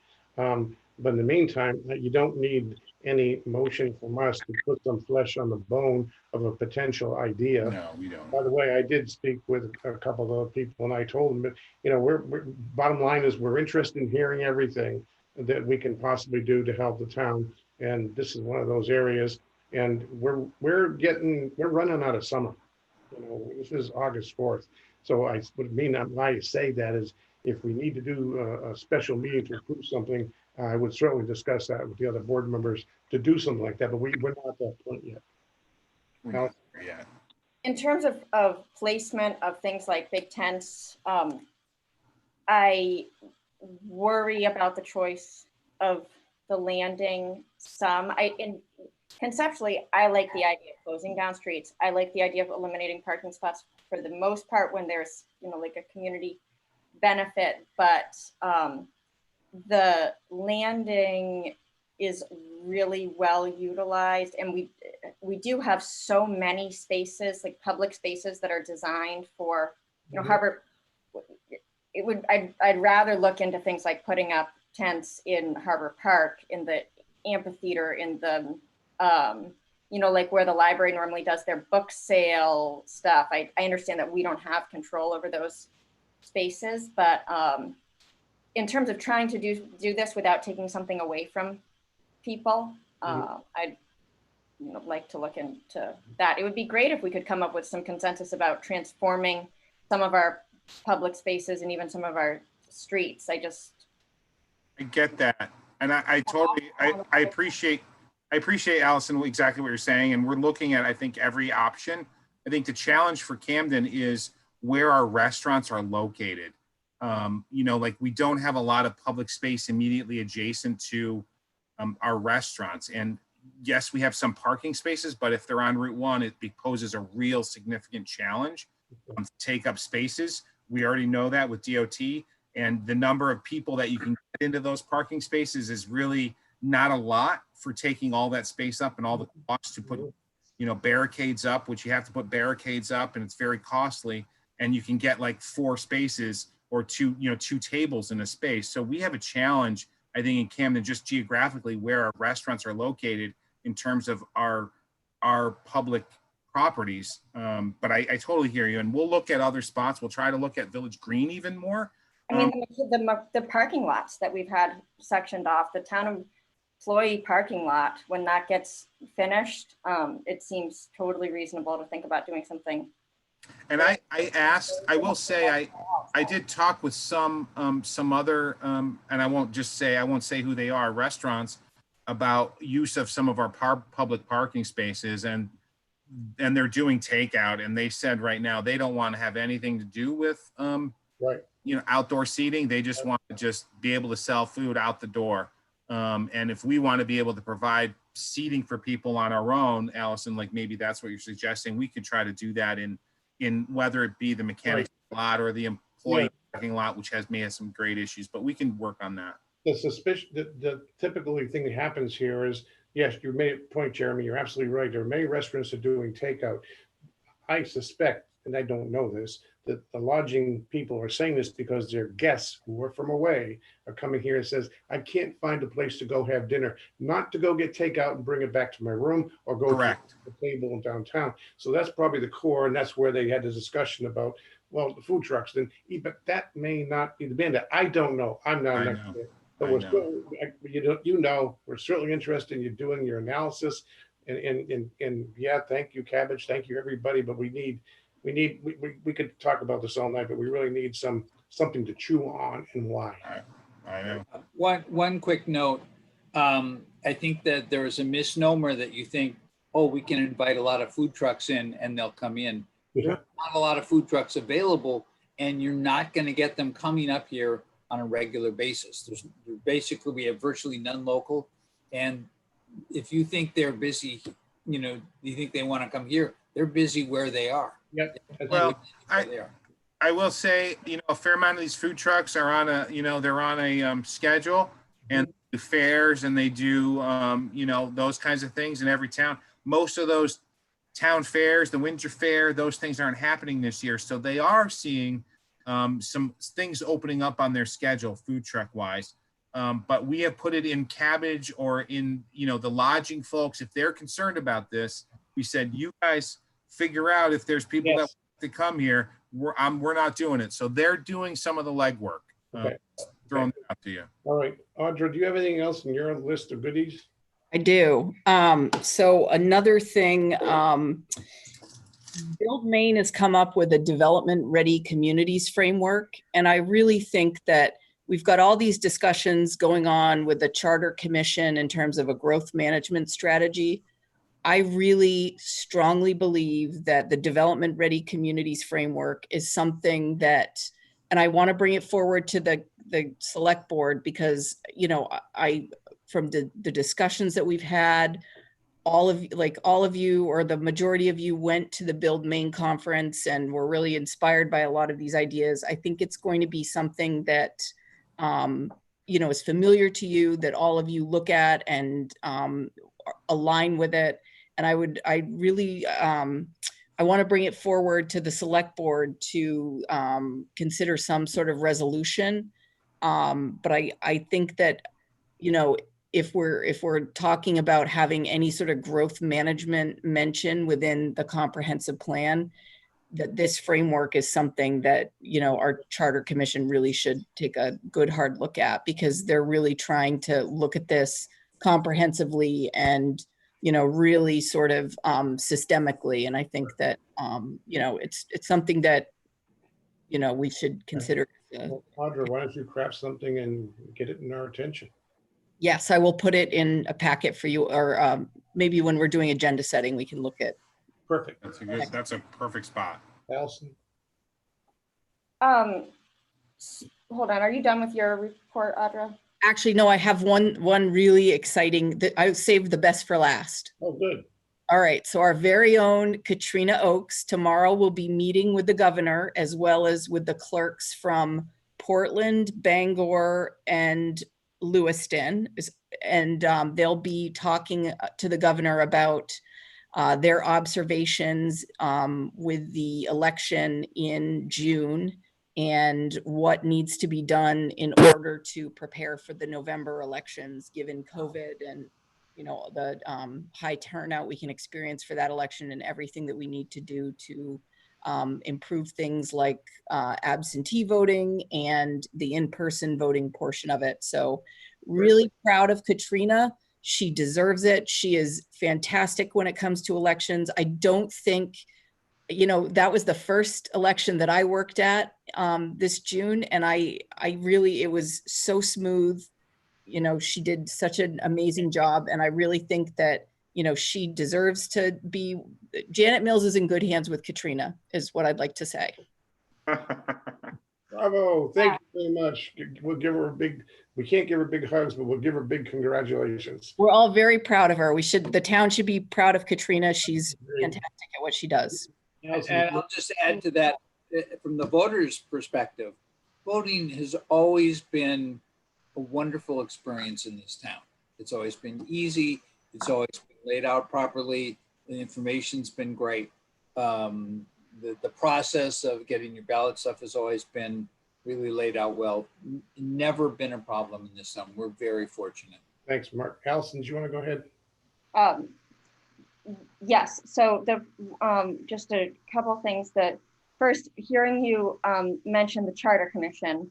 But in the meantime, you don't need any motion from us to put some flesh on the bone of a potential idea. No, we don't. By the way, I did speak with a couple of other people, and I told them that, we're bottom line is we're interested in hearing everything that we can possibly do to help the town. And this is one of those areas. And we're running out of summer. This is August 4th. So why I say that is, if we need to do a special meeting to approve something, I would certainly discuss that with the other board members to do something like that, but we're not at that point yet. Yeah. In terms of placement of things like big tents, I worry about the choice of the landing. Conceptually, I like the idea of closing down streets. I like the idea of eliminating parking spots for the most part when there's, like a community benefit, but the landing is really well utilized, and we do have so many spaces, like public spaces, that are designed for, Harbor. I'd rather look into things like putting up tents in Harbor Park, in the amphitheater, in the like where the library normally does their book sale stuff. I understand that we don't have control over those spaces, but in terms of trying to do this without taking something away from people, I'd like to look into that. It would be great if we could come up with some consensus about transforming some of our public spaces and even some of our streets. I get that, and I totally appreciate Allison exactly what you're saying, and we're looking at, I think, every option. I think the challenge for Camden is where our restaurants are located. Like we don't have a lot of public space immediately adjacent to our restaurants. And yes, we have some parking spaces, but if they're on Route 1, it poses a real significant challenge to take up spaces. We already know that with DOT, and the number of people that you can get into those parking spaces is really not a lot for taking all that space up, and all the costs to put, barricades up, which you have to put barricades up, and it's very costly. And you can get like 4 spaces or 2 tables in a space. So we have a challenge, I think, in Camden, just geographically where our restaurants are located in terms of our public properties. But I totally hear you, and we'll look at other spots. We'll try to look at Village Green even more. The parking lots that we've had sectioned off, the town employee parking lot, when that gets finished, it seems totally reasonable to think about doing something. And I will say, I did talk with some other, and I won't say who they are, restaurants about use of some of our public parking spaces, and they're doing takeout, and they said right now they don't want to have anything to do with Right. outdoor seating. They just want to just be able to sell food out the door. And if we want to be able to provide seating for people on our own, Allison, like maybe that's what you're suggesting, we could try to do that in whether it be the mechanics lot or the employee parking lot, which may have some great issues, but we can work on that. The suspicion, the typical thing that happens here is, yes, you made a point, Jeremy, you're absolutely right. There are many restaurants that are doing takeout. I suspect, and I don't know this, that the lodging people are saying this because their guests who are from away are coming here and says, I can't find a place to go have dinner, not to go get takeout and bring it back to my room or go to the table in downtown. So that's probably the core, and that's where they had the discussion about, well, the food trucks. Then, but that may not be the mandate. I don't know. I'm not an expert. But we're still, we're certainly interested in you doing your analysis, and yeah, thank you, Cabbage, thank you, everybody. But we could talk about this all night, but we really need something to chew on and why. I know. One quick note. I think that there is a misnomer that you think, oh, we can invite a lot of food trucks in and they'll come in. Yeah. There's not a lot of food trucks available, and you're not going to get them coming up here on a regular basis. Basically, we have virtually none local. And if you think they're busy, you think they want to come here, they're busy where they are. Yep. Well, I will say, a fair amount of these food trucks are on they're on a schedule, and do fairs, and they do, those kinds of things in every town. Most of those town fairs, the winter fair, those things aren't happening this year. So they are seeing some things opening up on their schedule, food truck wise. But we have put it in Cabbage or in, the lodging folks. If they're concerned about this, we said, you guys figure out if there's people that want to come here. We're not doing it. So they're doing some of the legwork. Throwing that out to you. All right, Audra, do you have anything else in your list of goodies? I do. So another thing, Build Maine has come up with a development ready communities framework. And I really think that we've got all these discussions going on with the Charter Commission in terms of a growth management strategy. I really strongly believe that the development ready communities framework is something that, and I want to bring it forward to the select board because, from the discussions that we've had, all of you or the majority of you went to the Build Maine conference and were really inspired by a lot of these ideas. I think it's going to be something that, is familiar to you, that all of you look at and align with it. And I want to bring it forward to the select board to consider some sort of resolution. But I think that, if we're talking about having any sort of growth management mention within the comprehensive plan, that this framework is something that, our Charter Commission really should take a good hard look at, because they're really trying to look at this comprehensively and, really sort of systemically. And I think that, it's something that, we should consider. Well, Audra, why don't you craft something and get it in our attention? Yes, I will put it in a packet for you, or maybe when we're doing agenda setting, we can look at. Perfect. That's a perfect spot. Allison? Hold on, are you done with your report, Audra? Actually, no, I have one really exciting that I saved the best for last. Oh, good. All right, so our very own Katrina Oakes tomorrow will be meeting with the governor as well as with the clerks from Portland, Bangor, and Lewiston, and they'll be talking to the governor about their observations with the election in June and what needs to be done in order to prepare for the November elections, given COVID and the high turnout we can experience for that election, and everything that we need to do to improve things like absentee voting and the in-person voting portion of it. So really proud of Katrina. She deserves it. She is fantastic when it comes to elections. I don't think, that was the first election that I worked at this June. And it was so smooth. you know, she did such an amazing job. And I really think that, you know, she deserves to be, Janet Mills is in good hands with Katrina, is what I'd like to say. Bravo. Thank you very much. We'll give her a big, we can't give her big hugs, but we'll give her big congratulations. We're all very proud of her. The town should be proud of Katrina. She's fantastic at what she does. And I'll just add to that, from the voters' perspective, voting has always been a wonderful experience in this town. It's always been easy. It's always been laid out properly. The information's been great. The process of getting your ballot stuff has always been really laid out well. Never been a problem in this town. We're very fortunate. Thanks, Mark. Allison, do you want to go ahead? Yes, so just a couple things. That first, hearing you mention the Charter Commission,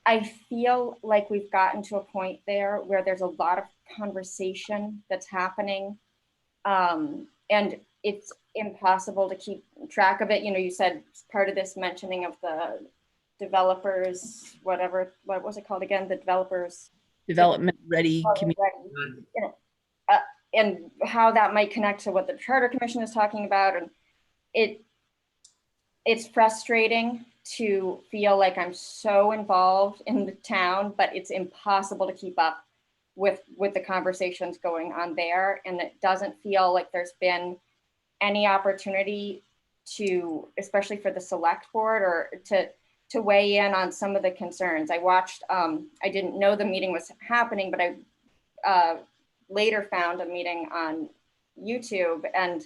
I feel like we've gotten to a point there where there's a lot of conversation that's happening, and it's impossible to keep track of it. You know, you said part of this mentioning of the developers, what was it called again? The developers Development ready community. And how that might connect to what the Charter Commission is talking about. And it's frustrating to feel like I'm so involved in the town, but it's impossible to keep up with the conversations going on there. And it doesn't feel like there's been any opportunity to, especially for the select board, or to weigh in on some of the concerns. I watched, I didn't know the meeting was happening, but I later found a meeting on YouTube, and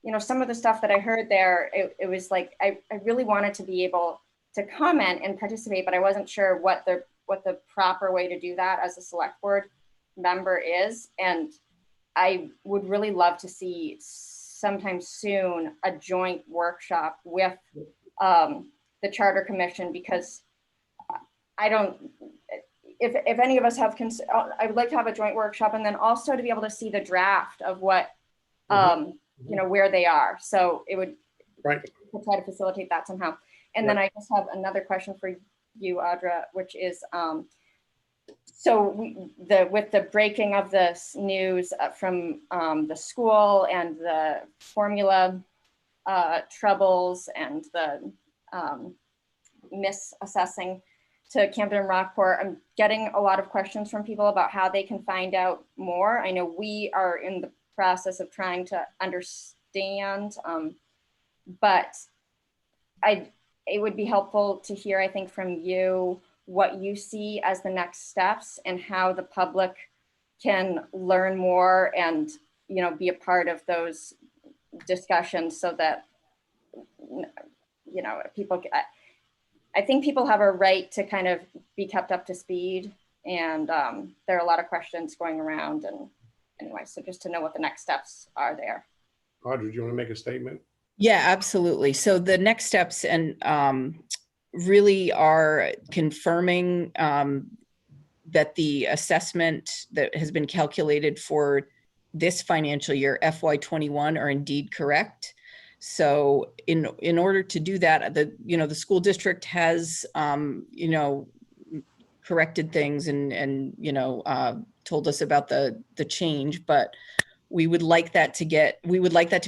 you know, some of the stuff that I heard there, it was like I really wanted to be able to comment and participate, but I wasn't sure what the proper way to do that as a select board member is. And I would really love to see sometime soon a joint workshop with the Charter Commission, because I don't, if any of us have, I would like to have a joint workshop, and then also to be able to see the draft of what, you know, where they are. So it would try to facilitate that somehow. And then I just have another question for you, Audra, which is, so with the breaking of this news from the school and the formula troubles and the misassessing to Camden and Rockport, I'm getting a lot of questions from people about how they can find out more. I know we are in the process of trying to understand, but it would be helpful to hear, I think, from you what you see as the next steps and how the public can learn more and, you know, be a part of those discussions, so that, you know, people, I think people have a right to kind of be kept up to speed, and there are a lot of questions going around, and anyway, so just to know what the next steps are there. Audrey, do you want to make a statement? Yeah, absolutely. So the next steps and really are confirming that the assessment that has been calculated for this financial year, FY21, are indeed correct. So in order to do that, the school district has corrected things and told us about the change, but we would like that to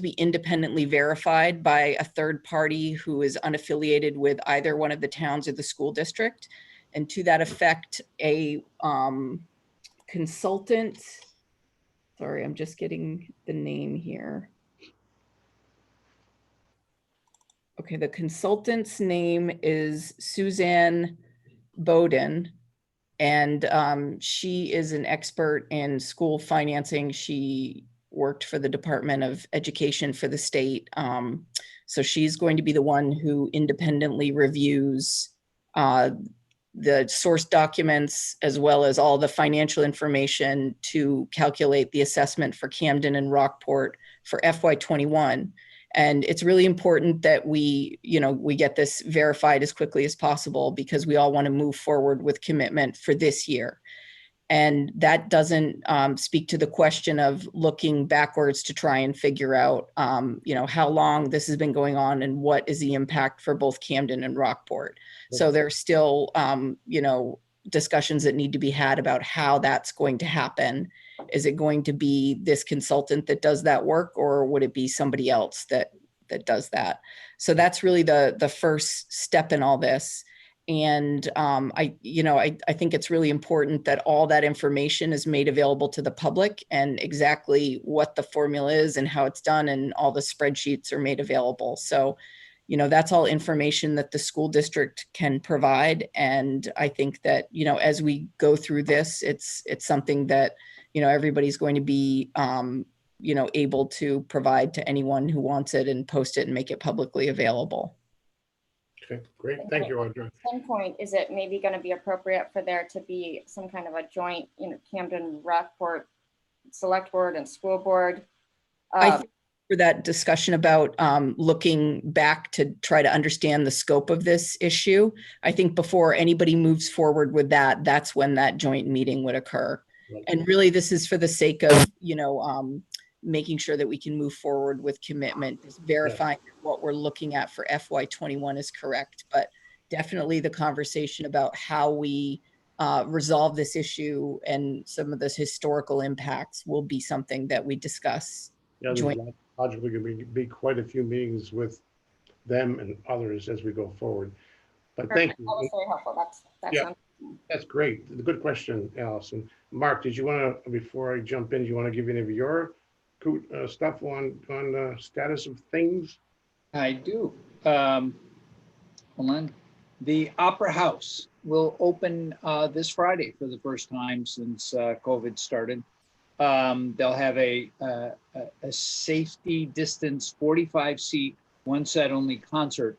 be independently verified by a third party who is unaffiliated with either one of the towns or the school district. And to that effect, a consultant, sorry, I'm just getting the name here. Okay, the consultant's name is Suzanne Bowden, and she is an expert in school financing. She worked for the Department of Education for the state. So she's going to be the one who independently reviews the source documents as well as all the financial information to calculate the assessment for Camden and Rockport for FY21. And it's really important that we get this verified as quickly as possible, because we all want to move forward with commitment for this year. And that doesn't speak to the question of looking backwards to try and figure out, how long this has been going on and what is the impact for both Camden and Rockport. So there's still, discussions that need to be had about how that's going to happen. Is it going to be this consultant that does that work, or would it be somebody else that does that? So that's really the first step in all this. And I think it's really important that all that information is made available to the public, and exactly what the formula is and how it's done, and all the spreadsheets are made available. So, that's all information that the school district can provide. And I think that, as we go through this, it's something that, everybody's going to be, able to provide to anyone who wants it, and post it and make it publicly available. Okay, great. Thank you, Audra. At some point, is it maybe going to be appropriate for there to be some kind of a joint, Camden Rec Board, Select Board and School Board? I think for that discussion about looking back to try to understand the scope of this issue, I think before anybody moves forward with that, that's when that joint meeting would occur. Right. And really, this is for the sake of, making sure that we can move forward with commitment, is verifying what we're looking at for FY21 is correct. But definitely the conversation about how we resolve this issue and some of the historical impacts will be something that we discuss. Yeah, there's logically going to be quite a few meetings with them and others as we go forward. But thank you. That was very helpful. That's great. Good question, Allison. Mark, did you want to, before I jump in, do you want to give any of your stuff on the status of things? I do. Hold on. The Opera House will open this Friday for the first time since COVID started. They'll have a safety distance 45-seat, one set only concert.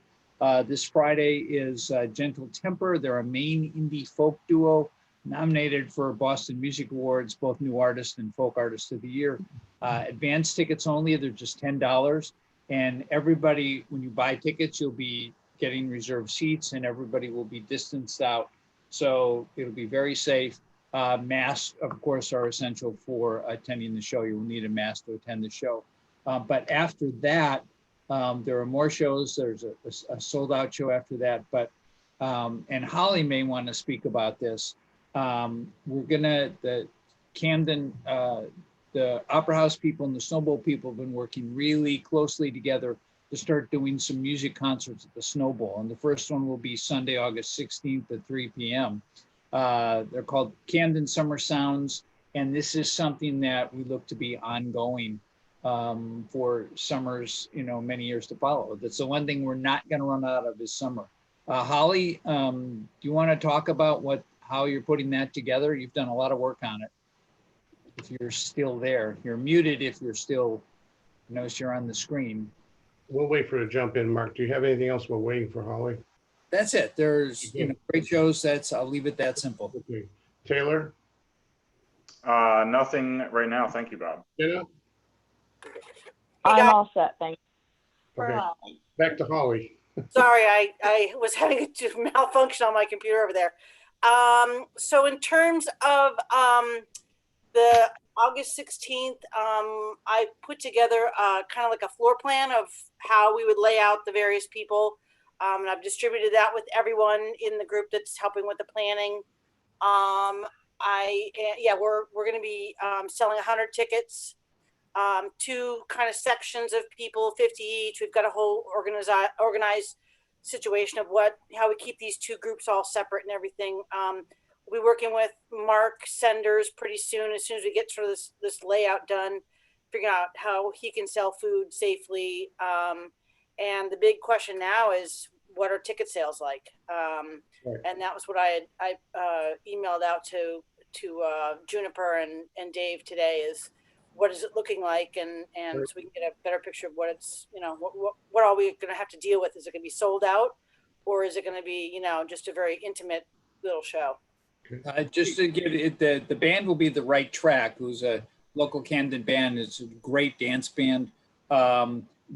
This Friday is Gentle Temper. They're a Maine indie folk duo nominated for Boston Music Awards, both New Artist and Folk Artist of the Year. Advance tickets only, they're just $10. And everybody, when you buy tickets, you'll be getting reserved seats, and everybody will be distanced out. So it'll be very safe. Masks, of course, are essential for attending the show. You will need a mask to attend the show. But after that, there are more shows. There's a sold out show after that. But, and Holly may want to speak about this. The Camden, the Opera House people and the Snowball people have been working really closely together to start doing some music concerts at the Snowball. And the first one will be Sunday, August 16th at 3 p.m. They're called Camden Summer Sounds. And this is something that we look to be ongoing for summers, many years to follow. That's the one thing we're not going to run out of is summer. Holly, do you want to talk about how you're putting that together? You've done a lot of work on it. If you're still there, you're muted. If you're still, notice you're on the screen. We'll wait for her to jump in. Mark, do you have anything else while waiting for Holly? That's it. There's great shows. I'll leave it that simple. Okay. Taylor? Nothing right now. Thank you, Bob. Jenna? I'm all set, thank you. Okay. Back to Holly. Sorry, I was having a malfunction on my computer over there. So in terms of the August 16th, I put together kind of like a floor plan of how we would lay out the various people. And I've distributed that with everyone in the group that's helping with the planning. We're going to be selling 100 tickets, two kind of sections of people, 50 each. We've got a whole organized situation of how we keep these two groups all separate and everything. We'll be working with Mark Senders pretty soon, as we get sort of this layout done, figuring out how he can sell food safely. And the big question now is, what are ticket sales like? Right. And that was what I emailed out to Juniper and Dave today, is what is it looking like, and right. So we can get a better picture of what it's, what are we going to have to deal with? Is it going to be sold out, or is it going to be, just a very intimate little show? Just to give it, the band will be the Right Track, who's a local Camden band. It's a great dance band.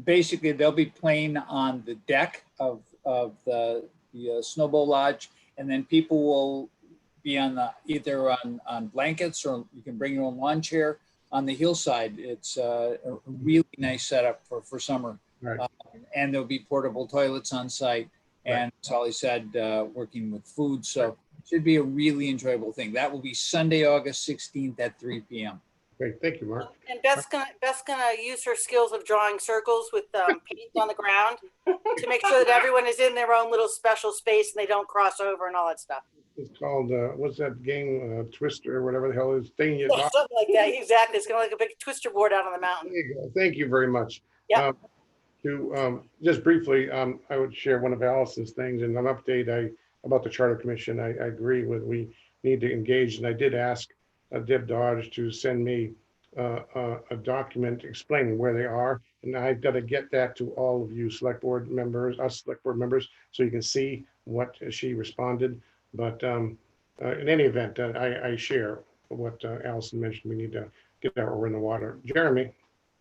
Basically, they'll be playing on the deck of the Snowball Lodge, and then people will be on either on blankets, or you can bring your own lawn chair on the hillside. It's a really nice setup for summer. Right. And there'll be portable toilets on site. And as Holly said, working with food. So should be a really enjoyable thing. That will be Sunday, August 16th at 3 p.m. Great, thank you, Mark. And Beth's gonna use her skills of drawing circles with paint on the ground to make sure that everyone is in their own little special space and they don't cross over and all that stuff. It's called, what's that game, Twister, or whatever the hell is thing you. Yeah, something like that. Exactly. It's gonna look like a big twister board out on the mountain. There you go. Thank you very much. Yep. Just briefly, I would share one of Allison's things and an update about the Charter Commission. I agree with, we need to engage, and I did ask Deb Dodge to send me a document explaining where they are, and I've got to get that to all of you select board members, so you can see what she responded. But in any event, I share what Allison mentioned. We need to get that over in the water. Jeremy.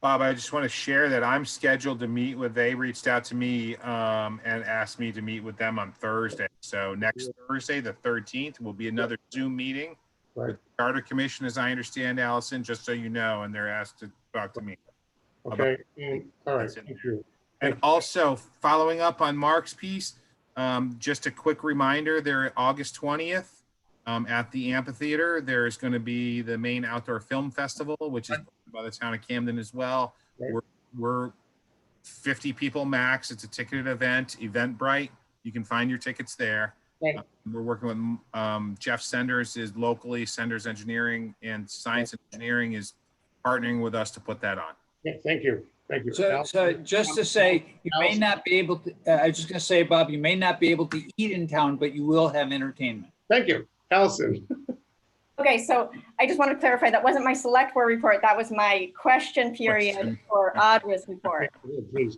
Bob, I just want to share that I'm scheduled to meet with, they reached out to me and asked me to meet with them on Thursday. So next Thursday, the 13th, will be another Zoom meeting. Right. With the Charter Commission, as I understand, Allison, just so you know, and they're asked to talk to me. Okay. All right. Thank you. And also, following up on Mark's piece, just a quick reminder, there August 20th at the amphitheater, there is going to be the main outdoor film festival, which is by the town of Camden as well. Right. We're 50 people max. It's a ticketed event, Eventbrite. You can find your tickets there. Right. We're working with Jeff Senders is locally, Senders Engineering and Science and Engineering is partnering with us to put that on. Yeah, thank you. Thank you. So just to say, you may not be able to, I was just going to say, Bob, you may not be able to eat in town, but you will have entertainment. Thank you. Allison. Okay, so I just want to clarify, that wasn't my select board report. That was my question period for Audra's report. Please.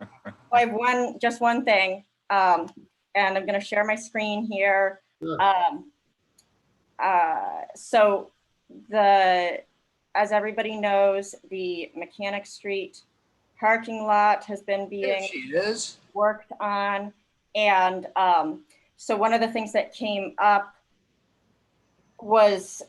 I have just one thing, and I'm going to share my screen here. Sure. So as everybody knows, the Mechanic Street parking lot has been being worked on. And so one of the things that came up was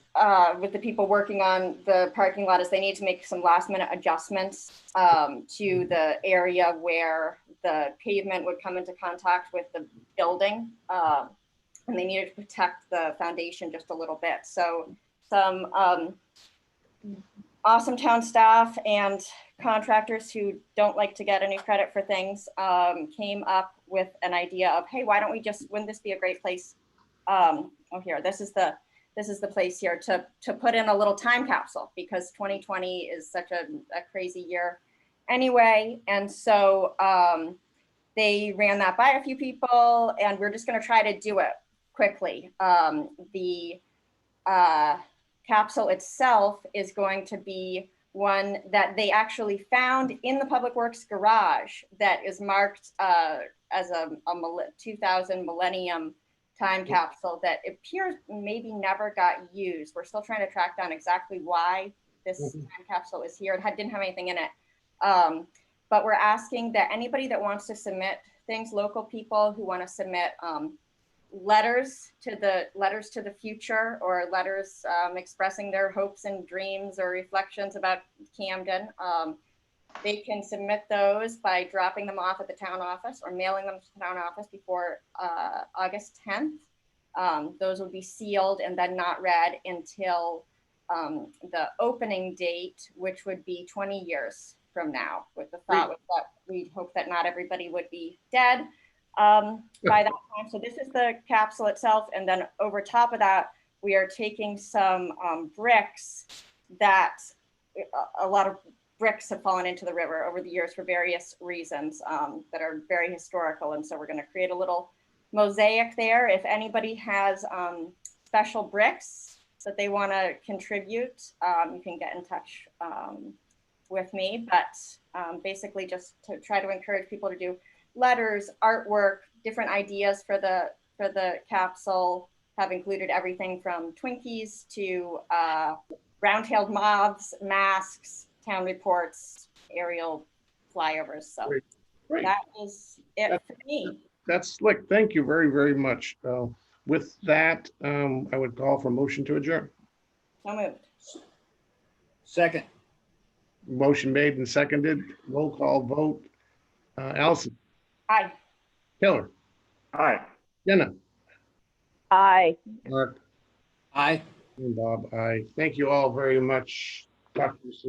with the people working on the parking lot is they need to make some last minute adjustments to the area where the pavement would come into contact with the building. And they needed to protect the foundation just a little bit. So some awesome town staff and contractors who don't like to get any credit for things came up with an idea of, hey, why don't we wouldn't this be a great place? Here, this is the place here to put in a little time capsule, because 2020 is such a crazy year anyway. And so they ran that by a few people, and we're just going to try to do it quickly. The capsule itself is going to be one that they actually found in the Public Works garage that is marked as a 2000 Millennium time capsule that appears maybe never got used. We're still trying to track down exactly why this time capsule is here. It didn't have anything in it. But we're asking that anybody that wants to submit things, local people who want to submit letters to the future, or letters expressing their hopes and dreams or reflections about Camden, they can submit those by dropping them off at the town office or mailing them to the town office before August 10th. Those will be sealed and then not read until the opening date, which would be 20 years from now, with the thought that we hope that not everybody would be dead by that time. So this is the capsule itself. And then over top of that, we are taking some bricks that a lot of bricks have fallen into the river over the years for various reasons that are very historical. And so we're going to create a little mosaic there. If anybody has special bricks that they want to contribute, you can get in touch with me. But basically just to try to encourage people to do letters, artwork, different ideas for the capsule have included everything from Twinkies to round-tailed moths, masks, town reports, aerial flyovers. So Great. that is it for me. That's slick. Thank you very, very much. With that, I would call for motion to adjourn. So moved. Second. Motion made and seconded. Roll call vote. Allison. Aye. Keller. Hi. Jenna. Aye. Mark. Aye. And Bob, aye. Thank you all very much. Talk to you soon.